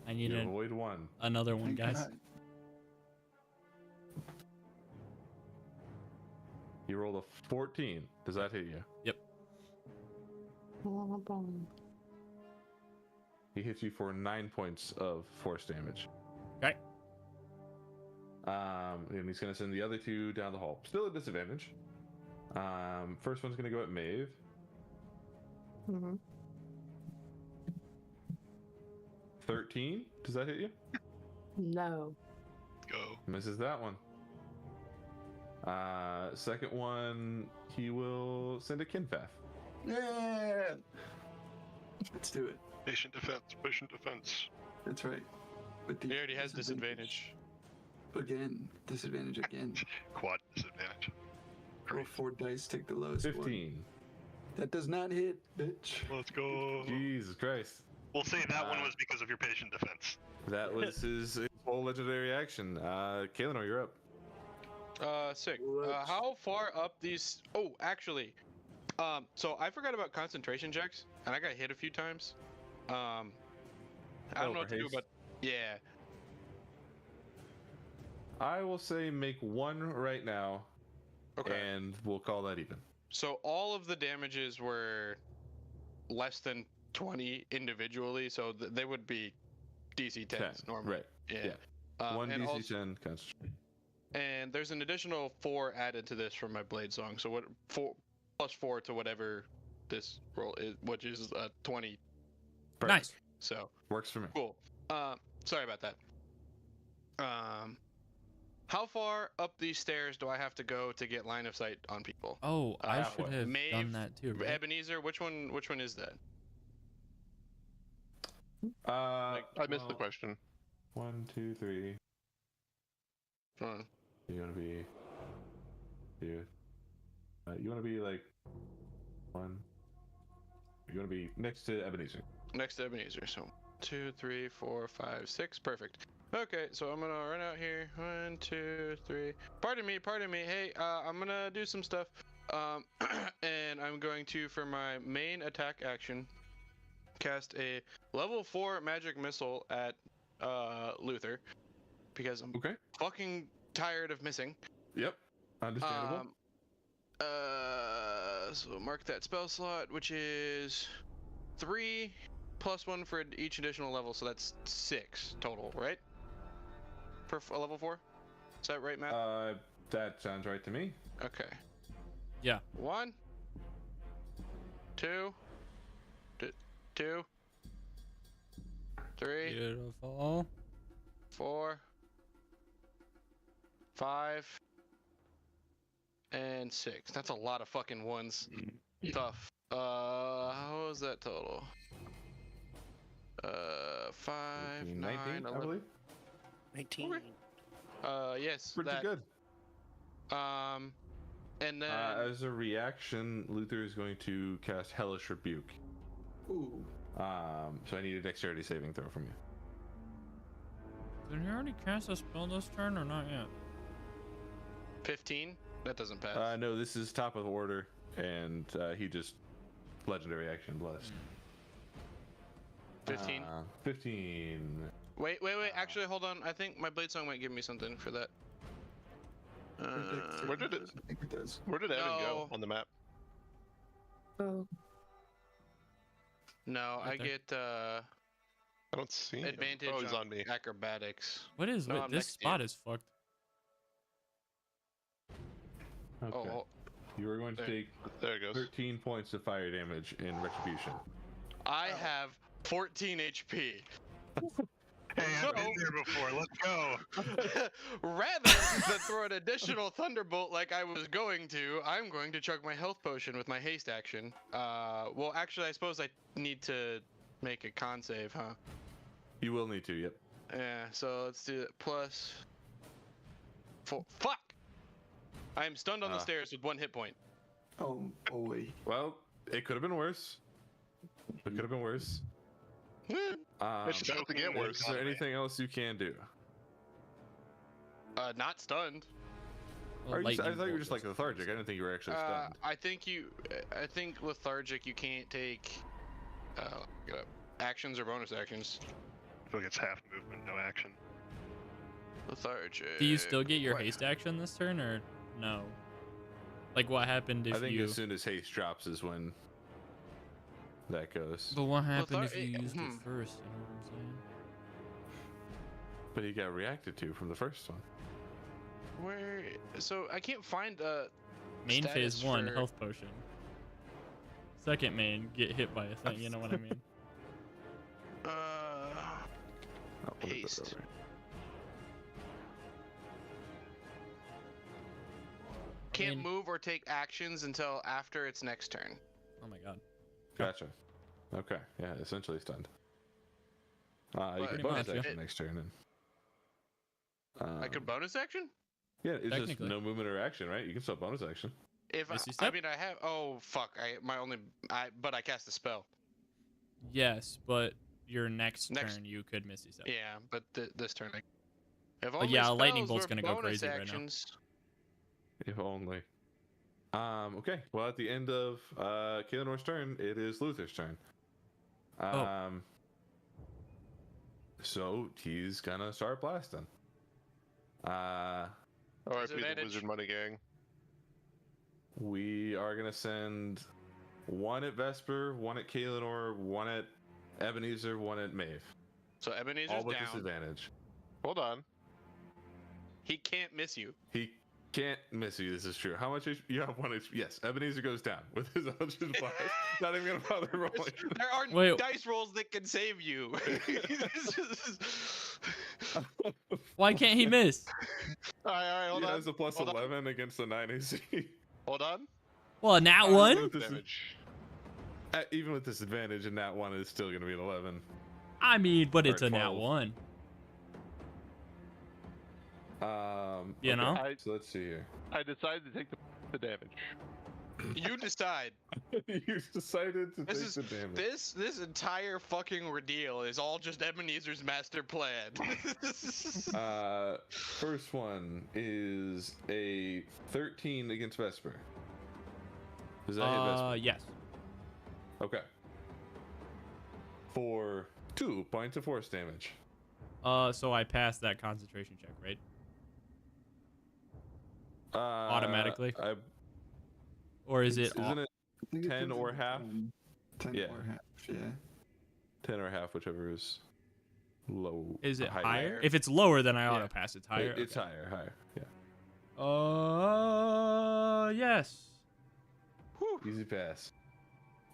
I need You avoid 1. another one, Thank guys. God. You rolled a 14. Does that hit you? Yep. He hits you for 9 points of force damage. Okay. And he's going to send the other 2 down the hall. Still a disadvantage. First one's going to go at Maeve. Mm-hmm. 13. Does that hit you? No. Go. Misses that one. Second one, he will send a Kinfath. Yeah. Let's do it. Patient defense, patient defense. That's right. With the He already has disadvantage. Again. Disadvantage again. Quad disadvantage. Roll 4 dice, take the lowest one. 15. That does not hit, bitch. Let's go. Jesus Christ. We'll say that one was because of your patient defense. That was his whole legendary action. Kaelin, you're up. Sick. How far up these? Oh, actually, so I forgot about concentration checks, and I got hit a few times. I don't know what to do, but yeah. I will say make one right now, and we'll call that even. So all of the damages were less than 20 individually, so they would be DC 10s normally. Right. Yeah. One and DC also, 10 concentration. and there's an additional 4 added to this from my blade song. So what 4 plus 4 to whatever this roll is, which is 20. Perfect. Nice. So Works for me. cool. Sorry about that. How far up these stairs do I have to go to get line of sight on people? Oh, I should have Maeve, done that too. Right? Ebenezer, which one is that? I missed the question. 1, 2, 3. Hold on. You want to be 2. You want to be like 1. You want to be next to Ebenezer. Next to Ebenezer. So 2, 3, 4, 5, 6. Perfect. Okay, so I'm gonna run out here. 1, 2, 3. Pardon me. Hey, I'm gonna do some stuff. And I'm going to, for my main attack action, cast a level 4 magic missile at Luther, because I'm fucking tired of missing. Yep. Understandable. So mark that spell slot, which is 3 plus 1 for each additional level, so that's 6 total, right? For a level 4? Is that right, Matt? That sounds right to me. Okay. Yeah. 1, 2, 2, 3, Beautiful. 4, 5, and 6. That's a lot of fucking ones. Tough. How was that total? 5, 9, 19, 11. I believe. 19. Yes. Pretty good. And then as a reaction, Luther is going to cast Hellish Rebuke. Ooh. So I need a dexterity saving throw from you. Did he already cast a spell this turn or not yet? 15. That doesn't pass. No, this is top of order, and he just legendary action blessed. 15. 15. Wait. Actually, hold on. I think my blade song might give me something for that. Where did it? I think it does. Where did Evan go No. on the map? Oh. No, Right I there. get I don't see him. advantage Oh, he's on me. acrobatics. What is No, with I'm this next to you. spot is fucked. Okay. Oh, You are going to there. take There it goes. 13 points of fire damage in retribution. I have 14 HP. Hey, So- I've been there before. Let's go. Rather than throw an additional thunderbolt like I was going to, I'm going to chug my health potion with my haste action. Well, actually, I suppose I need to make a con save, huh? You will need to, yep. Yeah, so let's do it. Plus 4. Fuck! I am stunned on the stairs with 1 hit point. Oh boy. Well, it could have been worse. It could have been worse. It's about to get worse. Is there anything else you can do? Not stunned. I Lightning thought you were bolt just like goes lethargic. first. I didn't think you were actually stunned. I think lethargic. You can't take actions or bonus actions. I feel like it's half movement, no action. Lethargic. Do you still get your What? haste action this turn or no? Like what happened if I think you? as soon as haste drops is when that goes. But what happened if Lethar- you used it hmm. first? You know what I'm saying? But he got reacted to from the first one. Where? So I can't find Main status phase 1 for- health potion. Second main get hit by a thing. You know what I mean? I'll put it Haste. over. Can't mean- move or take actions until after its next turn. Oh my god. Gotcha. Okay. Yeah, essentially stunned. You But- can Pretty bonus much, action yeah. next turn. And, I could bonus action. Yeah, it's just Technically. no movement or action, right? You can still bonus action. If Misty I Step? mean, I have. Oh fuck! But I cast a spell. Yes, but your next Next- turn you could Misty Step. Yeah, but this turn. If But only yeah, a lightning spells bolt's were gonna go bonus crazy right now. actions. If only. Okay. Well, at the end of Kaelinnor's turn, it is Luther's turn. So he's gonna start blasting. RIP the Disadvantage. Wizard Money Gang. We are gonna send one at Vesper, one at Kaelinor, one at Ebenezer, one at Maeve. So Ebenezer's All with down. disadvantage. Hold on. He can't miss you. He can't miss you. This is true. How much HP? You have 1 HP. Yes, Ebenezer goes down with his Eldritch Blast. Not even gonna bother rolling. There are Wait. dice rolls that can save you. Why can't he miss? Alright, hold He on. has a plus Hold on. 11 against the 9 AC. Hold on. Well, a nat one? Damage. Even with disadvantage, and that one is still gonna be an 11. I mean, but it's Or a nat 12. one. You okay, know? So let's see here. I decided to take the damage. You decide. You decided to This take is the damage. this entire fucking ordeal is all just Ebenezer's master plan. First one is a 13 against Vesper. Does that hit Vesper? Yes. Okay. For 2 points of force damage. So I passed that concentration check, right? Automatically? Or is it? Isn't it I think it 10 comes or in half? 10 Yeah. or half, yeah. 10 or half, whichever is low? Is it higher? higher? If it's lower, then I Yeah. auto pass. It's higher. It's Okay. higher. Yeah. Yes. Easy pass.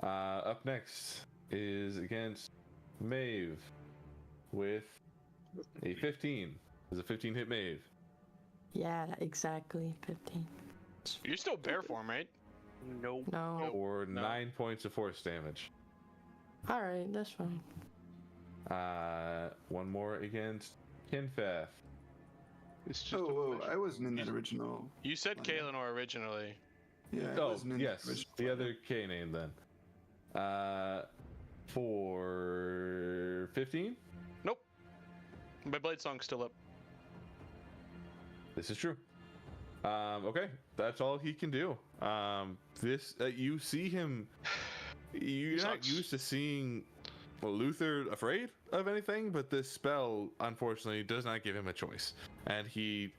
Up next is against Maeve with a 15. Does a 15 hit Maeve? Yeah, exactly. 15. You're still bear form, right? Nope. No. Or 9 points of force damage. Alright, that's fine. One more against Kinfath. It's just Oh, I wasn't in that original. You said Oh, Kaelinor originally. Yeah, I Oh, wasn't in yes. the original. The other K name then. For 15? Nope. My blade song's still up. This is true. Okay, that's all he can do. You see him. You're not Sucks. used to seeing Luther afraid of anything, but this spell, unfortunately, does not give him a choice, and he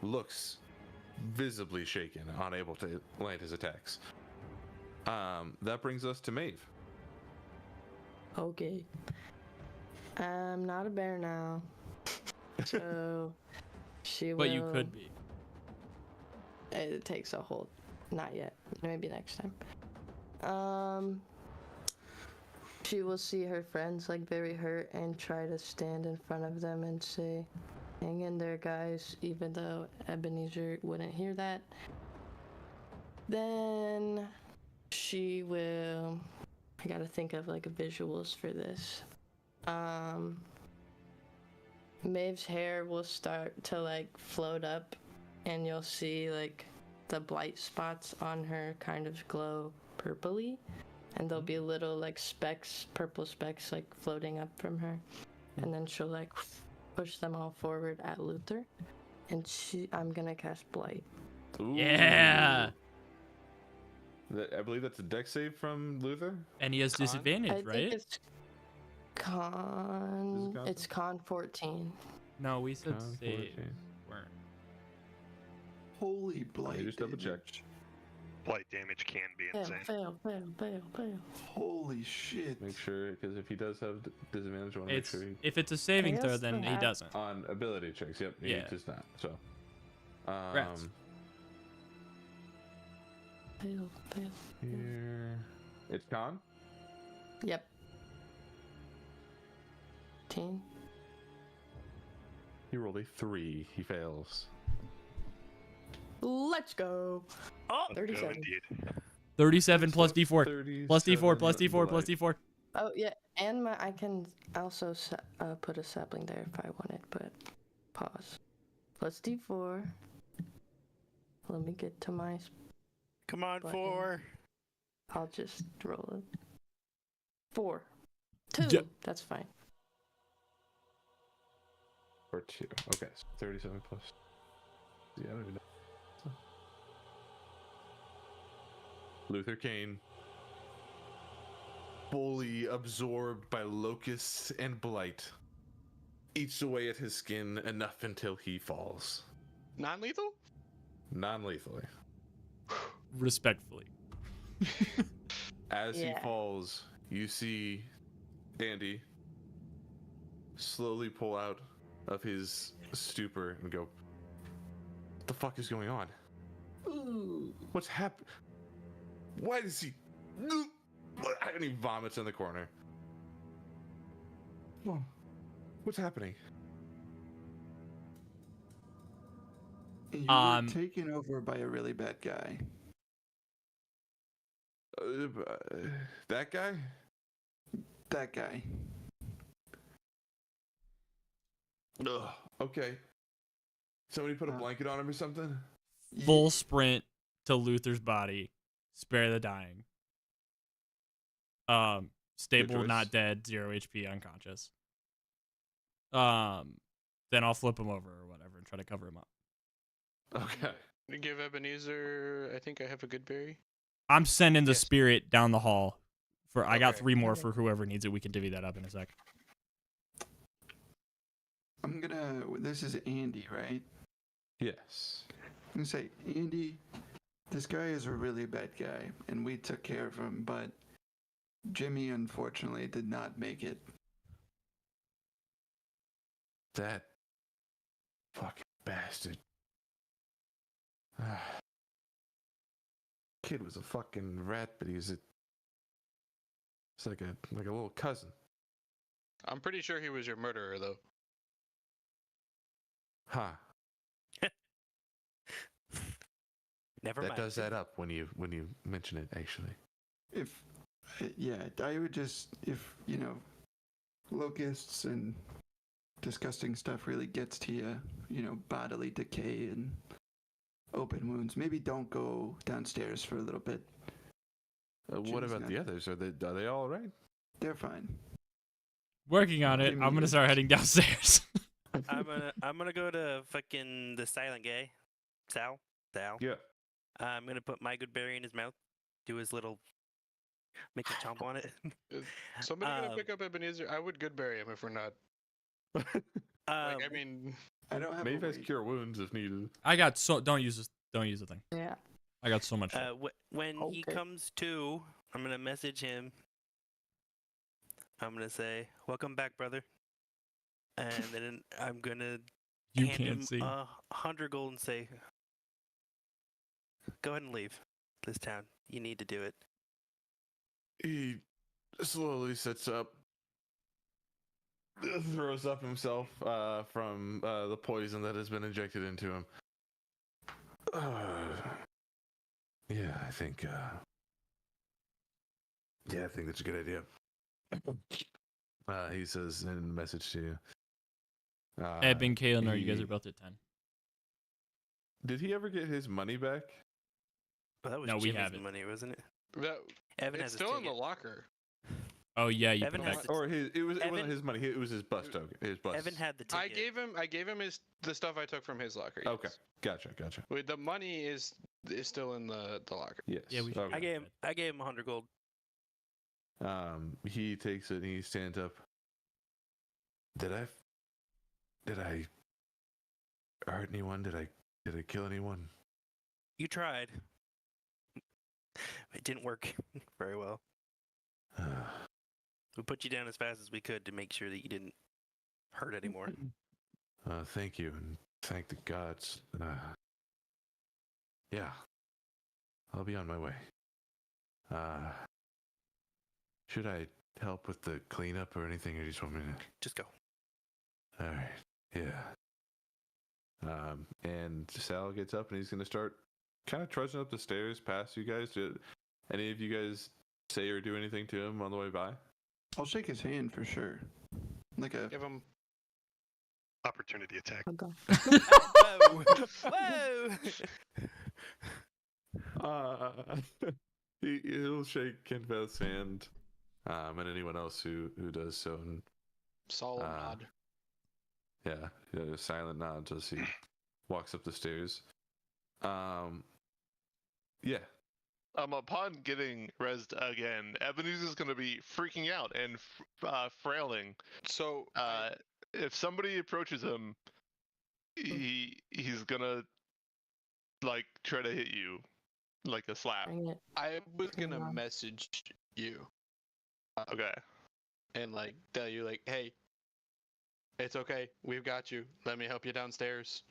looks visibly shaken, unable to land his attacks. That brings us to Maeve. Okay. I'm not a bear now. So she will. But you could be. It takes a hold. Not yet. Maybe next time. She will see her friends like very hurt and try to stand in front of them and say, "Hang in there, guys," even though Ebenezer wouldn't hear that. Then she will. I gotta think of like visuals for this. Maeve's hair will start to like float up, and you'll see like the blight spots on her kind of glow purpley, and there'll be little like specks, purple specks like floating up from her, and then she'll like push them all forward at Luther, and I'm gonna cast blight. Ooh. Yeah. I believe that's a dex save from Luther. And he has Con? disadvantage, I think right? it's con. con It's con 14. No, we said Con save. 14. Weren't. Holy blight. just double check. damage. Blight damage can be Fail, insane. fail. Holy shit. Make sure, because if he does have disadvantage, I want to make It's sure he if it's a saving I throw, guess then they he have- doesn't. on ability checks. Yep, he Yeah. does not. So, Rats. Fail. here it's con. Yep. 10. He rolled a 3. He fails. Let's go. Oh, Let's go 37. indeed. 37 plus So D4. 37 Plus D4, plus D4, plus blight. D4. Oh yeah, and I can also put a sapling there if I wanted, but pause. Plus D4. Let me get to my Come on, Button. 4. I'll just roll it. 4. 2. Yep. That's fine. Or 2. Okay, so 37 plus. Yeah, I don't even know. Luther Kane, fully absorbed by locusts and blight, eats away at his skin enough until he falls. Non-lethal? Non-lethally. Respectfully. As he Yeah. falls, you see Andy slowly pull out of his stupor and go, "What the fuck is going on? What's happened? Why does he..." And he vomits in the corner. What's happening? You were taken over by a really bad guy. That guy? That guy. Ugh. Okay. Somebody put a blanket on him or something? Full sprint to Luther's body. Spare the dying. Stable, choice. not dead, 0 HP, unconscious. Then I'll flip him over or whatever and try to cover him up. Okay. Give Ebenezer, I think I have a good berry. I'm sending the Yes. spirit down the hall. I got Okay. 3 more for whoever needs it. We can divvy that up in a sec. This is Andy, right? Yes. I'm gonna say, Andy, this guy is a really bad guy, and we took care of him, but Jimmy unfortunately did not make it. That fucking bastard. Kid was a fucking rat, but he's like a little cousin. I'm pretty sure he was your murderer, though. Huh. Never That mind. does add up when you mention it, actually. I would just, if, locusts and disgusting stuff really gets to you, bodily decay and open wounds, maybe don't go downstairs for a little bit. What Jimmy's about the not- others? Are they all right? They're fine. Working on it. Jimmy I'm gonna is- start heading downstairs. I'm gonna go to fucking the silent guy, Sal. Yeah. I'm gonna put my good berry in his mouth, do his little, make a chomp on it. Somebody gonna Um, pick up Ebenezer? I would good bury him if we're not. Um, Like, I mean, I don't have Maybe a has weight. cure wounds if needed. I got so don't use the thing. Yeah. I got so much. when he Okay. comes to, I'm gonna message him. I'm gonna say, "Welcome back, brother," and then I'm gonna You hand him can't see. 100 gold and say, "Go ahead and leave this town. You need to do it." He slowly sits up, throws up himself from the poison that has been injected into him. Yeah, I think that's a good idea. He says in a message to you. Eb and Kaelinor, you guys he- are both at 10. Did he ever get his money back? Well, that was No, we Jimmy's have it. money, wasn't it? that, Evan it's has his still in the ticket. locker. Oh yeah, you Evan put it has back. the- Or it wasn't Evan- his money. It was his bus token. His bus. Evan had the ticket. I gave him the stuff I took from his locker. Yes. Okay, gotcha. Wait, the money is still in the locker. Yes. Yeah, we should okay. I gave him 100 gold. He takes it and he stands up. Did I hurt anyone? Did I kill anyone? You tried. It didn't work very well. We put you down as fast as we could to make sure that you didn't hurt anymore. Thank you, and thank the gods. Yeah, I'll be on my way. Should I help with the cleanup or anything, or you just want me to? Just go. All right. Yeah. And Sal gets up and he's gonna start kind of trudging up the stairs past you guys. Did any of you guys say or do anything to him on the way by? I'll shake his hand for sure. Like a Give him. Opportunity attack. I'll go. Whoa! Whoa! He'll shake Kinfeth's hand, and anyone else who does so. And, Solemn nod. yeah, a silent nod as he walks up the stairs. Yeah. Upon getting rezzed again, Ebenezer's going to be freaking out and frailing. So, If somebody approaches him, he's gonna like try to hit you like a slap. Bring it. I was gonna Yeah. message you Okay. and like tell you like, hey, it's okay, we've got you. Let me help you downstairs.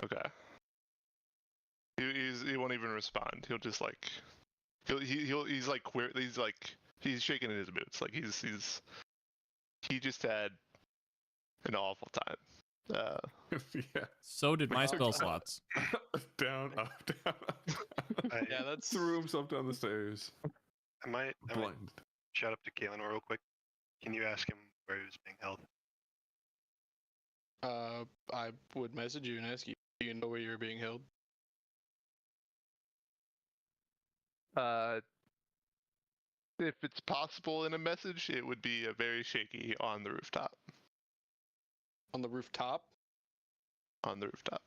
Okay. He won't even respond. He'll just like he's like queer. He's shaking in his boots. Like he just had an awful time. Yeah. So did my spell slots. Down, up, down, up. Yeah, that's Threw himself down the stairs. I might Blind. shout up to Kalen real quick. Can you ask him where he was being held? I would message you and ask you, do you know where you're being held? If it's possible in a message, it would be a very shaky on the rooftop. On the rooftop? On the rooftop.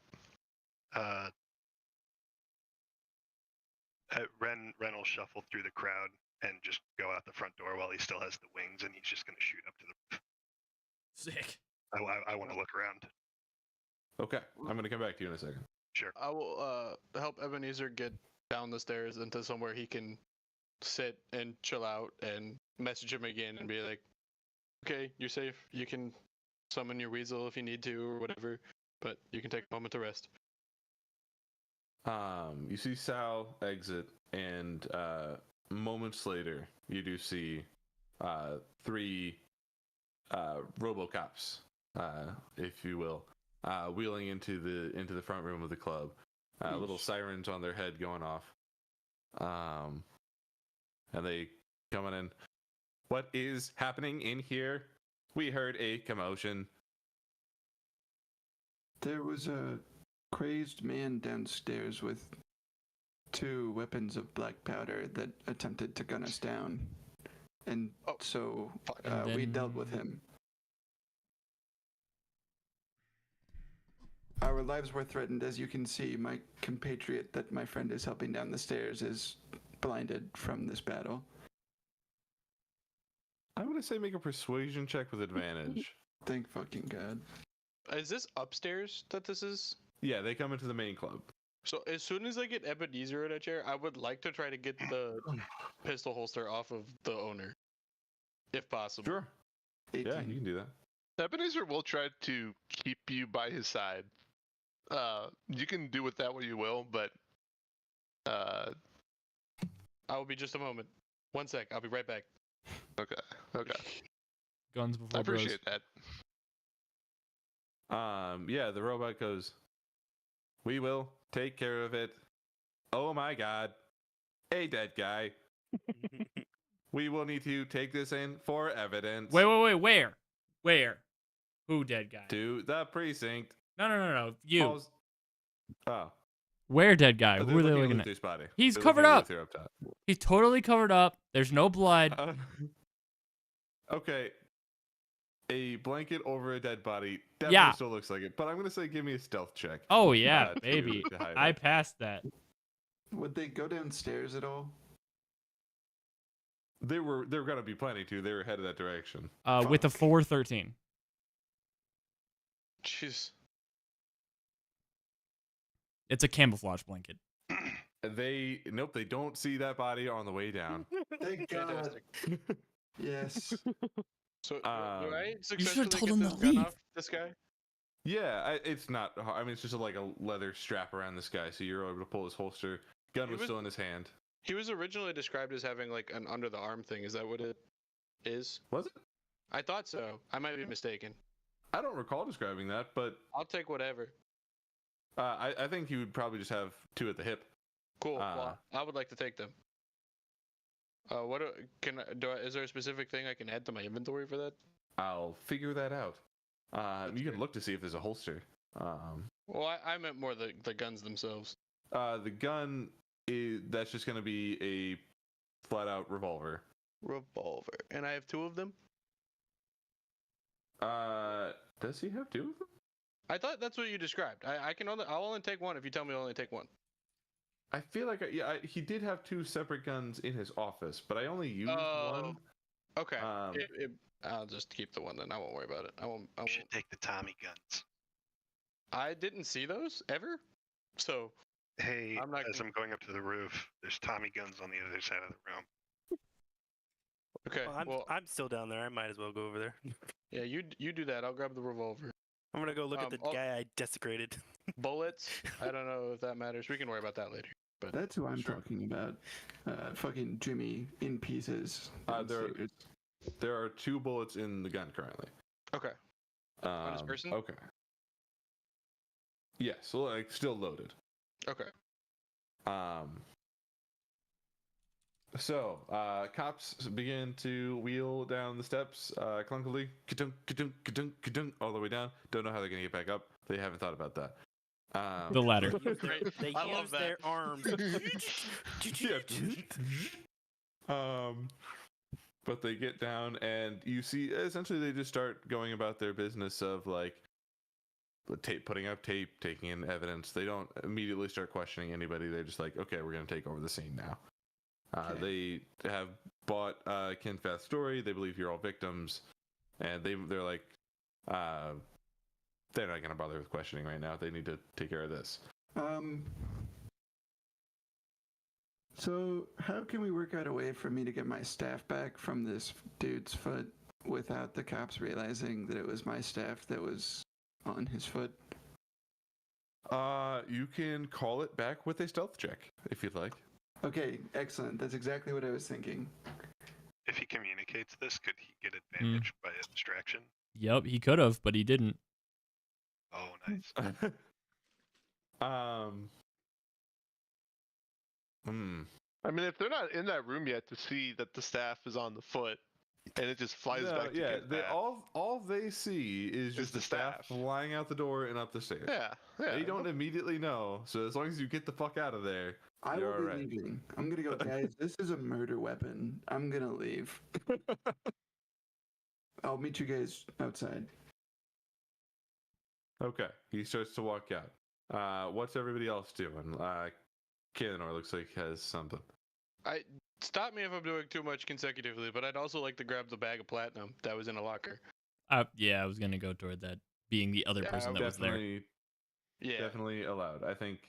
Ren will shuffle through the crowd and just go out the front door while he still has the wings, and he's just going to shoot up to the roof. Sick. I want to look around. Okay, I'm gonna come back to you in a second. Sure. I will help Ebenezer get down the stairs into somewhere he can sit and chill out, and message him again and be like, okay, you're safe. You can summon your weasel if you need to or whatever, but you can take a moment to rest. You see Sal exit, and moments later, you do see 3 RoboCops, if you will, wheeling into the front room of the club. Little sirens on their head going off. And they coming in. What is happening in here? We heard a commotion. There was a crazed man downstairs with 2 weapons of black powder that attempted to gun us down. And so we dealt with him. Our lives were threatened. As you can see, my compatriot that my friend is helping down the stairs is blinded from this battle. I'm gonna say make a persuasion check with advantage. Thank fucking God. Is this upstairs that this is? Yeah, they come into the main club. So as soon as I get Ebenezer in a chair, I would like to try to get the pistol holster off of the owner, if possible. Sure. 18. Yeah, you can do that. Ebenezer will try to keep you by his side. You can do with that what you will, but I will be just a moment. 1 sec. I'll be right back. okay. Guns before I appreciate bros. that. Yeah, the robot goes, we will take care of it. Oh my God. A dead guy. We will need to take this in for evidence. Wait. Where? Who dead guy? To the precinct. No. You. Oh. Where dead guy? Who are they looking at? Luther's body. He's They're covered looking at up. Luther up top. He's totally covered up. There's no blood. Okay. A blanket over a dead body definitely Yeah. still looks like it, but I'm gonna say give me a stealth check. Oh yeah, to baby. hide I it. passed that. Would they go downstairs at all? They were gonna be planning to. They were headed that direction. With a 413. Jeez. It's a camouflage blanket. They don't see that body on the way down. Thank God. Fantastic. Yes. So do Um, I you should have successfully told get him this to gun leave. off this guy? Yeah, it's not. I mean, it's just like a leather strap around this guy, so you're able to pull his holster. Gun was still in his hand. He was originally described as having like an under the arm thing. Is that what it is? Was it? I thought so. I might be mistaken. I don't recall describing that, but I'll take whatever. I think he would probably just have 2 at the hip. Cool. Well, I would like to take them. Is there a specific thing I can add to my inventory for that? I'll figure that out. You can great. look to see if there's a holster. Well, I meant more the guns themselves. The gun that's just going to be a flat out revolver. Revolver. And I have 2 of them? Does he have 2 of them? I thought that's what you described. I'll only take 1 if you tell me I'll only take 1. I feel like he did have 2 separate guns in his office, but I only used 1. Okay. I'll just keep the 1 then. I won't worry about it. I won't. You should take the Tommy guns. I didn't see those ever, so. Hey, I'm going up to the roof, there's Tommy guns on the other side of the room. Okay. Well, I'm still down there. I might as well go over there. Yeah, you do that. I'll grab the revolver. I'm gonna go look at the guy I desecrated. Bullets. I don't know if that matters. We can worry about that later. But that's who I'm talking about. Fucking Jimmy in pieces. There are 2 bullets in the gun currently. Okay. On his person? Okay. Yeah, so like still loaded. Okay. So, cops begin to wheel down the steps, clunkily, ka-dunk, ka-dunk, ka-dunk, ka-dunk, all the way down. Don't know how they're gonna get back up. They haven't thought about that. The latter. They use their arms. But they get down, and you see, essentially, they just start going about their business of like putting up tape, taking in evidence. They don't immediately start questioning anybody. They're just like, okay, we're gonna take over the scene now. They have bought Ken Fath's story. They believe you're all victims, and they're like, they're not gonna bother with questioning right now. They need to take care of this. So how can we work out a way for me to get my staff back from this dude's foot without the cops realizing that it was my staff that was on his foot? You can call it back with a stealth check if you'd like. Okay, excellent. That's exactly what I was thinking. If he communicates this, could he get advantage by a distraction? Yep, he could have, but he didn't. Oh, nice. I mean, if they're not in that room yet to see that the staff is on the foot, and it just flies back to get back. All they see is just the staff flying out the door and up the stairs. Yeah. They don't immediately know, so as long as you get the fuck out of there, I will be leaving. I'm gonna go, guys. This is a murder weapon. I'm gonna leave. I'll meet you guys outside. Okay. He starts to walk out. What's everybody else doing? Kaelinor looks like has something. Stop me if I'm doing too much consecutively, but I'd also like to grab the bag of platinum that was in a locker. Yeah, I was gonna go toward that, being the other person that was there. Yeah, definitely allowed. I think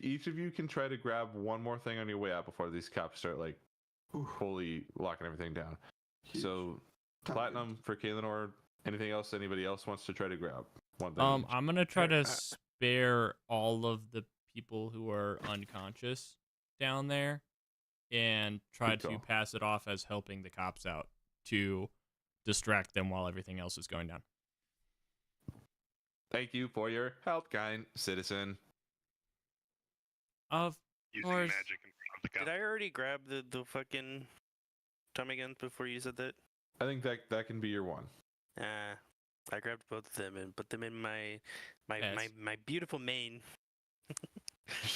each of you can try to grab one more thing on your way out before these cops start like fully locking everything down. Huge. So, platinum for Kaelinor. Anything else anybody else wants to try to grab? One thing. I'm gonna try to spare all of the people who are unconscious down there and try to pass it off as helping the cops out to distract them while everything else is going down. Thank you for your help, kind citizen. Of Using course. magic in front of the Did I already grab the fucking Tommy guns before you said that? I think that can be your one. I grabbed both of them and put them in my Yes. my beautiful mane.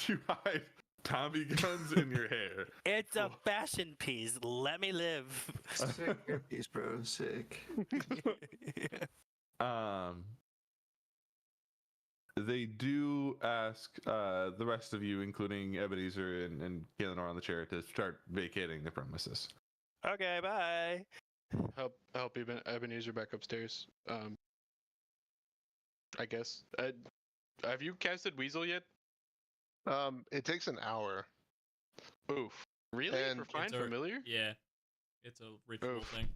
You hide Tommy guns in your hair. It's a fashion piece. Let me live. Sick hairpiece, bro. Sick. They do ask the rest of you, including Ebenezer and Kaelinor on the chair, to start vacating the premises. Okay, bye. Help Ebenezer back upstairs. I guess. Have you casted Weasel yet? It takes an hour. Oof. Really? And For Find it's a- Familiar? Yeah, it's a ritual Oof. thing.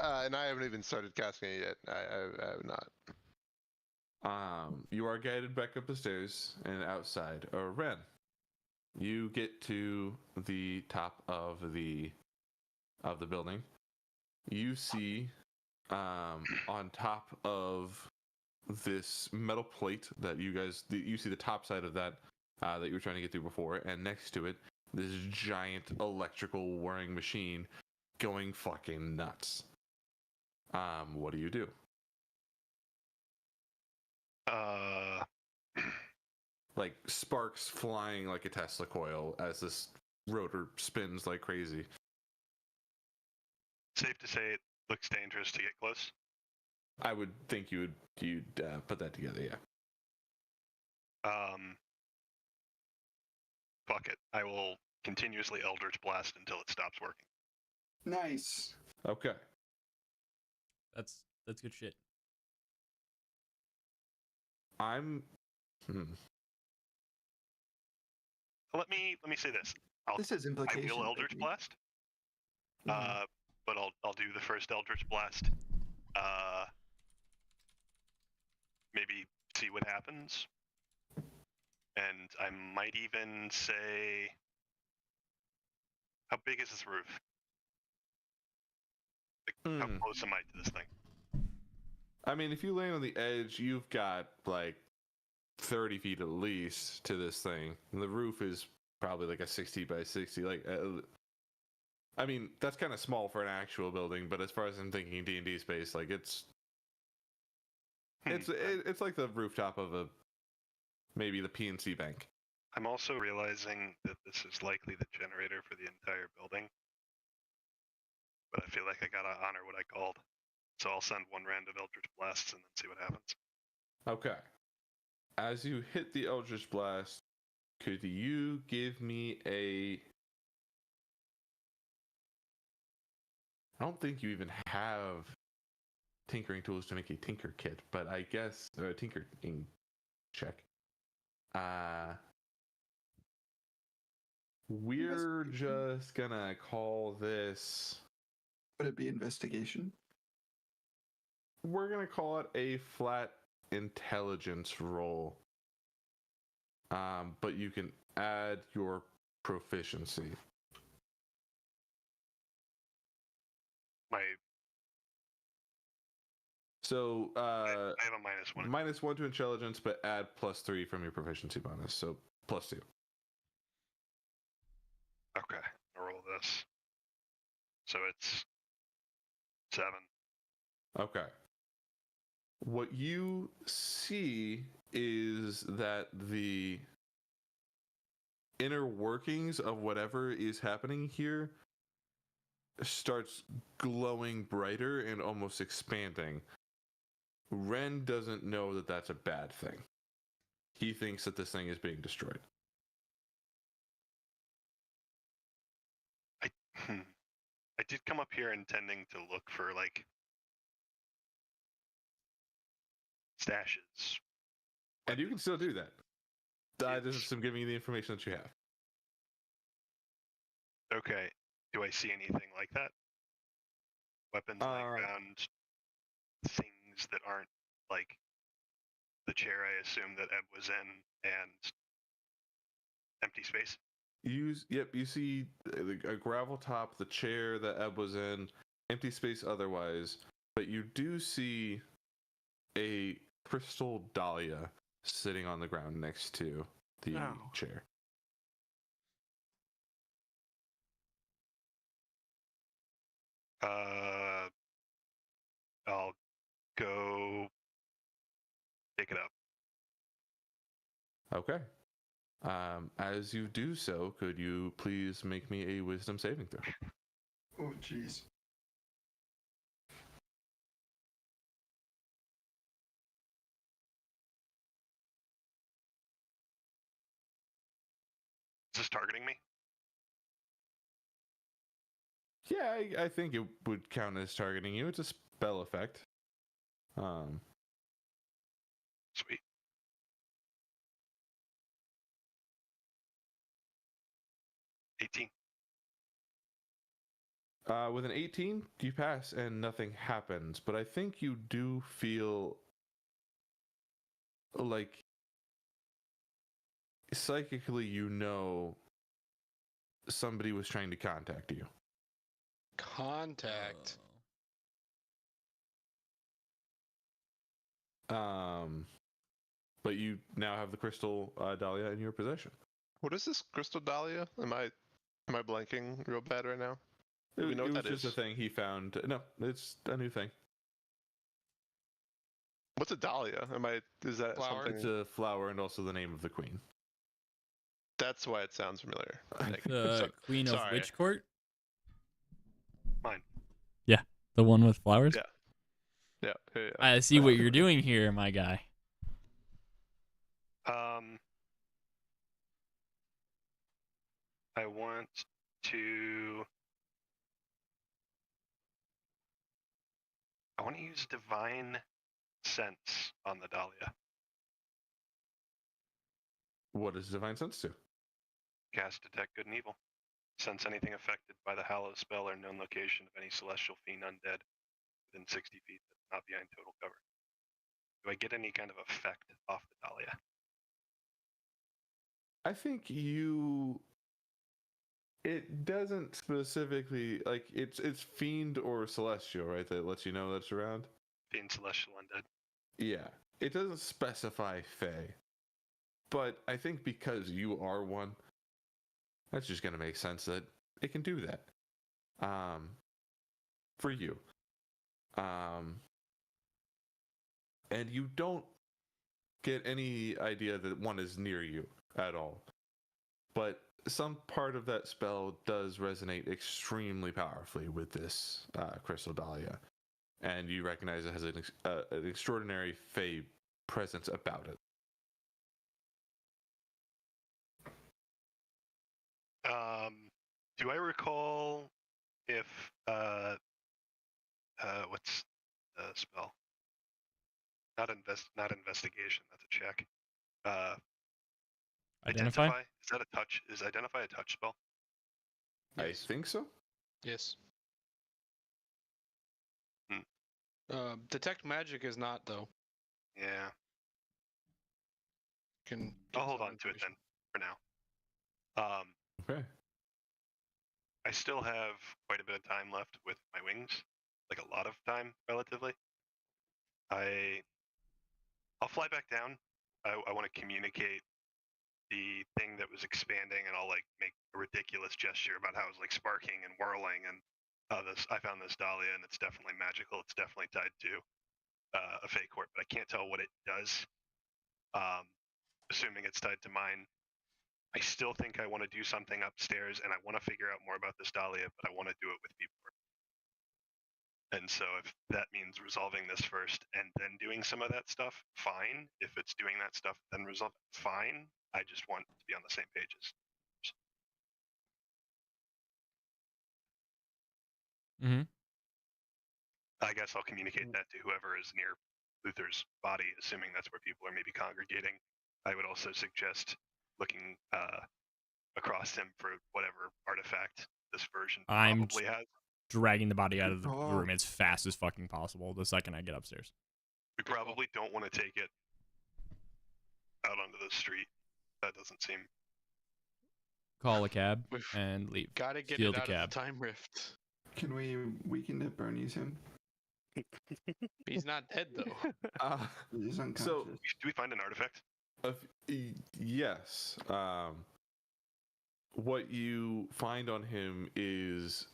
And I haven't even started casting it yet. I have not. You are guided back up the stairs and outside. Ren, you get to the top of the building. You see on top of this metal plate that you see the top side of that that you were trying to get through before, and next to it, this giant electrical whirring machine going fucking nuts. What do you do? like sparks flying like a Tesla coil as this rotor spins like crazy. Safe to say it looks dangerous to get close. I would think you'd put that together, yeah. Fuck it. I will continuously Eldritch Blast until it stops working. Nice. Okay. That's good shit. I'm. Let me say this. This has I implications. will Eldritch baby. Blast. Mhm. But I'll do the first Eldritch Blast. Maybe see what happens. And I might even say, how big is this roof? Like, how close am I to this thing? I mean, if you land on the edge, you've got like 30 feet at least to this thing. And the roof is probably like a 60 by 60. Like, I mean, that's kind of small for an actual building, but as far as I'm thinking D&D space, like it's like the rooftop of maybe the PNC Bank. I'm also realizing that this is likely the generator for the entire building. But I feel like I gotta honor what I called. So I'll send one round of Eldritch Blasts and then see what happens. Okay. As you hit the Eldritch Blast, could you give me a... I don't think you even have tinkering tools to make a tinker kit, but I guess a tinkering check. We're just gonna call this... Would it be investigation? We're gonna call it a flat intelligence roll. But you can add your proficiency. So I have a -1. -1 to intelligence, but add +3 from your proficiency bonus, so +2. Okay, I'll roll this. So it's 7. Okay. What you see is that the inner workings of whatever is happening here starts glowing brighter and almost expanding. Ren doesn't know that that's a bad thing. He thinks that this thing is being destroyed. I did come up here intending to look for, like, stashes. And you can still do that. I'm giving you the information that you have. Okay. Do I see anything like that? Weapons lying around, things that aren't, like, the chair I assume that Eb was in, and empty space? You see a gravel top, the chair that Eb was in, empty space otherwise, but you do see a crystal dahlia sitting on the ground next to the chair. I'll go pick it up. Okay. As you do so, could you please make me a wisdom saving throw? Oh, jeez. Is this targeting me? Yeah, I think it would count as targeting you. It's a spell effect. Sweet. With an 18, you pass and nothing happens. But I think you do feel like psychically you know somebody was trying to contact you. Contact. But you now have the crystal dahlia in your possession. What is this crystal dahlia? Am I blanking real bad right now? Do we know it what was that just is? a thing he found. No, it's a new thing. What's a dahlia? Is that Flower. something? It's a flower and also the name of the queen. That's why it sounds familiar. The Queen of sorry. which court? Mine. Yeah, the one with flowers. Yeah. I see what you're doing here, my guy. I want to use divine sense on the dahlia. What does divine sense do? Cast detect good and evil. Sense anything affected by the hallow spell or known location of any celestial fiend undead within 60 feet that's not behind total cover. Do I get any kind of effect off the dahlia? I think it doesn't specifically, like, it's fiend or celestial, right? That lets you know that's around. Fiend, celestial, undead. Yeah, it doesn't specify Fae, but I think because you are one, that's just gonna make sense that it can do that. For you. And you don't get any idea that one is near you at all. But some part of that spell does resonate extremely powerfully with this Crystal Dahlia. And you recognize it has an extraordinary Fae presence about it. Do I recall if what's the spell? Not investigation. That's a check. Identify? Is that a touch? Is identify a touch spell? Yes. I think so. Yes. Hmm. Detect magic is not though. Yeah. I'll hold on to it then for now. Okay. I still have quite a bit of time left with my wings, like a lot of time relatively. I'll fly back down. I want to communicate the thing that was expanding, and I'll like make a ridiculous gesture about how it was like sparking and whirling, and I found this dahlia, and it's definitely magical. It's definitely tied to a fake court, but I can't tell what it does. Assuming it's tied to mine, I still think I want to do something upstairs, and I want to figure out more about this dahlia, but I want to do it with people. And so if that means resolving this first and then doing some of that stuff, fine. If it's doing that stuff, then resolve it, fine. I just want to be on the same pages. Mm-hmm. I guess I'll communicate that to whoever is near Luther's body, assuming that's where people are maybe congregating. I would also suggest looking across him for whatever artifact this version probably has. Dragging the body out of the room as fast as fucking possible the second I get upstairs. We probably don't want to take it out onto the street. That doesn't seem. Call a cab and leave. Gotta get Steal it out the cab. of the time rift. Can we weaken it, Bernie's him? He's not dead though. He's unconscious. So, do we find an artifact? Yes. What you find on him is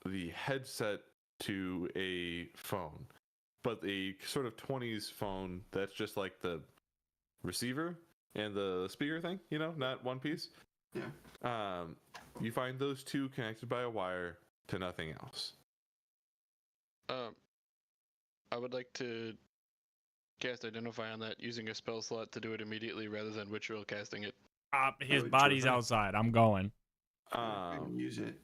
the headset to a phone, but a sort of 20s phone that's just like the receiver and the speaker thing, not one piece. Yeah. You find those two connected by a wire to nothing else. I would like to cast Identify on that using a spell slot to do it immediately rather than ritual casting it. His body's outside. I'm going. Use it.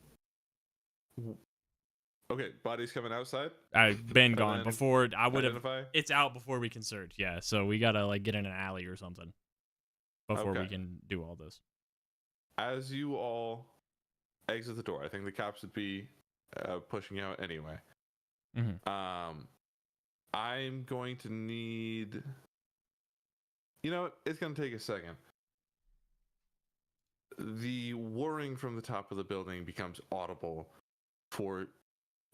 Okay, body's coming outside. I've been gone before. I would have. Identify? It's out before we can search. Yeah, so we gotta like get in an alley or something before we can do all this. As you all exit the door, I think the cops would be pushing out anyway. Mm-hmm. I'm going to need. It's going to take a second. The whirring from the top of the building becomes audible for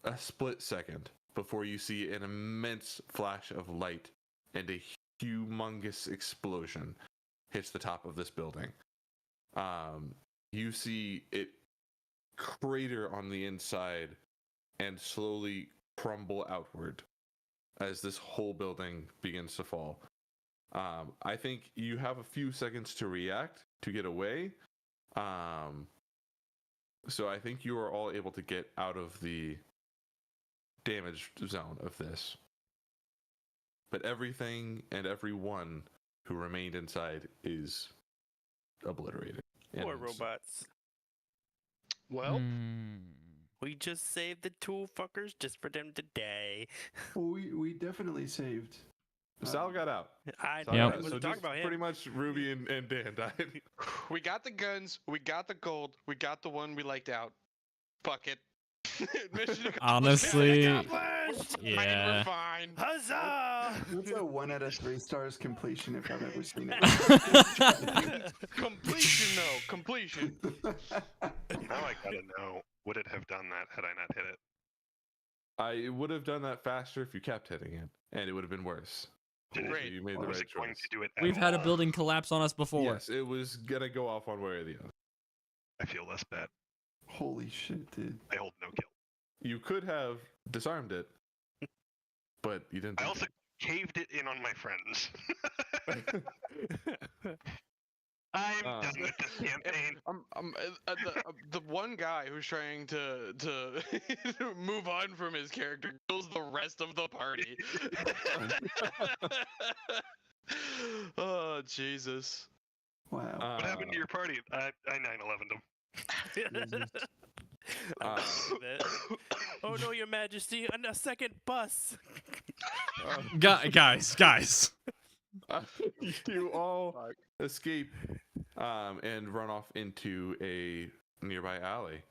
a split second before you see an immense flash of light and a humongous explosion hits the top of this building. You see it crater on the inside and slowly crumble outward. as this whole building begins to fall. I think you have a few seconds to react, to get away. So I think you are all able to get out of the damage zone of this. But everything and everyone who remained inside is obliterated. Poor And robots. Well, We just saved the two fuckers just for them to die. Well, we definitely saved. Sal got out. I Sal Yep. got out. So wasn't just talking about him. pretty much Ruby and Dan died. we got the guns, we got the gold, we got the one we liked out. Fuck it. Mission accomplished. Honestly, Mission accomplished. yeah. We're fine. Huzzah! That's a 1 out of 3 stars completion if I've ever seen it. Completion, though. Completion. Now I gotta know, would it have done that had I not hit it? I would have done that faster if you kept hitting it, and it would have been worse. Did it? Great. You made the Was right it going choice. to do it at We've had a all? building collapse on us before. Yes, it was gonna go off one way or the other. I feel less bad. Holy shit, dude. I hold no guilt. You could have disarmed it, but you didn't. I do also caved it in on my friends. I'm done with this campaign. The one guy who's trying to move on from his character kills the rest of the party. Oh Jesus! Wow. What happened to your party? I 9/11'd them. Oh no, Your Majesty, on a second bus. Guys. You all escape and run off into a nearby alley.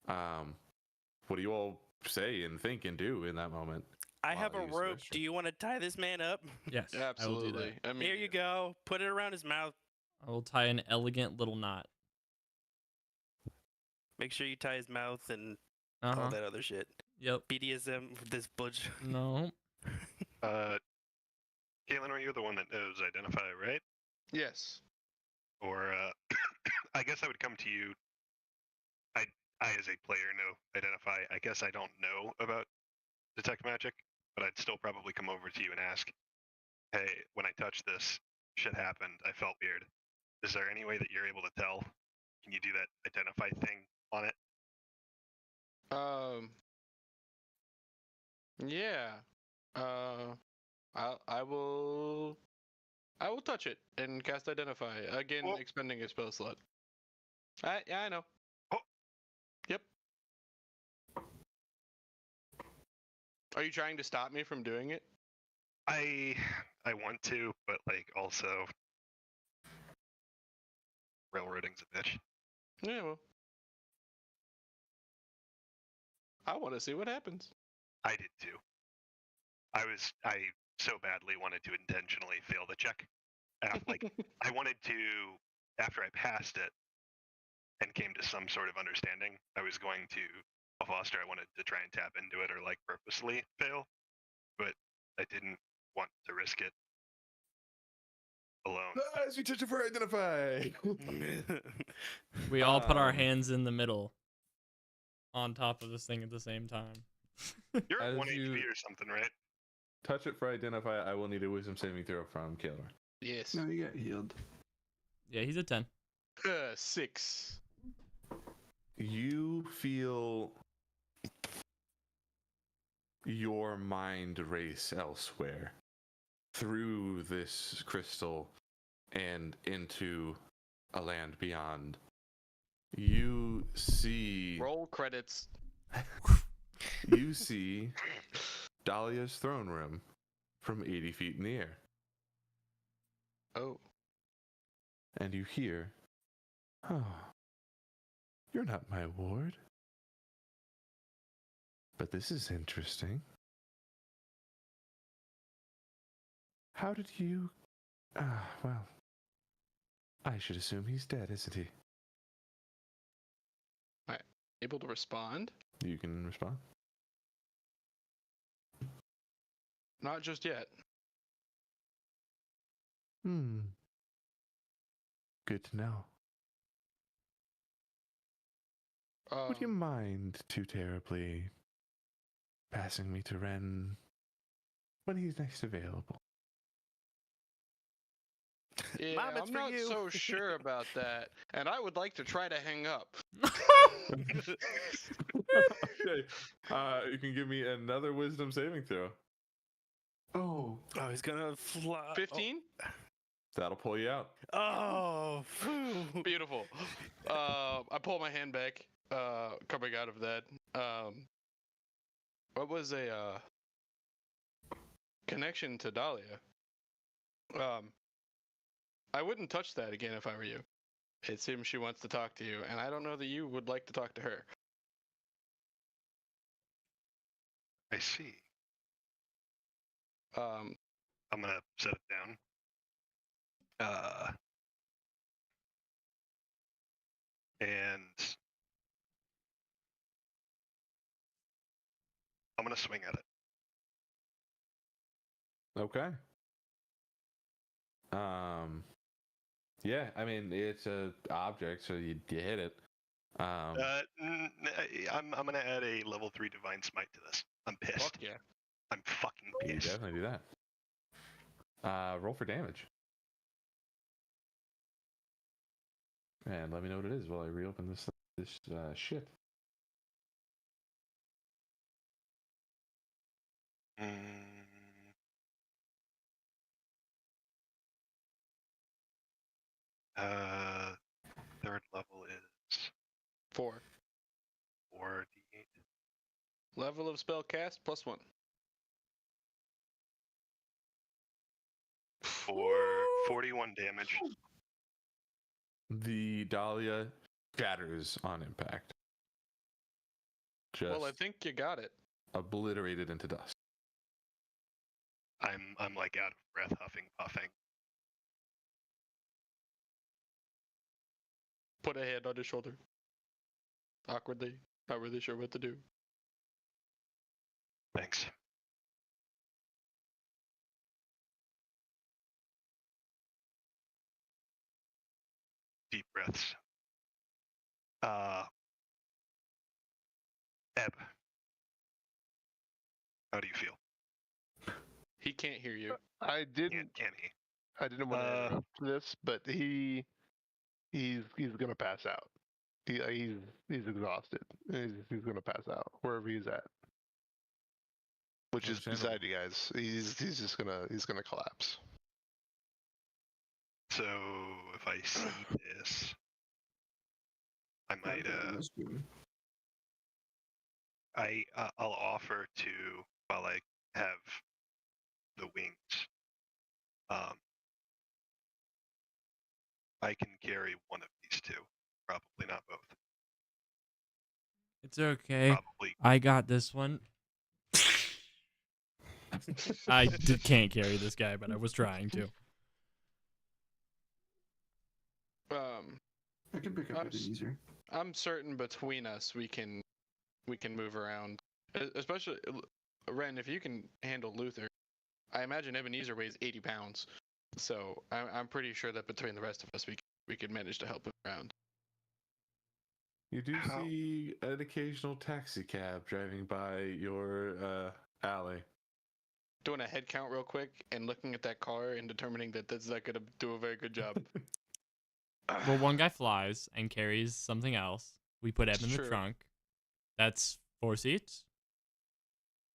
What do you all say and think and do in that moment? I have a use the rope. restroom. Do you want to tie this man up? Yes, I will do Absolutely. that. I mean, Here you go. Put it around his mouth. I will tie an elegant little knot. Make sure you tie his mouth and Uh all huh. that other shit. Yep. BDSM with this budge. No. Caitlin, are you the one that knows identify, right? Yes. Or I guess I would come to you. I as a player know identify. I guess I don't know about detect magic, but I'd still probably come over to you and ask, hey, when I touched this, shit happened. I felt weird. Is there any way that you're able to tell? Can you do that identify thing on it? Yeah. I will touch it and cast identify again, Oh. expending a spell slot. Yeah, I know. Oh. Yep. Are you trying to stop me from doing it? I want to, but like also railroading's a bitch. Yeah, well. I want to see what happens. I did too. I so badly wanted to intentionally fail the check. Like I wanted to, after I passed it and came to some sort of understanding, I was going to foster. I wanted to try and tap into it or like purposely fail, but I didn't want to risk it alone. As we touch it for identify. We all put our Um, hands in the middle on top of this thing at the same time. You're at as 1 HP you- or something, right? Touch it for identify. I will need a wisdom saving throw from Kaylor. Yes. No, you got healed. Yeah, he's a 10. 6. You feel your mind race elsewhere through this crystal and into a land beyond. You see Roll credits. you see Dahlia's throne room from 80 feet in the air. Oh. And you hear, oh, you're not my ward. But this is interesting. How did you... well, I should assume he's dead, isn't he? Able to respond? You can respond. Not just yet. Good to know. Would you mind too terribly passing me to Ren when he's next available. Yeah, Mom, it's I'm for not you. so sure about that, and I would like to try to hang up. Okay. You can give me another wisdom saving throw. Oh, Oh, he's gonna fly. 15? That'll pull you out. Oh, phew. Beautiful. I pull my hand back, coming out of that. What was a connection to Dahlia? I wouldn't touch that again if I were you. It seems she wants to talk to you, and I don't know that you would like to talk to her. I see. Um, I'm gonna set it down. And I'm gonna swing at it. Okay. Yeah, I mean it's a object, so you hit it. I'm gonna add a level 3 divine smite to this. I'm pissed. fuck yeah. I'm fucking You pissed. definitely do that. Roll for damage. And let me know what it is while I reopen this shit. Third level is 4. 4d8. Level of spell cast +1. For 41 damage. The Dahlia shatters on impact. Just Well, I think you got it. obliterated into dust. I'm like out of breath, huffing, puffing. Put a hand on his shoulder. Awkwardly. Not really sure what to do. Thanks. Deep breaths. Ebb. How do you feel? He can't hear you. I didn't. Can he? I didn't want to interrupt this, but he's gonna pass out. He's exhausted. He's gonna pass out wherever he's at, which is Understandable. beside you guys. He's just gonna collapse. So if I see this, I might I'll offer to, while I have the wings, I can carry one of these two, probably not both. It's okay. Probably. I got this one. Can't carry this guy, but I was trying to. I can pick up easier. I'm certain between us we can move around. Especially Ren, if you can handle Luther. I imagine Ebenezer weighs 80 pounds. So I'm pretty sure that between the rest of us we could manage to help him around. You do see an occasional taxi cab driving by your alley. Doing a head count real quick and looking at that car and determining that that's not going to do a very good job. Well, one guy flies and carries something else. We put Eb in the True. trunk. That's 4 seats?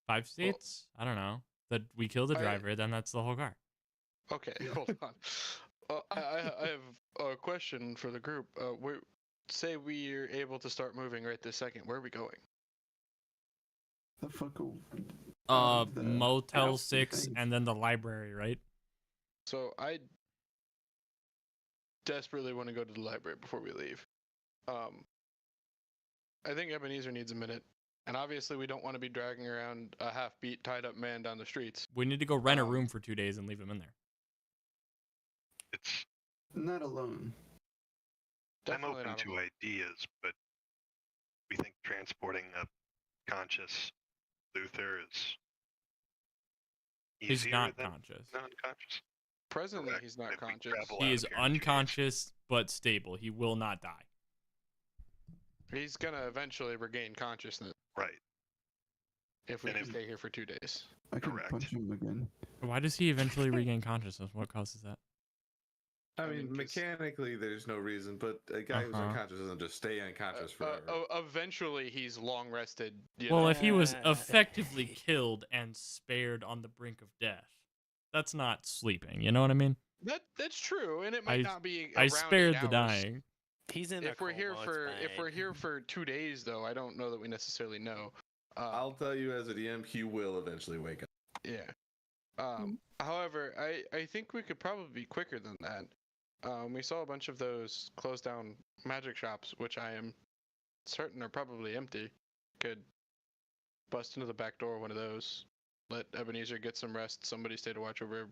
5 seats? I don't know. That we kill the driver, then that's the whole car. Okay, hold on. I have a question for the group. Say we're able to start moving right this second. Where are we going? The fuck? The Motel house, 6 I think. and then the library, right? So I desperately want to go to the library before we leave. I think Ebenezer needs a minute. And obviously we don't want to be dragging around a half-beat, tied-up man down the streets. We need to go rent a room for 2 days and leave him in there. It's. Not alone. Definitely I'm open not to alone. ideas, but we think transporting a conscious Luther is easier He's not than conscious. non-conscious. Presently, Correct. he's not If we conscious. travel He out is of here in 2 days. unconscious but stable. He will not die. He's gonna eventually regain consciousness. Right. if we And can if- stay here for 2 days. I can Correct. punch him again. Why does he eventually regain consciousness? What causes that? I mean, mean, 'cause- mechanically, there's no reason, but a guy who's Uh-huh. unconscious doesn't just stay unconscious forever. Eventually, he's long rested. Well, if he was Uh, effectively killed and spared on the brink of death, that's not sleeping. You know what I mean? That's true, and it might not be. I around spared 8 the hours. dying. He's in. If we're here for if we're fine. here for 2 days, though, I don't know that we necessarily know. I'll tell you as a DM, he will eventually wake up. Yeah. However, I think we could probably be quicker than that. We saw a bunch of those closed down magic shops, which I am certain are probably empty. Could bust into the back door of one of those. Let Ebenezer get some rest. Somebody stay to watch over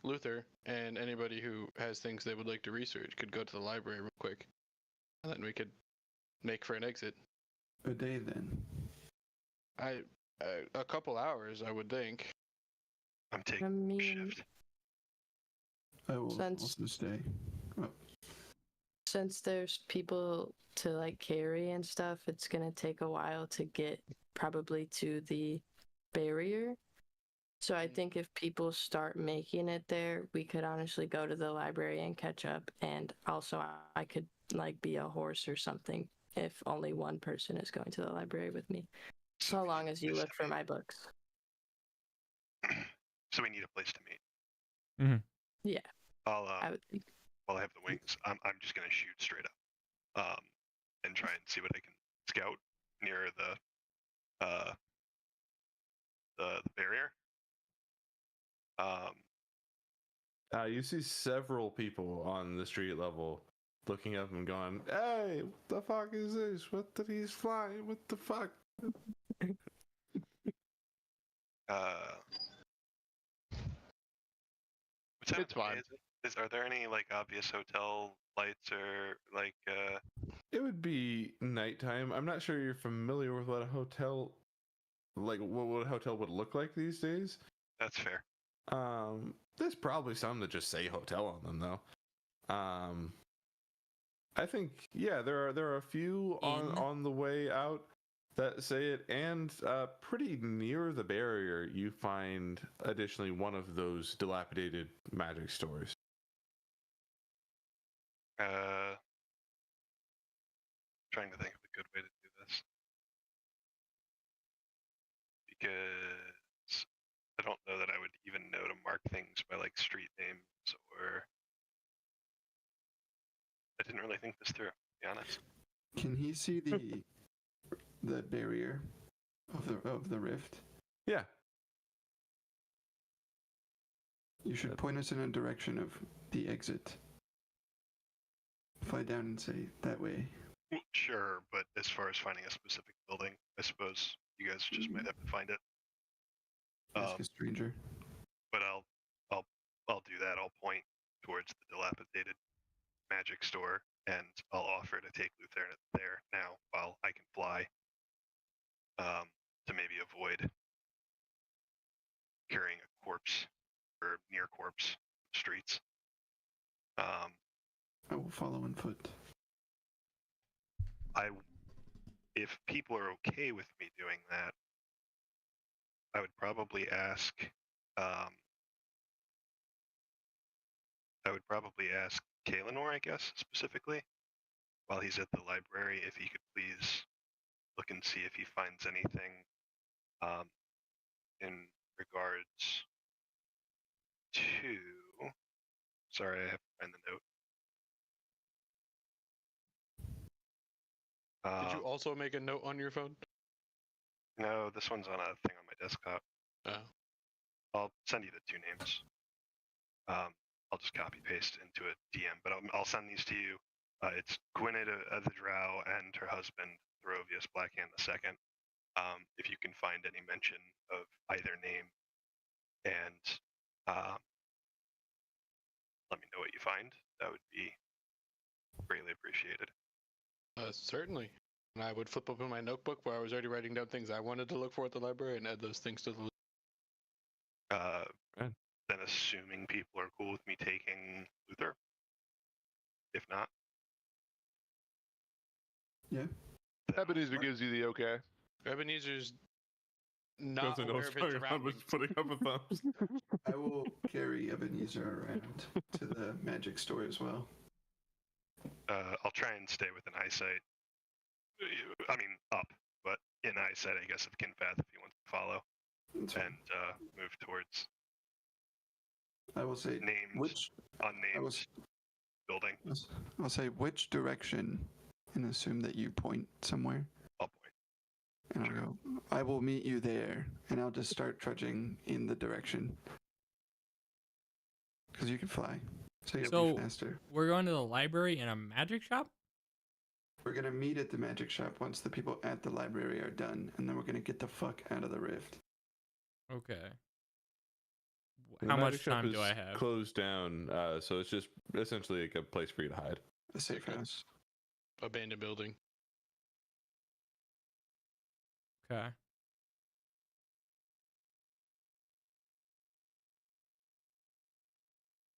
Luther, and anybody who has things they would like to research could go to the library real quick, and then we could make for an exit. A day then. A couple hours, I would think. I'm I taking mean, shift. I will Since- also stay. Oh, since there's people to like carry and stuff, it's gonna take a while to get probably to the barrier. So I think if people start making it there, we could honestly go to the library and catch up. And also, I could like be a horse or something if only one person is going to the library with me. So we long need a as you place look to for meet. my books. So we need a place to meet. Yeah, I'll I would think. while I have the wings, I'm just gonna shoot straight up, and try and see what I can scout near the barrier. You see several people on the street level looking up and going, "Hey, what the fuck is this? What did he's flying? What the fuck?" What time It's of day fine. is it? Are there any like obvious hotel lights or like It would be nighttime. I'm not sure you're familiar with what a hotel, like what a hotel would look like these days. That's fair. There's probably some that just say hotel on them though. I think there are a few on the way out that say it, and pretty near the barrier you find additionally one of those dilapidated magic stores. Trying to think of a good way to do this because I don't know that I would even know to mark things by like street names, or I didn't really think this through, to be honest. can he see the barrier of the rift? Yeah. You should point us in a direction of the exit. Fly down and say that way. Well, sure, but as far as finding a specific building, I suppose you guys just might have to find it. Ask a stranger. But I'll do that. I'll point towards the dilapidated magic store, and I'll offer to take Luther there now while I can fly, to maybe avoid carrying a corpse or near corpse streets. I will follow on foot. If people are okay with me doing that, I would probably ask. Kaelinor, I guess, specifically, while he's at the library, if he could please look and see if he finds anything in regards to. Sorry, I have to find the note. Did you also make a note on your phone? No, this one's on a thing on my desktop. Oh. I'll send you the two names. I'll just copy paste into a DM, but I'll send these to you. It's Gwynedd of the Drow and her husband, Thorovius Blackhand II. If you can find any mention of either name, and let me know what you find, that would be greatly appreciated. Certainly. And I would flip open my notebook where I was already writing down things I wanted to look for at the library and add those things to the list. Then assuming people are cool with me taking Luther. If not, Yeah. then Ebenezer gives you the okay. Ebenezer's not Doesn't know aware what's of his going on, but surroundings. putting up a thumbs. I will carry Ebenezer around to the magic store as well. I'll try and stay within eyesight. I mean, up, but in eyesight, I guess, of Kinfath if he wants to follow, That's fine. and move towards I will say named, which unnamed building. I'll say which direction, and assume that you point somewhere. I'll point. And I'll go, I will meet you there, and I'll just start trudging in the direction. Because you can fly, so you'll be faster. We're going to the library and a magic shop? We're going to meet at the magic shop once the people at the library are done, and then we're going to get the fuck out of the rift. Okay. The How magic much shop time do is I have? Closed down, so it's just essentially like a place for you to hide. A safe house. Abandoned building. Okay.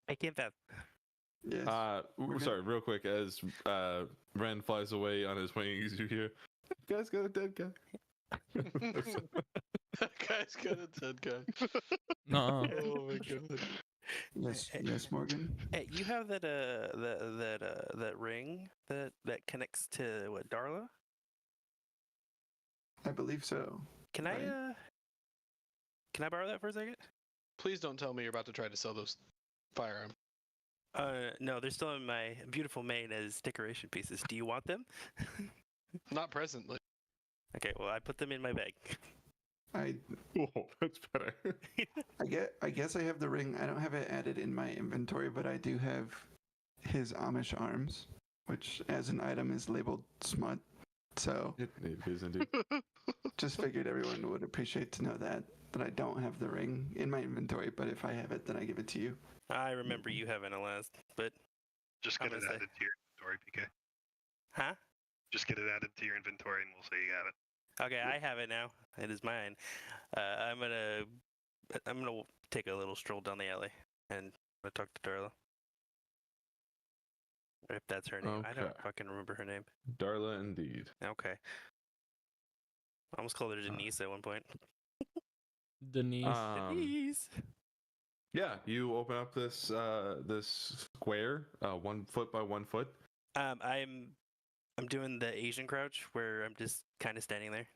I can't that. Yes. Sorry, real quick, as Ren flies away on his wings, you hear, "Guys got a dead guy." Guy's got a dead guy. No. Oh my god. Yes, Morgan. Hey, you have that ring that connects to what, Darla? I believe so. Can Right. Can I borrow that for a second? Please don't tell me you're about to try to sell those firearms. No, they're still in my beautiful main as decoration pieces. Do you want them? Not presently. Okay, well, I put them in my bag. Whoa, that's better. I guess I have the ring. I don't have it added in my inventory, but I do have his Amish arms, which as an item is labeled smut. So It is indeed. just figured everyone would appreciate to know that I don't have the ring in my inventory, but if I have it, then I give it to you. I remember you having a last, but Just I'm get it gonna added to your inventory, PK. huh? Just get it added to your inventory, and we'll say you have it. Okay, I have it now. It is mine. I'm gonna take a little stroll down the alley and I'm gonna talk to Darla. If that's her name, I don't Okay. fucking remember her name. Darla, indeed. Okay. I almost called her Denise at one point. Denise. Denise. Yeah, you open up this this square, 1 foot by 1 foot. I'm doing the Asian crouch where I'm just kind of standing there.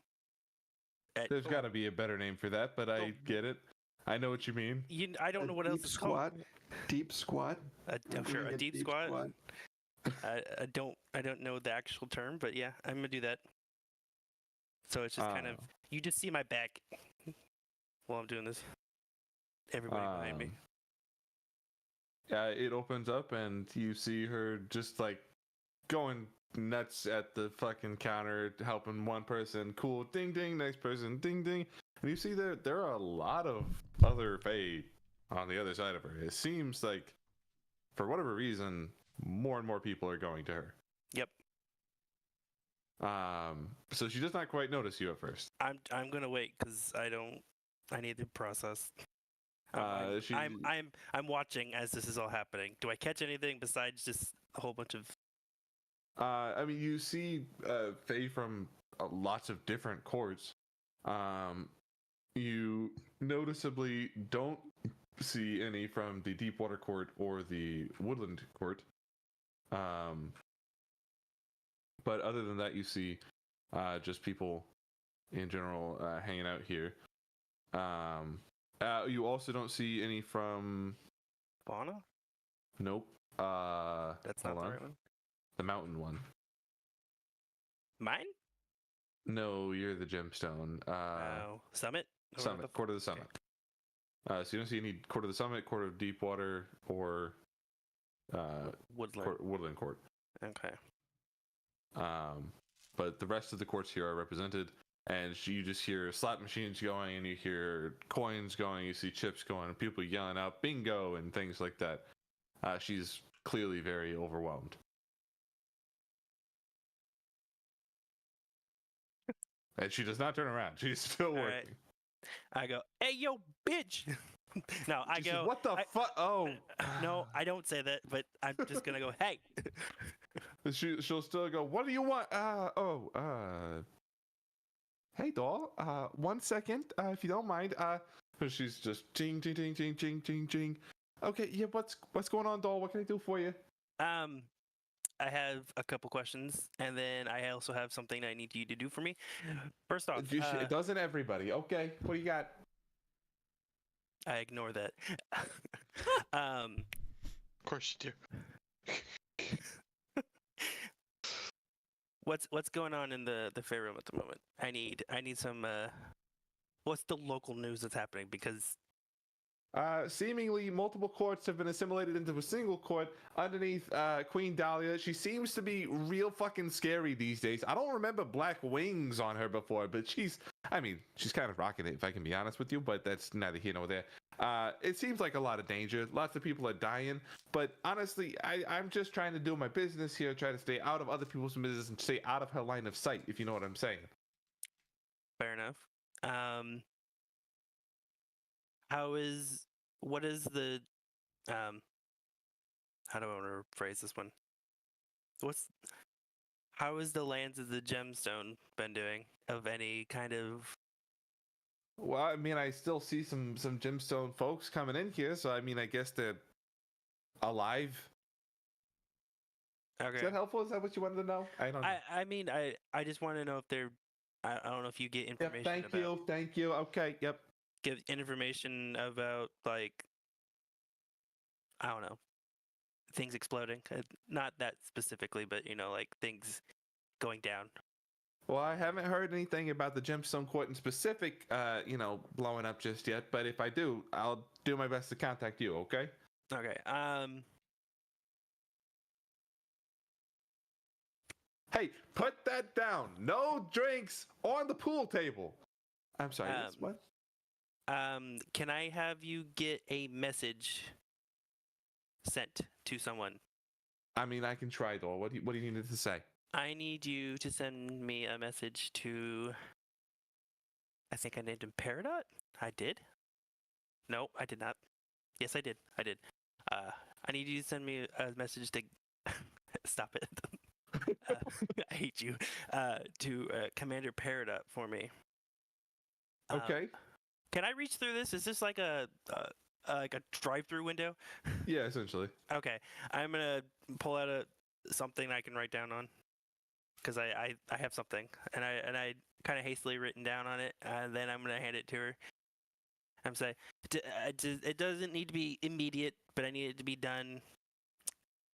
There's got to be a better name for that, but I get it. I know what you mean. I don't know what else it's called. Deep squat. I'm sure a deep squat. I don't know the actual term, but yeah, I'm gonna do that. So it's just kind of you just see my back while I'm doing this. Everybody behind me. Yeah, it opens up and you see her just like going nuts at the fucking counter, helping one person. Cool, ding ding. Next person, ding ding. And you see there are a lot of other Fae on the other side of her. It seems like, for whatever reason, more and more people are going to her. Yep. So she does not quite notice you at first. I'm gonna wait because I need to process. I'm watching as this is all happening. Do I catch anything besides just a whole bunch of? I mean, you see Fae from lots of different courts. You noticeably don't see any from the Deepwater Court or the Woodland Court. But other than that, you see just people in general hanging out here. You also don't see any from Fauna? Nope. That's not the right one. The mountain one. Mine? No, you're the gemstone. Summit? Summit. Court of the Summit. So you don't see any Court of the Summit, Court of Deepwater, or Woodland Court. Okay. But the rest of the courts here are represented, and you just hear slot machines going, and you hear coins going, you see chips going, and people yelling out bingo and things like that. She's clearly very overwhelmed. And she does not turn around. She's still working. Right. I go, hey, yo, bitch. No, I She go, says, what the fuck? Oh. No, I don't say that, but I'm just going to go, hey. She'll still go, what do you want? Hey, doll. 1 second, if you don't mind. She's just jing, jing, jing, jing, jing, jing, jing. Okay, yeah. What's going on, doll? What can I do for you? I have a couple questions, and then I also have something I need you to do for me. First off, It doesn't everybody. Okay, what do you got? I ignore that. Of course you do. What's going on in the fair room at the moment? I need some. What's the local news that's happening? Because Seemingly, multiple courts have been assimilated into a single court underneath Queen Dahlia. She seems to be real fucking scary these days. I don't remember black wings on her before, but she's kind of rocking it, if I can be honest with you, but that's neither here nor there. It seems like a lot of danger. Lots of people are dying, but honestly, I'm just trying to do my business here, try to stay out of other people's business and stay out of her line of sight, if you know what I'm saying. fair enough. What is the how do I want to phrase this one? How is the lands of the gemstone been doing of any kind of? Well, I mean, I still see some gemstone folks coming in here, so I mean, I guess they're alive. Okay. Is that helpful? Is that what you wanted to know? I don't know. I mean, I just want to know if they're. I don't know if you get information. Yep, thank you. Okay, yep. Give information about, like, I don't know, things exploding. Not that specifically, but like things going down. Well, I haven't heard anything about the gemstone court in specific, blowing up just yet. But if I do, I'll do my best to contact you. Okay. Okay. Hey, put that down. No drinks on the pool table. I'm sorry. What? Can I have you get a message sent to someone? I mean, I can try, though. What do you need to say? I need you to send me a message to. I think I named him Peridot. I did. No, I did not. Yes, I did. I need you to send me a message to. Stop it. I hate you. To Commander Peridot for me. Okay. Can I reach through this? Is this like a drive-through window? Yeah, essentially. Okay, I'm gonna pull out something I can write down on, because I have something, and I kind of hastily written down on it, and then I'm gonna hand it to her. I'm saying it doesn't need to be immediate, but I need it to be done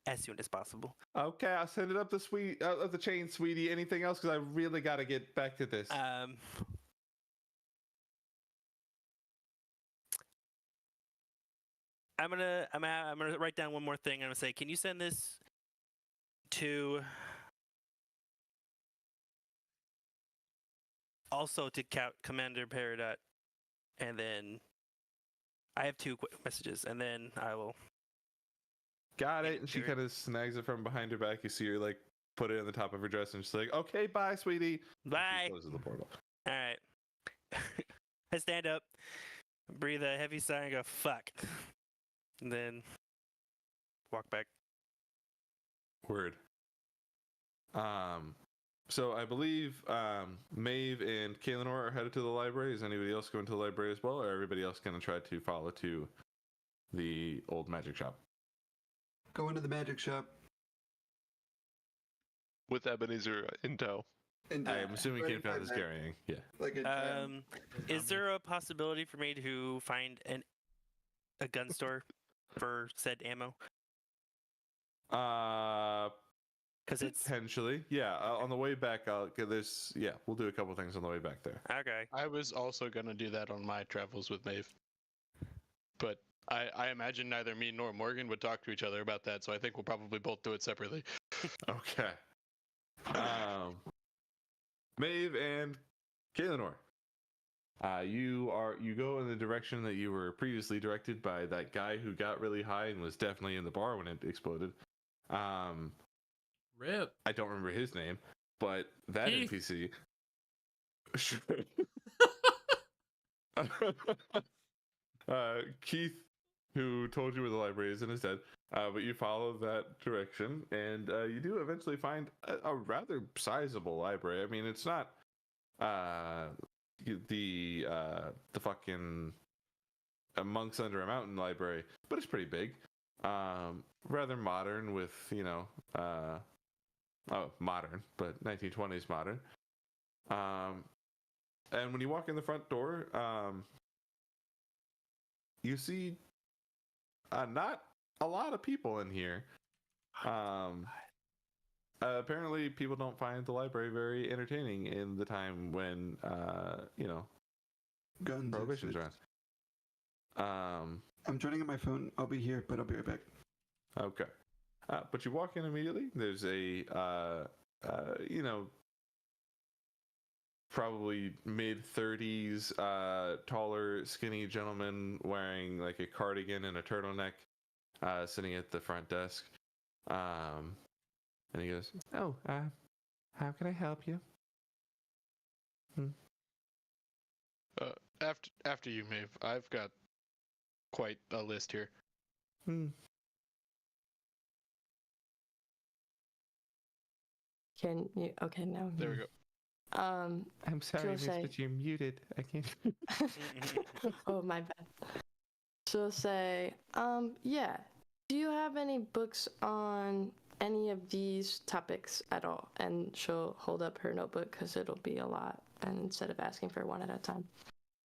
as soon as possible. Okay, I'll send it up the chain, sweetie. Anything else? Because I really got to get back to this. I'm gonna write down one more thing. I'm gonna say, can you send this to also to Commander Peridot, and then I have two quick messages, and then I will. Got it. And she kind of snags it from behind her back. You see her like put it on the top of her dress, and she's like, "Okay, bye, sweetie." Bye. She closes the portal. All right. I stand up, breathe a heavy sigh, and go, "Fuck." And then walk back. Word. So I believe Maeve and Kaelinor are headed to the library. Is anybody else going to the library as well, or everybody else going to try to follow to the old magic shop? Go into the magic shop. With Ebenezer in tow. And, I'm assuming Kaelinor is carrying. Yeah. Like a is there a possibility for me to find a gun store for said ammo? Because it's potentially, yeah. On the way back, we'll do a couple things on the way back there. Okay. I was also gonna do that on my travels with Maeve, but I imagine neither me nor Morgan would talk to each other about that, so I think we'll probably both do it separately. Okay. Maeve and Kaelinor. You go in the direction that you were previously directed by that guy who got really high and was definitely in the bar when it exploded. Rip. I don't remember his name, but that Keith. NPC. Keith, who told you where the library is and is dead, but you follow that direction, and you do eventually find a rather sizable library. I mean, it's not the fucking Monks Under a Mountain library, but it's pretty big. Rather modern with, modern, but 1920s modern. And when you walk in the front door, you see not a lot of people in here. Apparently, people don't find the library very entertaining in the time when, Guns. prohibition's around. I'm turning on my phone. I'll be here, but I'll be right back. Okay. But you walk in immediately. There's a, probably mid-30s, taller, skinny gentleman wearing like a cardigan and a turtleneck, sitting at the front desk. And he goes, "Oh, how can I help you?" After you, Maeve. I've got quite a list here. Can you? Okay, now. There we go. I'm sorry, So say- but you're muted. I can't. Oh, my bad. She'll say, yeah. Do you have any books on any of these topics at all? And she'll hold up her notebook because it'll be a lot, and instead of asking for one at a time.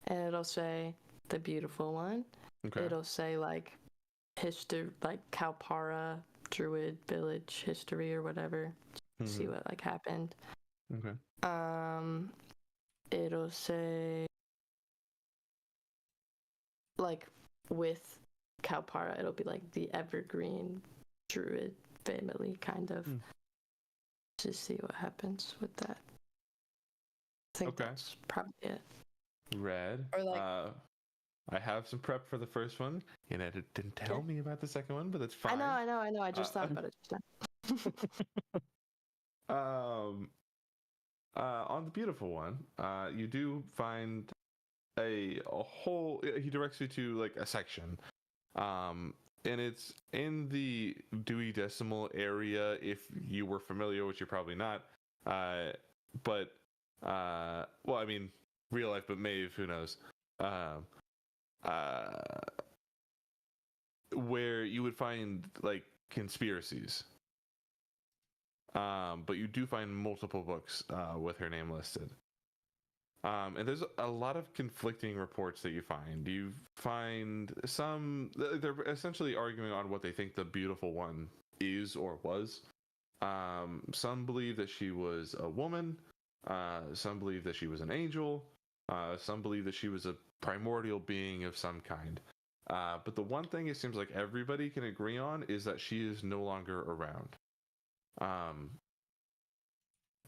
And it'll say the beautiful one. Okay. It'll say like history, like Kalpara Druid Village history or whatever. See what like happened. Okay. It'll say like with Kalpara, it'll be like the evergreen Druid family kind of. Just see what happens with that. I think that's probably it. Red. Or like, I have some prep for the first one, and it didn't tell me about the second one, but that's fine. I know. I just thought about it just now. On the beautiful one, you do find a whole. He directs you to like a section, and it's in the Dewey Decimal area. If you were familiar, which you're probably not, but well, I mean, real life, but Maeve, who knows? Where you would find like conspiracies. But you do find multiple books with her name listed. And there's a lot of conflicting reports that you find. You find some, they're essentially arguing on what they think the beautiful one is or was. Some believe that she was a woman. Some believe that she was an angel. Some believe that she was a primordial being of some kind. But the one thing it seems like everybody can agree on is that she is no longer around.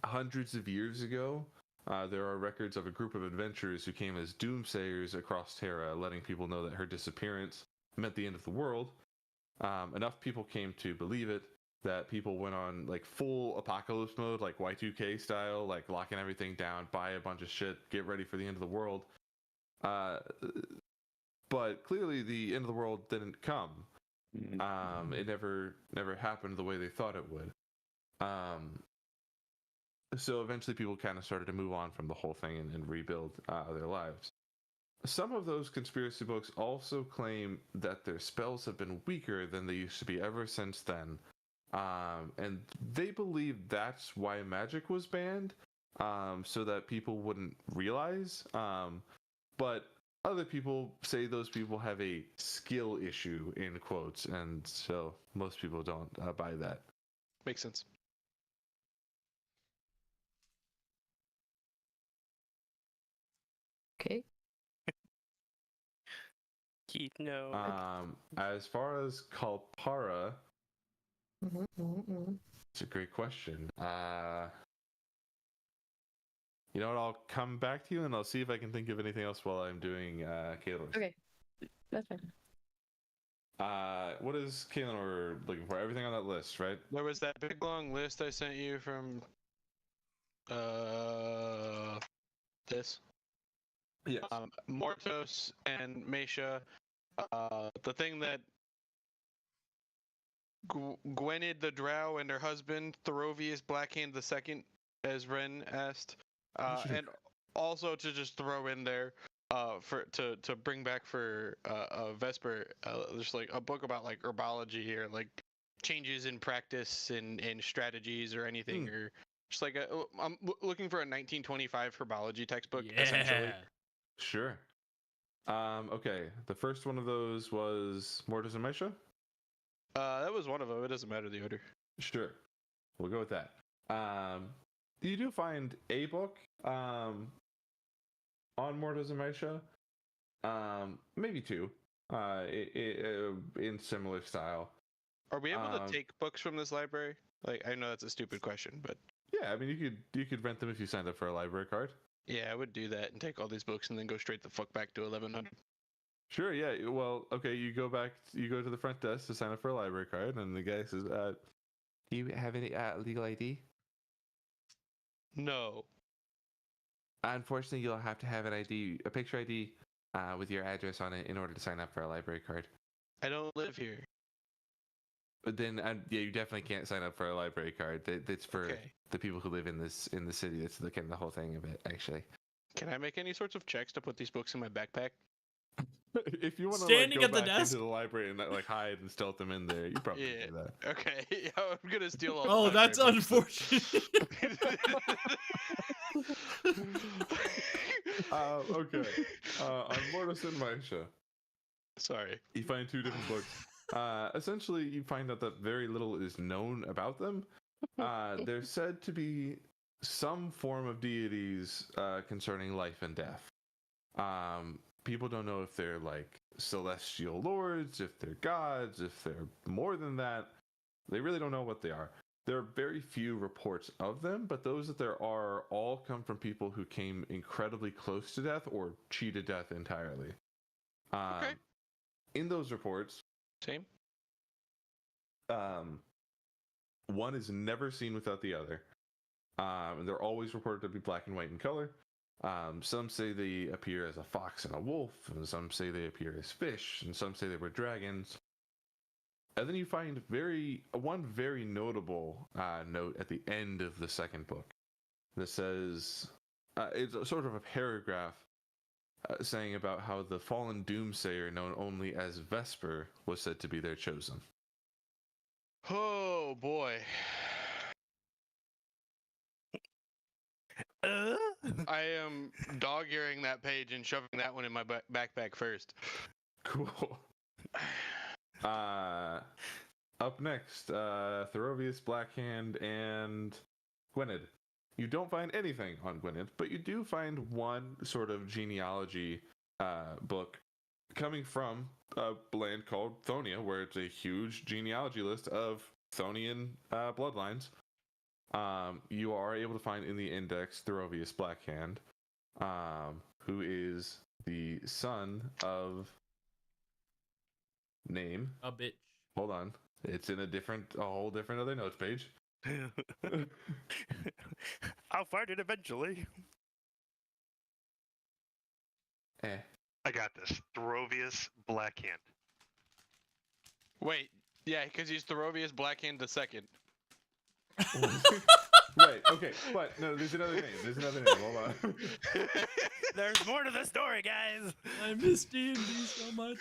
Hundreds of years ago, there are records of a group of adventurers who came as doomsayers across Terra, letting people know that her disappearance meant the end of the world. Enough people came to believe it that people went on like full apocalypse mode, like Y2K style, like locking everything down, buy a bunch of shit, get ready for the end of the world. But clearly the end of the world didn't come. It never happened the way they thought it would. So eventually people kind of started to move on from the whole thing and rebuild their lives. Some of those conspiracy books also claim that their spells have been weaker than they used to be ever since then. And they believe that's why magic was banned, so that people wouldn't realize. But other people say those people have a skill issue, in quotes, and so most people don't buy that. Makes sense. Okay. Keith, no. As far as Kalpara, it's a great question. You know what? I'll come back to you and I'll see if I can think of anything else while I'm doing Kaylor. Okay, that's fine. What is Kaylor looking for? Everything on that list, right? There was that big long list I sent you from this. Yes. Mortos and Mesha. The thing that Gwynedd the Drow and her husband, Thorovius Blackhand II, as Ren asked. And also to just throw in there, to bring back for Vesper, there's like a book about like herbology here, like changes in practice and strategies or anything, or just like I'm looking for a 1925 herbology textbook, essentially. Sure. Okay. The first one of those was Mortis and Misha? That was one of them. It doesn't matter the order. Sure. We'll go with that. You do find a book on Mortis and Misha. Maybe two. In similar style. Are we able to take books from this library? Like, I know that's a stupid question, but yeah, I mean, you could rent them if you signed up for a library card. yeah, I would do that and take all these books and then go straight the fuck back to 1100. Sure, yeah. Well, okay, you go to the front desk to sign up for a library card, and the guy says, do you have any legal ID? No. Unfortunately, you'll have to have a picture ID, with your address on it in order to sign up for a library card. I don't live here. But then, yeah, you definitely can't sign up for a library card. That's for the people who live in the city. That's the whole thing of it, actually. Can I make any sorts of checks to put these books in my backpack? If you want to Standing go at the back desk? into the library and like hide and stealth them in there, you probably do that. Okay, I'm gonna steal all. Oh, the that's library books. unfortunate. Okay. On Mortis and Misha, Sorry. you find two different books. Essentially, you find out that very little is known about them. They're said to be some form of deities concerning life and death. People don't know if they're like celestial lords, if they're gods, if they're more than that. They really don't know what they are. There are very few reports of them, but those that there are all come from people who came incredibly close to death or cheated death entirely. Okay. In those reports, Same. one is never seen without the other. They're always reported to be black and white in color. Some say they appear as a fox and a wolf, and some say they appear as fish, and some say they were dragons. And then you find one very notable note at the end of the second book that says, it's a sort of a paragraph saying about how the fallen doomsayer known only as Vesper was said to be their chosen. Oh boy. I am dog-earing that page and shoving that one in my backpack first. Cool. Up next, Thorovius, Blackhand, and Gwynedd. You don't find anything on Gwynedd, but you do find one sort of genealogy book coming from a land called Thonia, where it's a huge genealogy list of Thonian bloodlines. You are able to find in the index Thorovius Blackhand, who is the son of name. A bitch. Hold on. It's in a whole different other notes page. I'll find it eventually. I got this. Thorovius Blackhand. Wait, yeah, because he's Thorovius Blackhand the second. Right, okay, but no, there's another name. Hold on. There's more to the story, guys. I miss D&D so much.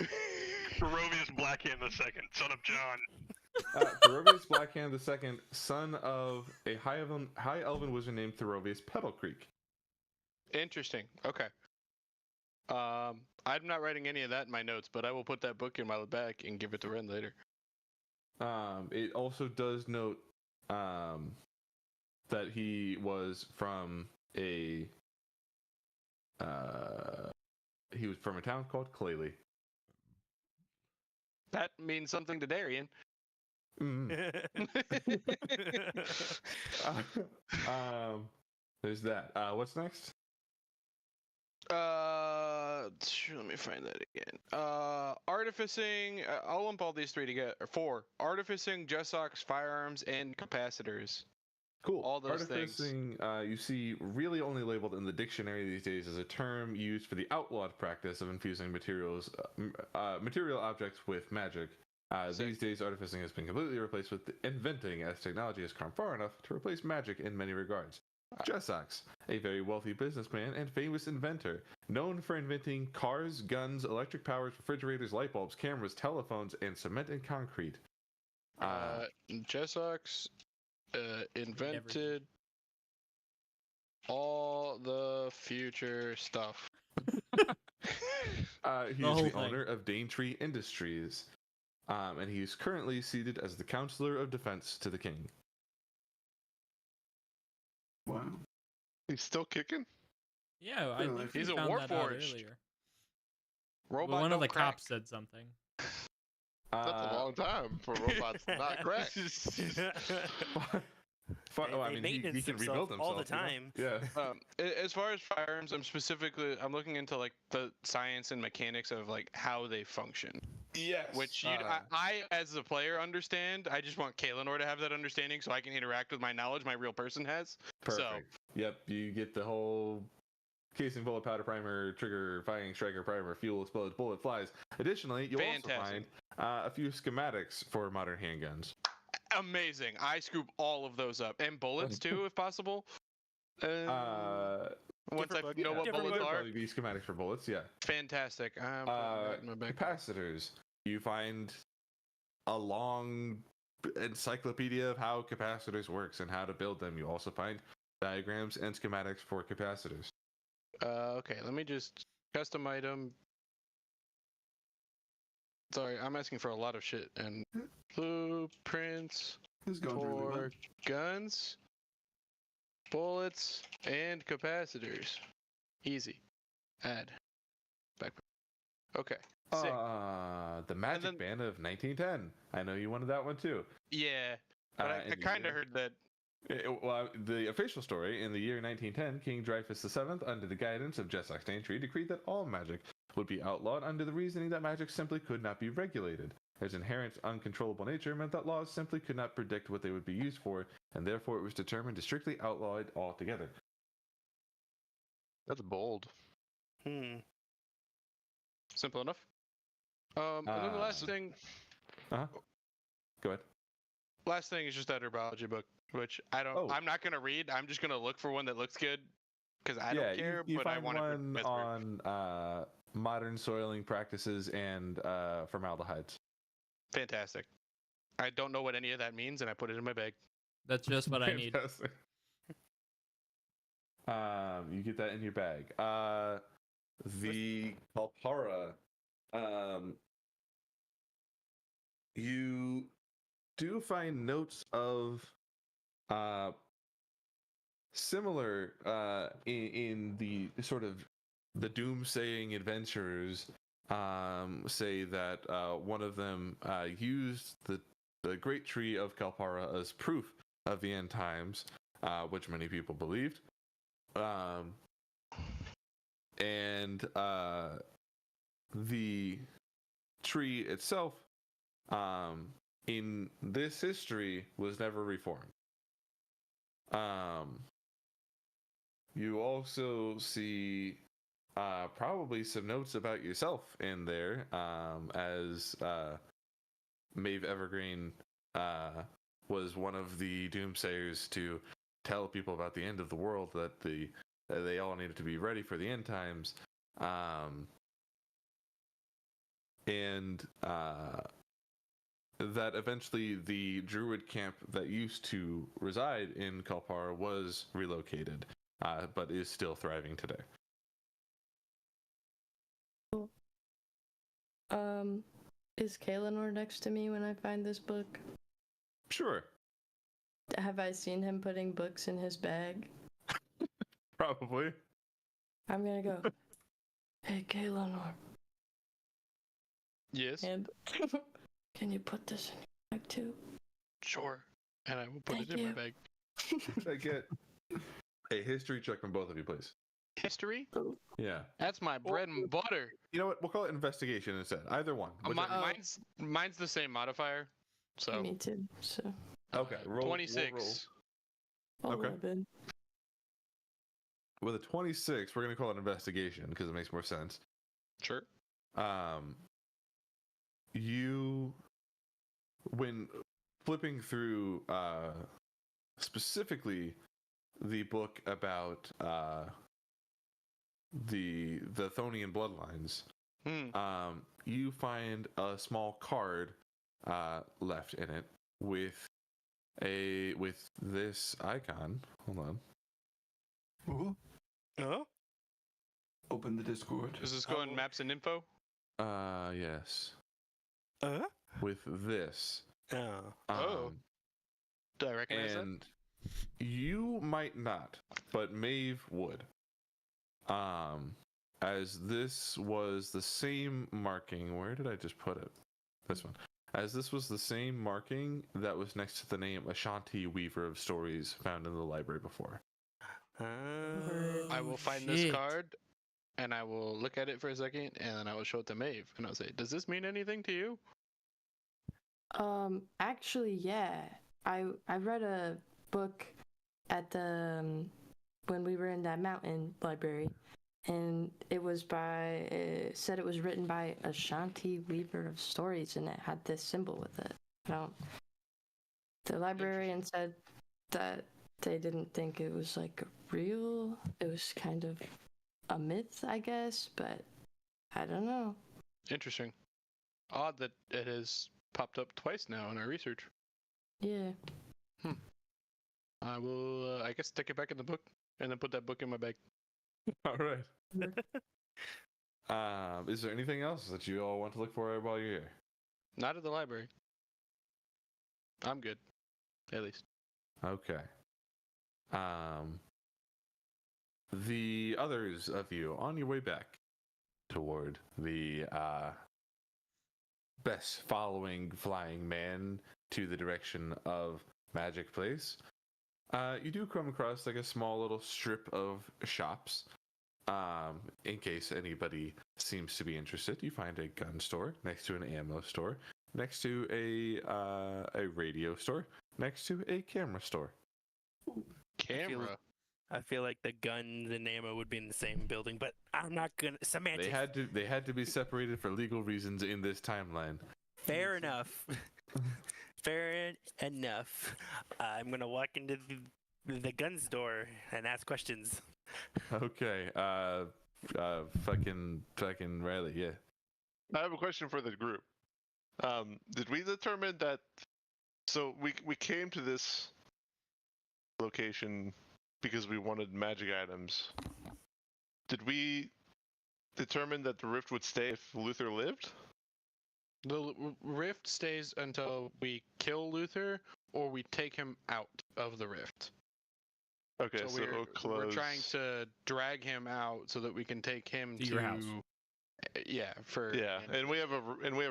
Thorovius Blackhand II, son of John. Thorovius Blackhand II, son of a high elven wizard named Thorovius Petalcreek. Interesting. Okay. I'm not writing any of that in my notes, but I will put that book in my back and give it to Ren later. It also does note that he was from a town called Claley. That means something to Darian. There's that. What's next? Let me find that again. Artificing. I'll lump all these three together. 4. Artificing, Jessox, firearms, and capacitors. Cool. All those Artificing, you see, really only labeled in the dictionary these days as a term used for the outlawed practice of infusing material objects with magic. These days, artificing has been completely replaced with inventing, as technology has come far enough to replace magic in many regards. Jessox, a very wealthy businessman and famous inventor, known for inventing cars, guns, electric powers, refrigerators, light bulbs, cameras, telephones, and cement and concrete. Jessox invented all the future stuff. He is the owner of Daintree Industries, and he is currently seated as the Counselor of Defense to the King. Wow. He's still kicking? Yeah, I think He's we a found that out Warforged. earlier. Robot Well, one of don't the crack. cops said something. That's a long time for robots to not crack. I mean, he can rebuild himself all the time. You know? Yeah. As far as firearms, I'm looking into like the science and mechanics of like how they function. Yes. Which I, as a player, understand. I just want Kaelinor to have that understanding so I can interact with my knowledge my real person has. Perfect. So, yep, you get the whole casing, bullet, powder, primer, trigger, firing, striker, primer, fuel, explodes, bullet, flies. Additionally, you'll also find a few schematics for modern handguns. Amazing. I scoop all of those up. And bullets, too, if possible. Once I know what bullets are. Probably be schematics for bullets, yeah. Fantastic. I'm putting that in my bag. Capacitors. You find a long encyclopedia of how capacitors works and how to build them. You also find diagrams and schematics for capacitors. Okay, let me just custom item. Sorry, I'm asking for a lot of shit. And blueprints for guns, bullets, and capacitors. Easy. Add. Back. Okay. Sick. The Magic Band of 1910. I know you wanted that one too. Yeah, but I kind of heard that. Well, the official story, in the year 1910, King Dreyfus VII, under the guidance of Jessox Daintree, decreed that all magic would be outlawed under the reasoning that magic simply could not be regulated. Its inherent uncontrollable nature meant that laws simply could not predict what they would be used for, and therefore it was determined to strictly outlaw it altogether. That's bold. Simple enough. And then the last thing. Go ahead. Last thing is just that herbology book, which I don't. I'm not gonna read. I'm just gonna look for one that looks good, because I don't care. You but find I want one on modern soiling practices and formaldehydes. Fantastic. I don't know what any of that means, and I put it in my bag. That's just what I need. You get that in your bag. The Kalpara. You do find notes of similar in the sort of the doomsaying adventurers say that one of them used the great tree of Kalpara as proof of the end times, which many people believed. And the tree itself, in this history, was never reformed. You also see probably some notes about yourself in there, as Maeve Evergreen was one of the doomsayers to tell people about the end of the world, that they all needed to be ready for the end times, and that eventually the druid camp that used to reside in Kalpara was relocated, but is still thriving today. Is Kaelinor next to me when I find this book? Sure. Have I seen him putting books in his bag? Probably. I'm gonna go. Hey, Kaelinor. Yes. And can you put this in your bag too? Sure. And I will put it in my bag. I get a history check from both of you, please. History? Yeah. That's my bread and butter. You know what? We'll call it investigation instead. Either one. Mine's the same modifier. So. Me too. So. Okay. Roll 26. Roll. Okay. 11. With a 26, we're gonna call it investigation because it makes more sense. Sure. You, when flipping through specifically the book about the Thonian bloodlines, you find a small card left in it with this icon. Hold on. Ooh. Oh? Open the Discord. Does this go in maps and info? Yes. With this. Oh. Do I recognize that? And you might not, but Maeve would. As this was the same marking. Where did I just put it? This one. As this was the same marking that was next to the name Ashanti Weaver of Stories found in the library before. I will find this card, and I will look at it for a second, and then I will show it to Maeve, and I'll say, "Does this mean anything to you?" Actually, yeah. I read a book at the when we were in that mountain library, and it said it was written by Ashanti Weaver of Stories, and it had this symbol with it. The librarian said that they didn't think it was like real. It was kind of a myth, I guess, but I don't know. Interesting. Odd that it has popped up twice now in our research. Yeah. I will, I guess, stick it back in the book and then put that book in my bag. All right. Is there anything else that you all want to look for while you're here? Not at the library. I'm good, at least. Okay. The others of you on your way back toward the best following flying man to the direction of Magic Place, you do come across like a small little strip of shops. In case anybody seems to be interested, you find a gun store next to an ammo store, next to a radio store, next to a camera store. Camera. I feel like the guns and ammo would be in the same building, but I'm not gonna. Semantics. They had to be separated for legal reasons in this timeline. Fair enough. Fair enough. I'm gonna walk into the gun store and ask questions. Okay. Fucking Riley, yeah. I have a question for the group. Did we determine that? So we came to this location because we wanted magic items. Did we determine that the rift would stay if Luther lived? The rift stays until we kill Luther or we take him out of the rift. Okay, so we're trying to drag him out so that we can take him to your house. Yeah, and we have a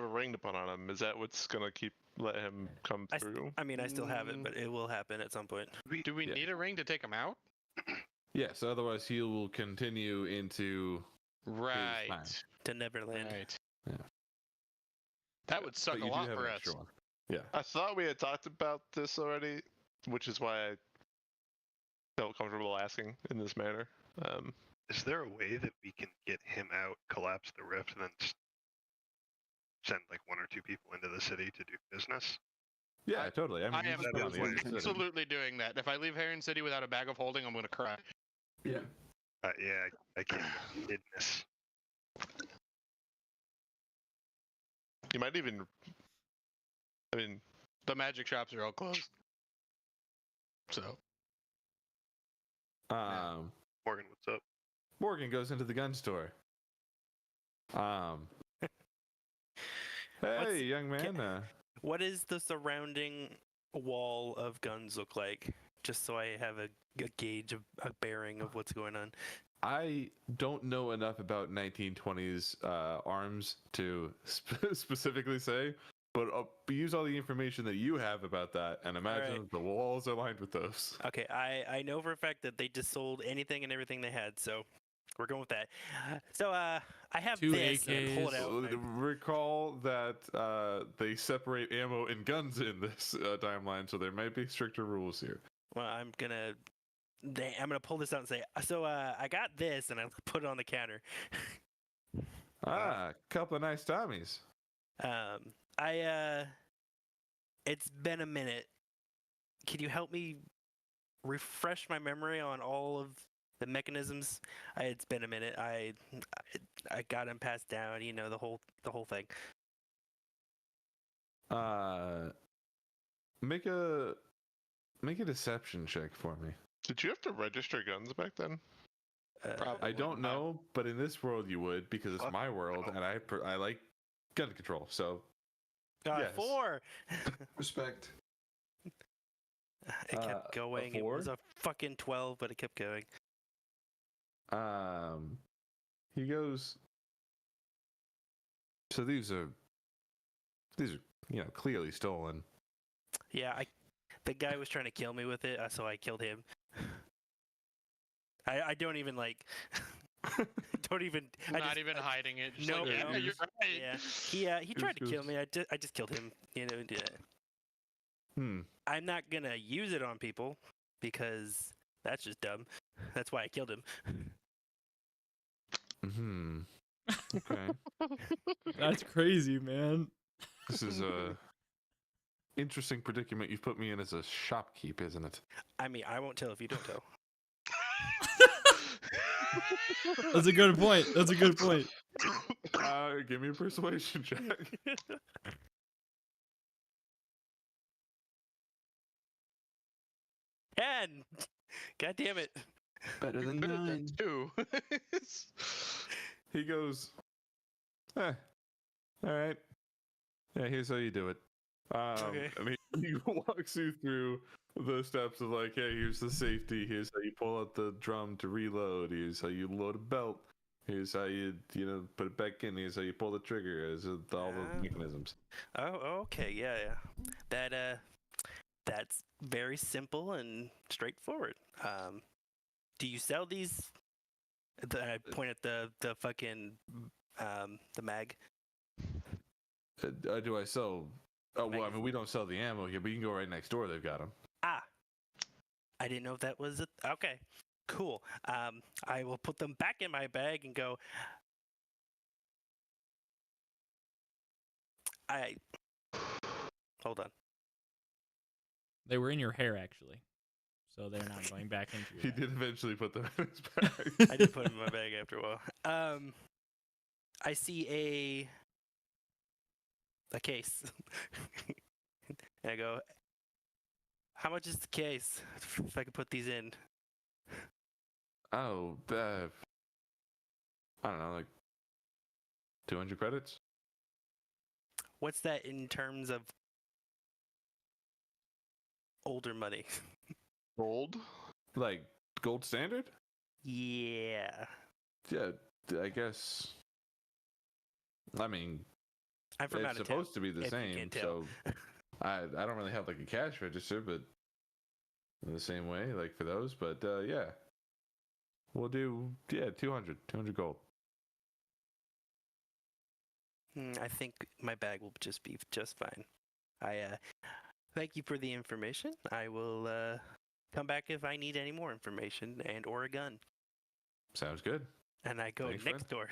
ring to put on him. Is that what's gonna let him come through? I still have it, but it will happen at some point. Do we need a ring to take him out? Yes, otherwise he will continue into right to Neverland. Right. Yeah. That would suck a lot for us. Yeah. I thought we had talked about this already, which is why I felt comfortable asking in this manner. Is there a way that we can get him out, collapse the rift, and then send like one or two people into the city to do business? Yeah, totally. I am absolutely doing that. If I leave Heron City without a bag of holding, I'm going to cry. Yeah. Yeah, I can't did this. You might even. I mean, the magic shops are all closed. So. Morgan, what's up? Morgan goes into the gun store. Hey, young man. What is the surrounding wall of guns look like? Just so I have a gauge of a bearing of what's going on. I don't know enough about 1920s arms to specifically say, but I'll use all the information that you have about that and imagine the walls are lined with those. Okay, I know for a fact that they just sold anything and everything they had, so we're going with that. So I have 2 this. AKs. And pull it out. Recall that they separate ammo and guns in this timeline, so there might be stricter rules here. Well, I'm gonna pull this out and say, so I got this, and I put it on the counter. Couple of nice Tommies. It's been a minute. Can you help me refresh my memory on all of the mechanisms. It's been a minute. I got him passed down. You know, the whole thing. Make a deception check for me. Did you have to register guns back then? I don't know, but in this world you would, because it's my world and I like gun control. So yes. 4. Respect. It kept going. It was a fucking 12, but it kept going. He goes. So these are clearly stolen. Yeah, the guy was trying to kill me with it, so I killed him. I don't even like. Don't even. Not even hiding it. Just No, like, no. you're right. Yeah. He tried to kill me. I just killed him. You know. I'm not gonna use it on people because that's just dumb. That's why I killed him. Okay. That's crazy, man. This is a interesting predicament you've put me in as a shopkeep, isn't it? I mean, I won't tell if you don't tell. That's a good point. That's a good point. Give me a persuasion check. 10. God damn it. Better than 9. 2. He goes, all right. Yeah, here's how you do it. Okay. I mean, he walks you through the steps of like, hey, here's the safety. Here's how you pull out the drum to reload. Here's how you load a belt. Here's how you put it back in. Here's how you pull the trigger. Here's all the mechanisms. Oh, okay, yeah. That's very simple and straightforward. Do you sell these? I point at the fucking the mag. Do I sell? Oh well, I mean, we don't sell the ammo here, but you can go right next door. They've got them. I didn't know if that was it. Okay, cool. I will put them back in my bag and go. Hold on. They were in your hair, actually. So they're not going back into your He bag. did eventually put them in his bag. I did put them in my bag after a while. I see a case. And I go, how much is the case? If I could put these in. Oh, I don't know, like 200 credits? What's that in terms of older money? Gold? Like gold standard? Yeah. Yeah, I guess. I mean, I'm from out it's of town. supposed to be the if you same, can't tell. so I don't really have like a cash register, but in the same way, like for those, but yeah. We'll do 200 gold. I think my bag will just be just fine. I thank you for the information. I will come back if I need any more information and or a gun. Sounds good. And I go Thanks, next door.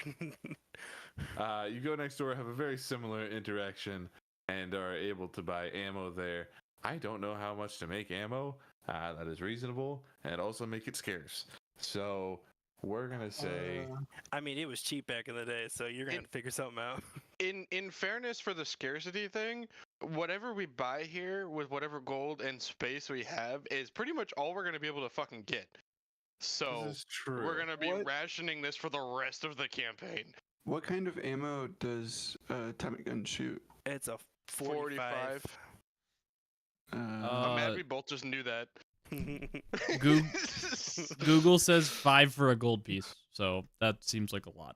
You go next door, have a very similar interaction, and are able to buy ammo there. I don't know how much to make ammo. That is reasonable, and also make it scarce. So we're gonna say. I mean, it was cheap back in the day, so you're gonna have to figure something out. In fairness, for the scarcity thing, whatever we buy here with whatever gold and space we have is pretty much all we're gonna be able to fucking get. So This is true. we're gonna be What? rationing this for the rest of the campaign. What kind of ammo does atomic gun shoot? It's a 45. I'm mad Uh, we both just knew that. Google says 5 for a gold piece, so that seems like a lot.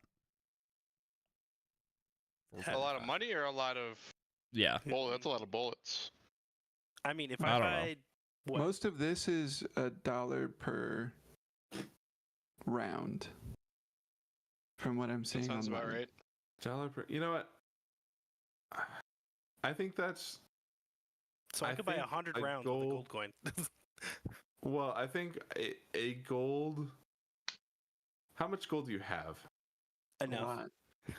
A lot of money or a lot of Yeah. Well, that's a lot of bullets. I mean, if I I don't know. buy what? Most of this is $1 per round. From what I'm that seeing sounds about online. right. $1 per. You know what? I think that's. So I could buy think 100 a rounds with a gold coin. Well, I think a gold. How much gold do you have? Enough.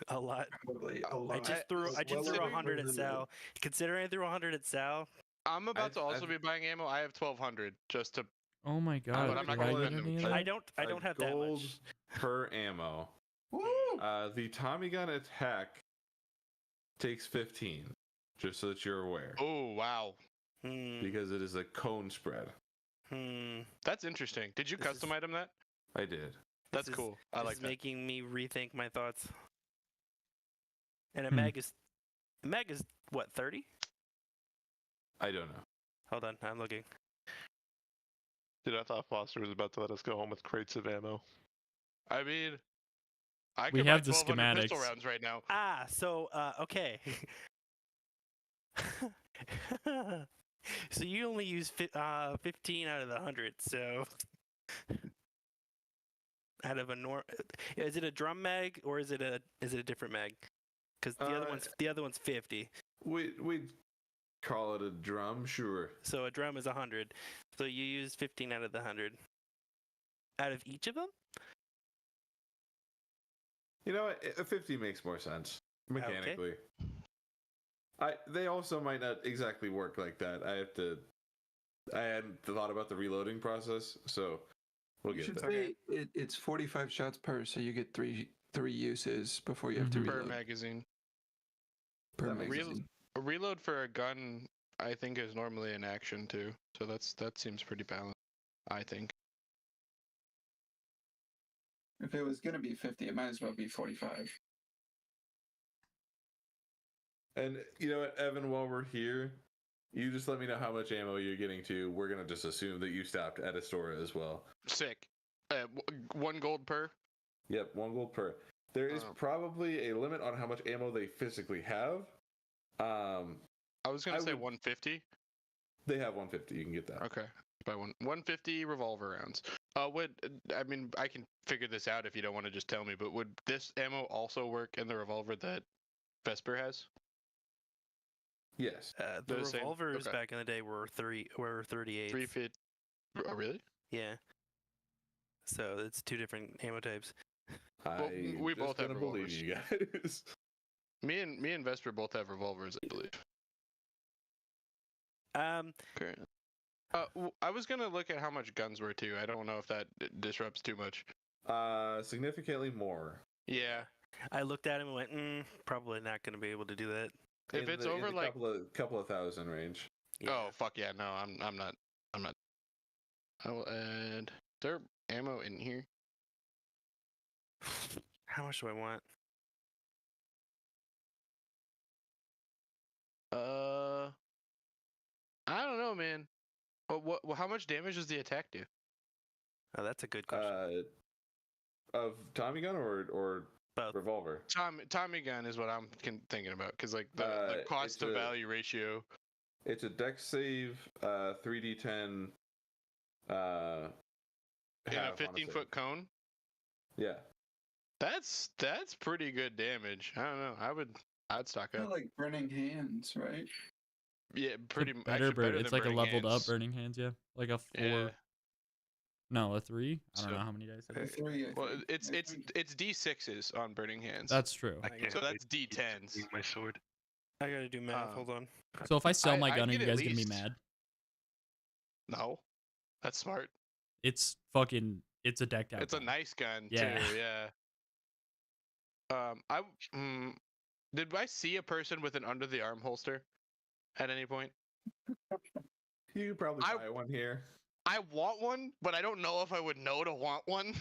A lot. Probably a I lot. just threw 100 at Sal. Considering I threw 100 at Sal, I'm about to also I've- be buying ammo. I have 1,200 just to Oh my god. But I'm not did I gonna get call it any of a- that? I don't have that gold much. per ammo. Woo! The Tommy gun attack takes 15, just so that you're aware, Oh wow, because it is a cone spread. that's interesting. Did you This custom item that? I did. That's This is- cool. I This like is that. making me rethink my thoughts. And a Hmm. mag is what, 30? I don't know. Hold on, I'm looking. Dude, I thought Foster was about to let us go home with crates of ammo. I mean, I We could have buy the 1,200 pistol schematics. rounds right now. So okay. So you only use 15 out of the 100. So out of a is it a drum mag or is it a different mag? Because the other one's 50. We'd call it a drum, sure. So a drum is 100. So you use 15 out of the 100. Out of each of them? You know what? A 50 makes more sense mechanically. They also might not exactly work like that. I hadn't thought about the reloading process, so we'll You get should there. say it's 45 shots per, so you get three uses before you have to Mhm. Per reload. magazine. Per That makes magazine. A reload for a gun, I think, is normally an action too. So that seems pretty balanced. I think. If it was gonna be 50, it might as well be 45. And you know what, Evan, while we're here, you just let me know how much ammo you're getting to. We're going to just assume that you stopped at Astoria as well. Sick. 1 gold per. Yep, 1 gold per. There is probably a limit on how much ammo they physically have. I was gonna say 150. They have 150. You can get that. Okay. By 150 revolver rounds. I mean, I can figure this out if you don't want to just tell me, but would this ammo also work in the revolver that Vesper has? Yes. The They're the same? revolvers Okay. back in the day were 38. 350. Oh, really? Yeah. So it's 2 different ammo types. Well, we both have gonna believe revolvers. you guys. Me and Vesper both have revolvers, I believe. Okay. I was gonna look at how much guns were too. I don't know if that disrupts too much. Significantly more. Yeah. I looked at him and went, probably not going to be able to do that. If it's over in the like couple of thousand range. Yeah. Oh fuck yeah, no, I'm not. I will add. Is there ammo in here? How much do I want? I don't know, man. What how much damage does the attack do? Oh, that's a good question. Of Tommy gun or Both. revolver? Tommy gun is what I'm thinking about because like the cost to value ratio. It's a dex save, 3d10. In a 15-foot cone. Yeah. That's pretty good damage. I don't know. I'd stock Kind up. of like burning hands, right? Yeah, pretty It's actually better It's than like a Burning leveled up Hands. burning hands, yeah. Like a 4. Yeah. No, a 3. I don't So- know how many dice it is. 3. I Well, think. it's I think. D6s on Burning Hands. That's true. I can't So wait that's to keep D10s. using my sword. I got to do math. Hold on. So if I sell my I gun, are get you at guys gonna be least- mad? No, that's smart. It's a decked out. It's a gun. nice gun Yeah. too. Yeah. Did I see a person with an under the arm holster at any point? You could probably buy one here. I want one, but I don't know if I would know to want one.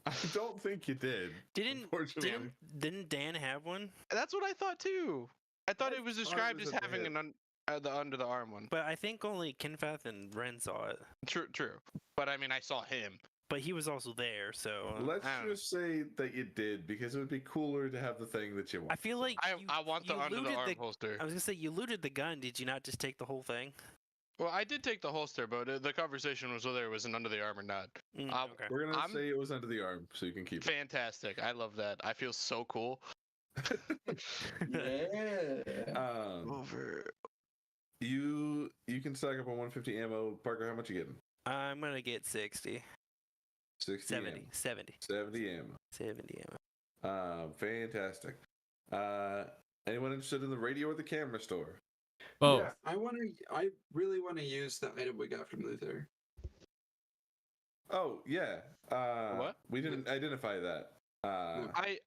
I don't think you did. Unfortunately. Didn't Dan have one? That's what I thought too. I thought it was thought it described was as at the having hip. the under the arm one. But I think only Kinfath and Ren saw it. True. But I mean, I saw him. But he was also there, so Let's I don't know. just say that you did, because it would be cooler to have the thing that you want. I feel like I want the you under the looted arm holster. I was gonna say you looted the gun. Did you not just take the whole thing? Well, I did take the holster, but the conversation was whether it was an under the arm or not. Okay. We're gonna I'm- say it was under the arm, so you can keep it. Fantastic. I love that. I feel so cool. Yeah. Over. You can stock up on 150 ammo. Parker, how much you getting? I'm gonna get 60. 60 70. ammo. 70. 70 ammo. 70 ammo. Fantastic. Anyone interested in the radio or the camera store? Both. Yeah, I really want to use the item we got from Luther. Oh yeah. What? We didn't identify that. I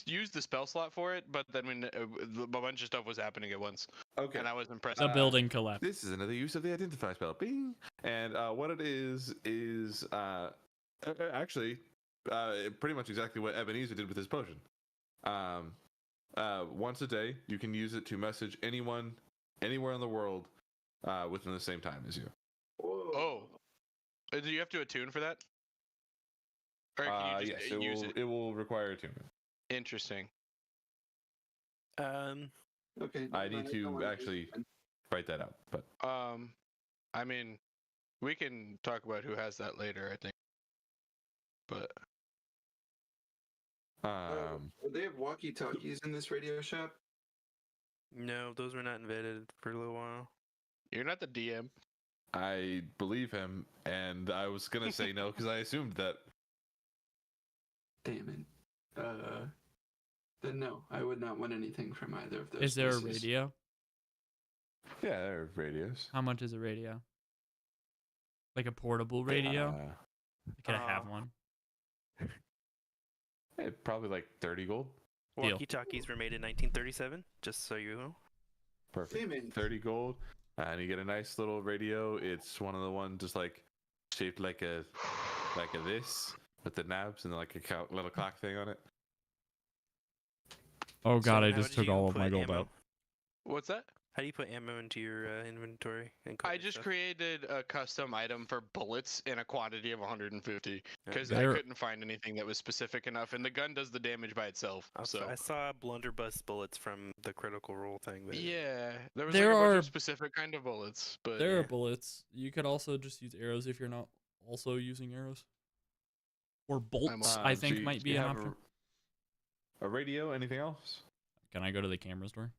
used the spell slot for it, but then when a bunch of stuff was happening at once, Okay. and I was impressed. The building collapsed. This is another use of the identify spell. Bing. And what it is actually pretty much exactly what Ebenezer did with his potion. Once a day, you can use it to message anyone, anywhere in the world, within the same time as you. Oh, do you have to attune for that? Or can you just Yes, use it? It will require attunement. Interesting. Okay. I need to actually write that out, but I mean, we can talk about who has that later, I think. But Would they have walkie-talkies in this radio shop? No, those were not invented for a little while. you're not the DM. I believe him, and I was gonna say no because I assumed that. Damn it. Then no, I would not want anything from either of those. Is there a places. radio? Yeah, there are radios. How much is a radio? Like a portable radio? Can I have one? Probably like 30 gold. Deal. Walkie-talkies were made in 1937, just so you know. Perfect. Damn it. 30 gold, and you get a nice little radio. It's one of the ones just like shaped like a this with the knobs and like a little clock thing on it. Oh god, So I how just did took you all of my put gold ammo? out. What's that? How do you put ammo into your inventory? And I cover just stuff? created a custom item for bullets in a quantity of 150 because I There- couldn't find anything that was specific enough, and the gun does the damage by itself. So I saw blunderbuss bullets from the Critical Role thing. But yeah, there was There like a bunch are- of specific kind of bullets, but There yeah. are bullets. You could also just use arrows if you're not also using arrows. Or bolts, I think, might be an option. A radio? Anything else? Can I go to the camera store?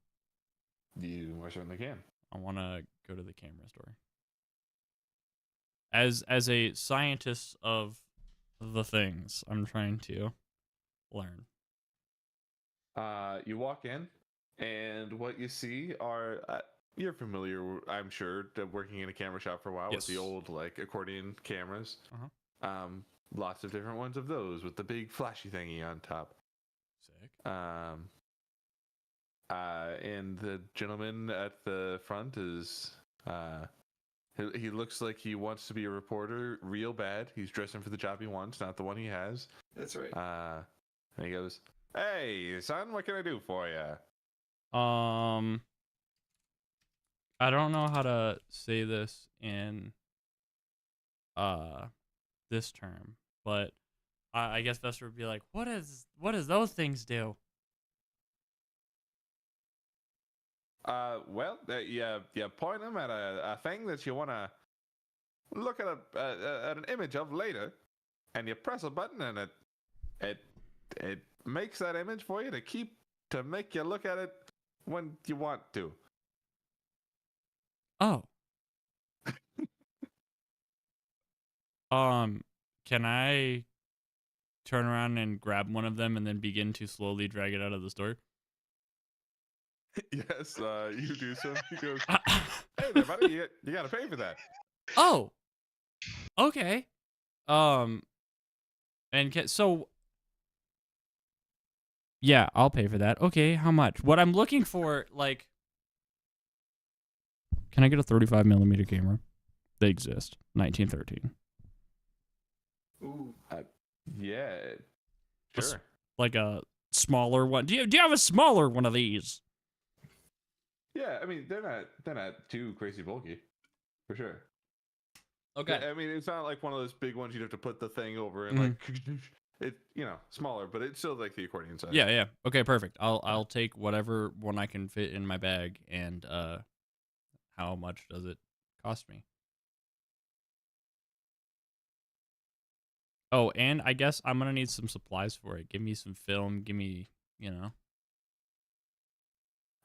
You most certainly can. I want to go to the camera store. As a scientist of the things, I'm trying to learn. You walk in, and what you see are you're familiar, I'm sure, to working in a camera shop for a while with the Yes. old like accordion cameras. Uh-huh. Lots of different ones of those with the big flashy thingy on top. Sick. And the gentleman at the front is he looks like he wants to be a reporter real bad. He's dressing for the job he wants, not the one he has. That's right. And he goes, "Hey, son, what can I do for you?" I don't know how to say this in this term, but I guess Vester would be like, what does those things do? Well, you point them at a thing that you want to look at at an image of later, and you press a button, and it makes that image for you to make you look at it when you want to. Oh. Can I turn around and grab one of them and then begin to slowly drag it out of the store? Yes, you do so. He goes, "Hey there, buddy, you gotta pay for that." Oh. Okay. And so yeah, I'll pay for that. Okay, how much? What I'm looking for, like, can I get a 35mm camera? They exist. 1913. Ooh. Yeah, A s- sure. Like a smaller one. Do you have a smaller one of these? Yeah, I mean they're not too crazy bulky, for sure. Okay. I mean it's not like one of those big ones you'd have to put the thing over and like it, smaller, but it's still like the accordion size. Yeah. Okay, perfect. I'll take whatever one I can fit in my bag. And how much does it cost me? Oh, and I guess I'm gonna need some supplies for it. Give me some film. Give me,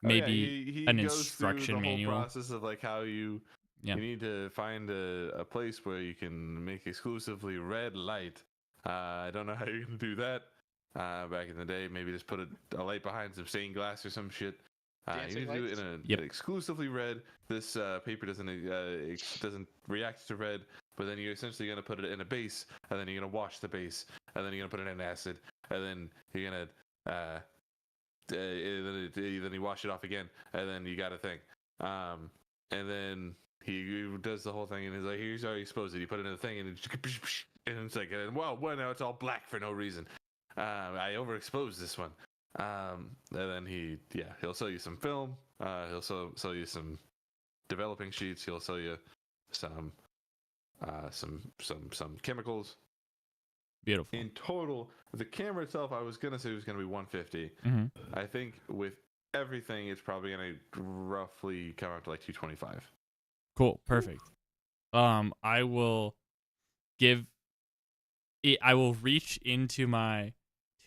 maybe he an goes instruction through the manual. whole process of like how you Yeah. need to find a place where you can make exclusively red light. I don't know how you're gonna do that. Back in the day, maybe just put a light behind some stained glass or some shit. You Dancing need to do it in lights? exclusively red. This paper doesn't react to red, but then you're essentially going to put it in a base, and then you're going to wash the base, and then you're going to put it in acid, and then you're going to then you wash it off again, and then you got a thing. And then he does the whole thing, and he's like, "Here's how you expose it. You put it in the thing, and it's like, well, now it's all black for no reason. I overexposed this one." And then he'll sell you some film. He'll sell you some developing sheets. He'll sell you some chemicals. Beautiful. In total, the camera itself, I was gonna say it was gonna be 150. Mm-hmm. I think with everything, it's probably gonna roughly come out to like 225. Cool. Perfect. I will reach into my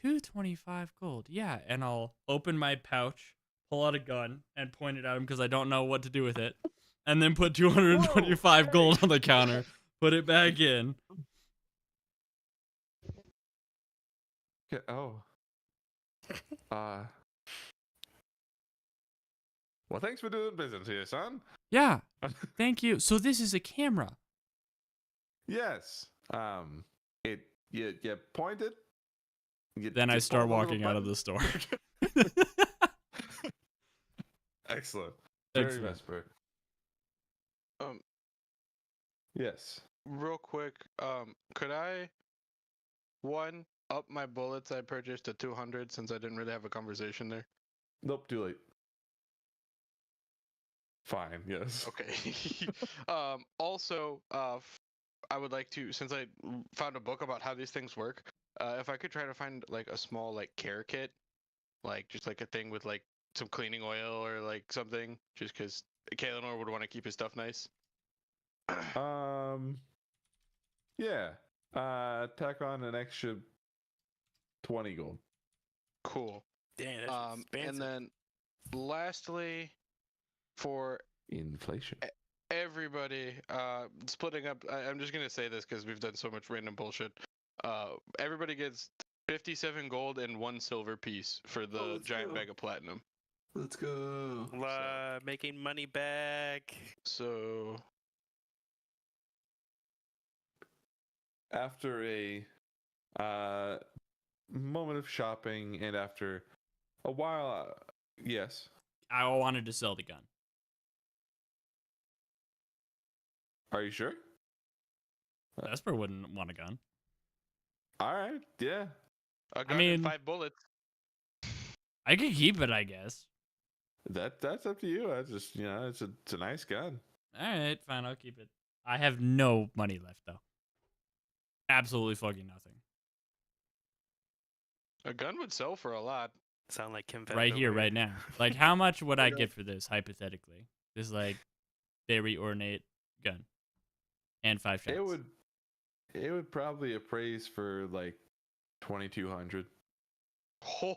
225 gold. Yeah, and I'll open my pouch, pull out a gun, and point it at him because I don't know what to do with it, and then put 225 gold on the counter. Put it back in. Okay, oh. Well, thanks for doing business here, son. Yeah. Thank you. So this is a camera. Yes. You point it. Then I start walking out of the store. Excellent. Very Excellent. Vesper. Yes. Real quick, could I up my bullets I purchased to 200 since I didn't really have a conversation there? Nope, too late. Fine, yes. Okay. Also, I would like to, since I found a book about how these things work, if I could try to find like a small like care kit, like just like a thing with like some cleaning oil or like something, just because Kaelinor would want to keep his stuff nice. Yeah. Tack on an extra 20 gold. Cool. Damn, that's expensive. And then lastly, for Inflation. everybody, splitting up, I'm just gonna say this because we've done so much random bullshit. Everybody gets 57 gold and 1 silver piece for the giant bag of platinum. Let's go. Making money back. So After a moment of shopping and after a while, yes. I wanted to sell the gun. Are you sure? Vesper wouldn't want a gun. All right, yeah. a gun and 5 bullets. I could keep it, I guess. That's up to you. I just, it's a nice gun. All right, fine, I'll keep it. I have no money left though. Absolutely fucking nothing. A gun would sell for a lot. Sound like Kim. Right here, right now. Like, how much would I get for this, hypothetically? This, like, very ornate gun. And 5 shots. It would probably appraise for, like, 2,200. Holy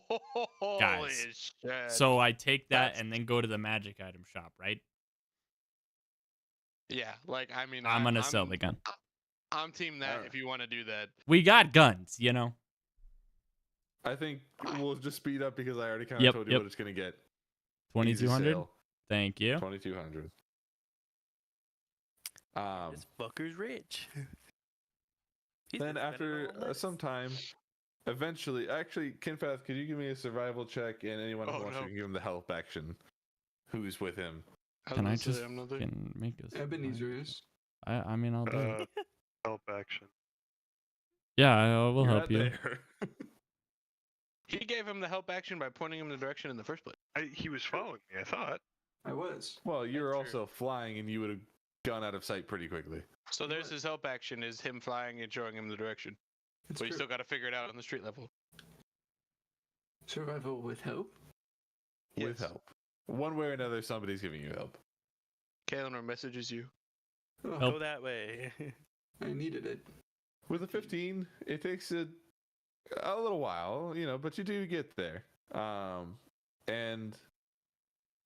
Guys, shit. So I take that and then go to the magic item shop, right? Yeah, like, I mean... I'm going to sell the gun. I'm team that if you want to do that. We got guns, you know? I think we'll just speed up because I already kind of told you what it's going to get. 2,200? Thank you. 2,200. This fucker's rich. Then after some time, eventually, actually, Kinfath, could you give me a survival check and anyone who wants to give him the help action who's with him? Can I just can make this? Ebenezer is. I mean, I'll do it. Help action. Yeah, I will help you. He gave him the help action by pointing him in the direction in the first place. He was following me, I thought. I was. Well, you're also flying and you would have gone out of sight pretty quickly. So there's his help action, is him flying and showing him the direction. It's But you true. still got to figure it out on the street level. Survival with hope? With help. One way or another, somebody's giving you help. Kaelinor messages you. Oh, Go that way. I needed it. With a 15, it takes a little while, but you do get there. And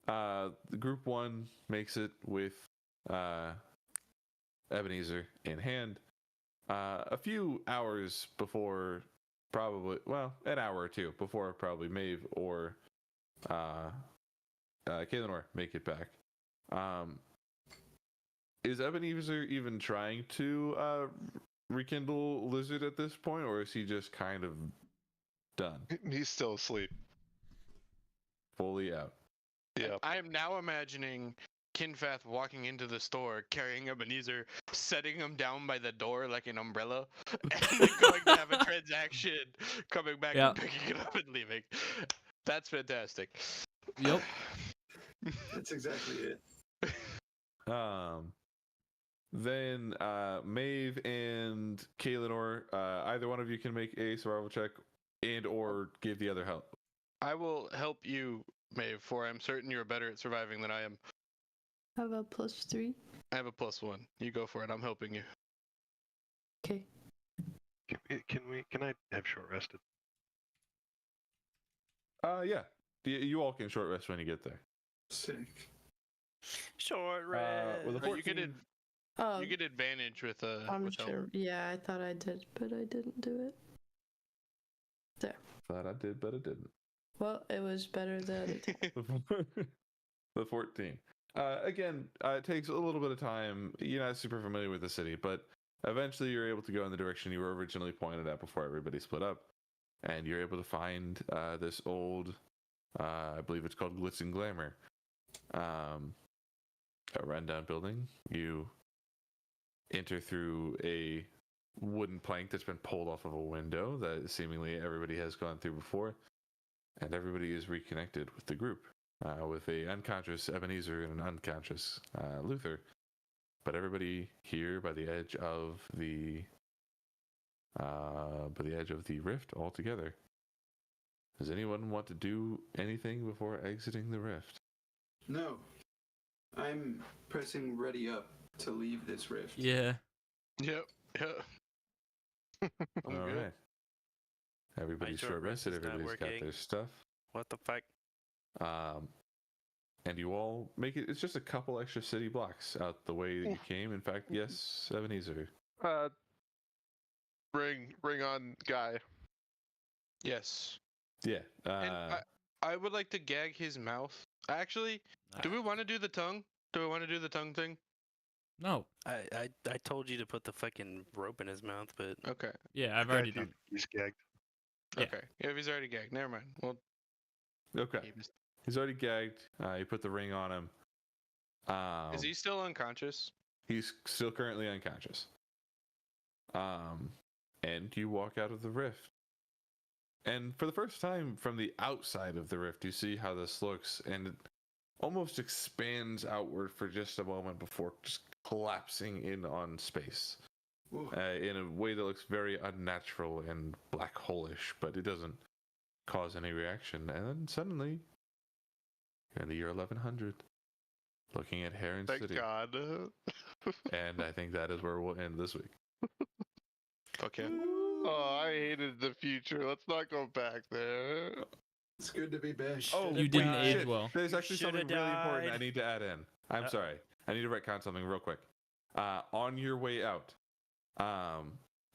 the group 1 makes it with Ebenezer in hand. A few hours before, probably, an hour or two before probably Maeve or Kaelinor make it back. is Ebenezer even trying to rekindle Lizard at this point, or is he just kind of done, He's still asleep. fully out? Yeah. I am now imagining Kinfath walking into the store carrying Ebenezer, setting him down by the door like an umbrella, and then going to have a transaction, coming back Yeah. and picking it up and leaving. That's fantastic. Yep. That's exactly it. Then Maeve and Kaelinor, either one of you can make a survival check and or give the other help. I will help you, Maeve, for I'm certain you're better at surviving than I am. How about +3? I have a +1. You go for it. I'm helping you. Okay. Can I have short rested? Yeah. You all can short rest when you get there. Sick. Short rest. With a You 14, Oh, You get advantage with I'm with help. sure. Yeah, I thought I did, but I didn't do it. There. thought I did, but I didn't. Well, it was better than. The 14. Again, it takes a little bit of time. You're not super familiar with the city, but eventually you're able to go in the direction you were originally pointed at before everybody split up. And you're able to find this old, I believe it's called Glitz and Glamour, a rundown building. You enter through a wooden plank that's been pulled off of a window that seemingly everybody has gone through before. And everybody is reconnected with the group. With a unconscious Ebenezer and an unconscious Luther, but everybody here by the edge of the rift all together. Does anyone want to do anything before exiting the rift? No. I'm pressing ready up to leave this rift. Yeah. Yep. Yep. All right. Everybody's short short rest rested. is not Everybody's got working. their stuff. What the fuck? And you all make it. It's just a couple extra city blocks out the way that you came. In fact, yes, Ebenezer. Bring on guy. Yes. Yeah. And I would like to gag his mouth. Actually, do we want to do the tongue? Do we want to do the tongue thing? No. I told you to put the fucking rope in his mouth, but Okay. Yeah, I've already done. He's gagged. Yeah. Okay. If he's already gagged, never mind. Well, Okay. He's already gagged. You put the ring on him. Is he still unconscious? He's still currently unconscious. And you walk out of the rift. And for the first time from the outside of the rift, you see how this looks, and it almost expands outward for just a moment before just collapsing in on space. In a way that looks very unnatural and black hole-ish, but it doesn't cause any reaction. And then suddenly, you're in the year 1100, looking at Heron Thank City. God. And I think that is where we'll end this week. Okay. Oh, I hated the future. Let's not go back there. It's good to be back. Oh, You didn't wait, age shit. well. There's actually something shoulda really important I died. need to add in. I'm sorry. I need to retcon something real quick. On your way out,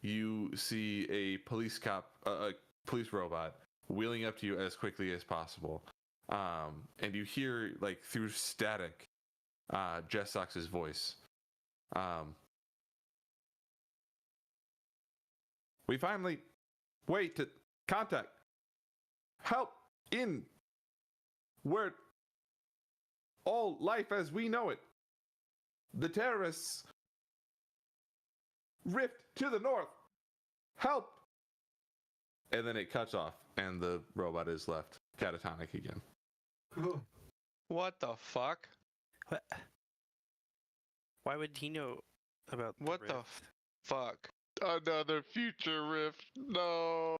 you see a police cop, a police robot, wheeling up to you as quickly as possible. And you hear, like, through static, Jessox's voice. We finally wait to contact. Help in where all life as we know it. The terrorists rift to the north. Help! And then it cuts off, and the robot is left catatonic again. Oh, What the fuck? what? Why would he know about What the rift? fuck? Another future rift. No.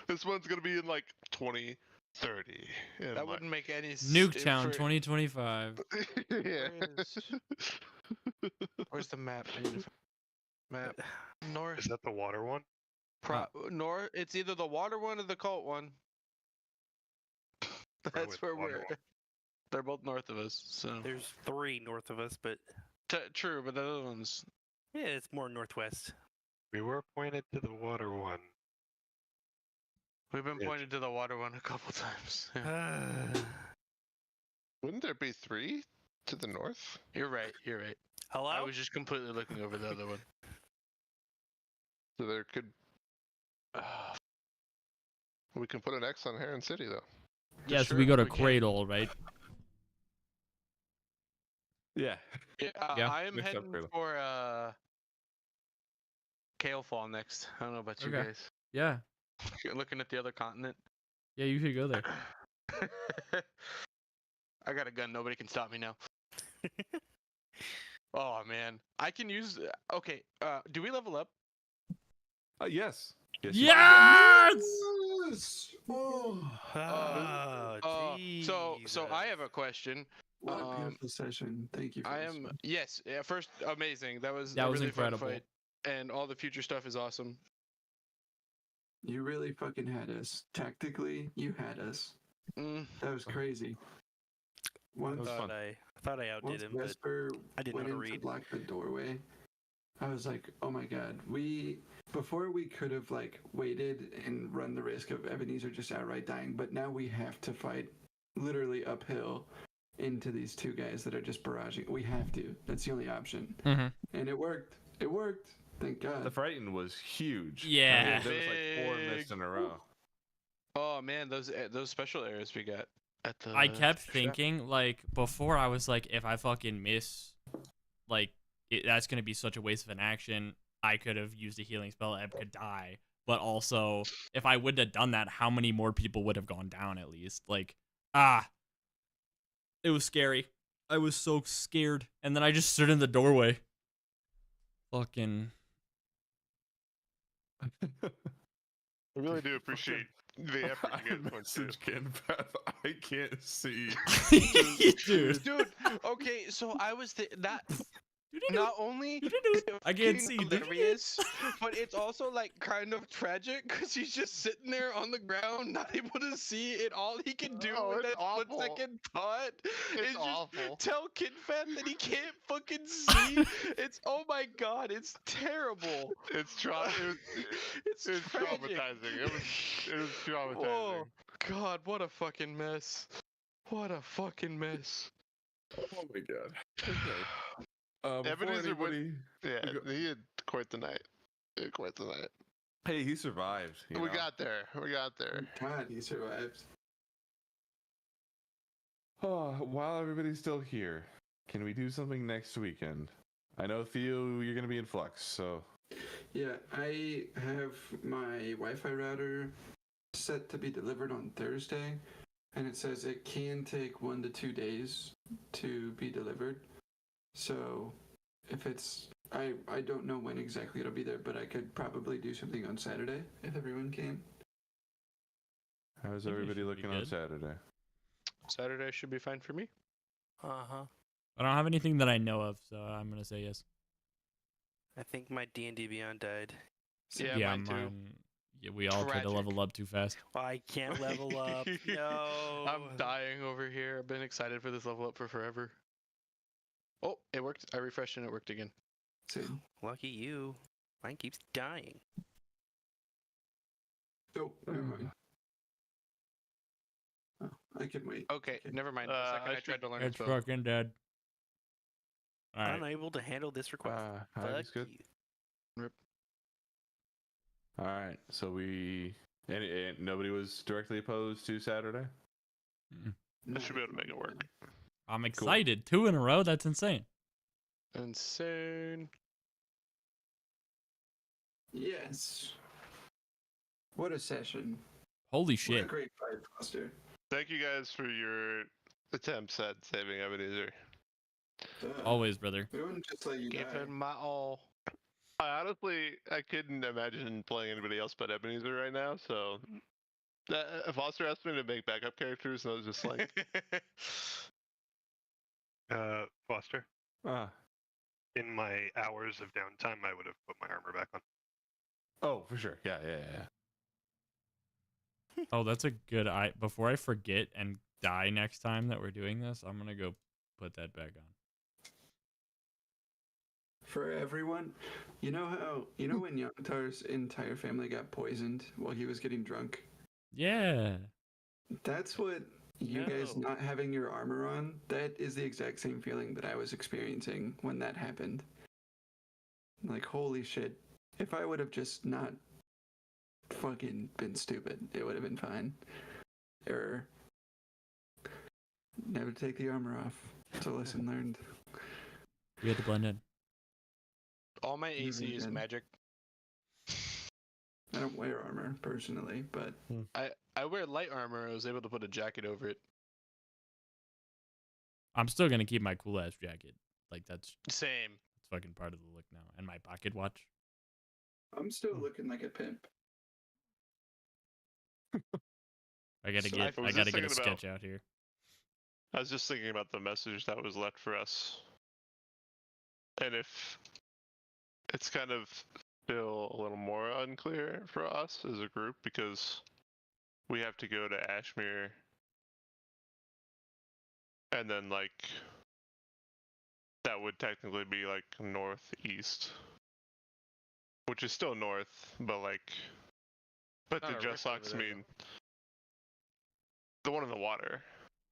This one's gonna be in like 2030. And That wouldn't make any sense. Nuketown 2025. yeah. Where is- Where's the map? I need to map. North. Is that the water one? North. It's either the water one or the cult one. That's with where water we're. one. They're both north of us, so. There's 3 north of us, but True, but the other ones. yeah, it's more northwest. We were pointed to the water one. We've been Yeah. pointed to the water one a couple times. Yeah. Wouldn't there be 3? To the north? You're right. You're right. Hello? I was just completely looking over the other one. So there could. We can put an X on Heron City, though. Yeah, so sure, we go to we can. Cradle, right? Yeah. Yeah, Yeah. I am Mixed up heading Cradle. for Kale Fall next. I don't know about you Okay. guys. Yeah. Looking at the other continent. Yeah, you should go there. I got a gun. Nobody can stop me now. Oh man, I can use. Okay. Do we level up? Yes. Yes. Yes! Oh, Oh, So I have a question. what a beautiful session. Thank you for I this am one. yes. Yeah, first, amazing. That was That a was really incredible. fun fight, and all the future stuff is awesome. You really fucking had us. Tactically, you had us. Mm. That was crazy. Once, was fun. I thought I outdid once him, but Vesper I didn't know went how to in to read. block the doorway, I was like, oh my god. Before we could have like waited and run the risk of Ebenezer just outright dying, but now we have to fight literally uphill into these two guys that are just barraging. We have to. That's the only option. Mm-hmm. And it worked. It worked. Thank God. The frighten was huge. Yeah. There was like 4 missed in a row. Oh man, those special areas we got at the. I kept shop. thinking, like, before I was like, if I fucking miss, like, that's going to be such a waste of an action. I could have used a healing spell, Eb could die. But also, if I would have done that, how many more people would have gone down at least? Like, it was scary. I was so scared. And then I just stood in the doorway. Fucking. I really do appreciate the effort I you guys went through. message Ken, Beth. I can't see. Dude. Dude, okay, so I was that. Not only I can't see. hilarious, but it's also like kind of tragic because he's just sitting there on the ground, not able to see it. All he can do Oh, with it's that split awful. second thought It's is awful. just tell KidFat that he can't fucking see. It's oh my god, it's terrible. It's It's it's tragic. traumatizing. It was traumatizing. Whoa, god, what a fucking mess. What a fucking mess. Oh my god. Okay. Before Ebenezer went- anybody... Yeah, go- he had quite the night. He had quite the night. Hey, he survived. you We know? got there. We got there. God, he survived. Oh, while everybody's still here, can we do something next weekend? I know, Theo, you're going to be in Flux, so... Yeah, I have my Wi-Fi router set to be delivered on Thursday, and it says it can take 1 to 2 days to be delivered. So, if it's, I don't know when exactly it'll be there, but I could probably do something on Saturday if everyone can. How's think it everybody should be looking on good. Saturday? Saturday should be fine for me. Uh-huh. I don't have anything that I know of, so I'm going to say yes. I think my D&D Beyond died. Yeah, mine too. Yeah, we all tried to Tragic. level up too fast. I can't level up. No. I'm dying over here. I've been excited for this level up for forever. Oh, it worked. I refreshed and it worked again. Same. Lucky you. Mine keeps dying. Oh, never mind. Oh, I can wait. Okay, Okay. never mind. The second I tried to learn a It's spell. fucking dead. Alright. Unable to handle this request. Ivy's Fuck good. you. Alright, so and nobody was directly opposed to Saturday? I should be able to make it work. I'm excited. 2 in a row? That's insane. Insane. Yes. What a session. Holy What a shit. great fight, Foster. Thank you guys for your attempts at saving Ebenezer. Always, brother. We wouldn't just let you Give die. it my all. I couldn't imagine playing anybody else but Ebenezer right now, so... Foster asked me to make backup characters, and I was just like... Foster, Ah. in my hours of downtime, I would have put my armor back on. Oh, for sure. Yeah. Oh, that's a good before I forget and die next time that we're doing this, I'm gonna go put that back on. For everyone, you know when Yontar's entire family got poisoned while he was getting drunk? Yeah. That's what you guys No. not having your armor on, that is the exact same feeling that I was experiencing when that happened. Like, holy shit. If I would have just not fucking been stupid, it would have been fine. Or never take the armor off. It's a lesson learned. We had to blend in. All my You AC really is did. magic. I don't wear armor personally, but I wear light armor. I was able to put a jacket over it. I'm still gonna keep my cool ass jacket. Like that's Same. fucking part of the look now. And my pocket watch. I'm still looking like a pimp. I gotta So get I was a just thinking sketch out here. I was just thinking about the message that was left for us. And if it's kind of still a little more unclear for us as a group because we have to go to Ashmere and then like that would technically be like northeast, which is still north, but Not the a just rift over locks there, mean the one in the water.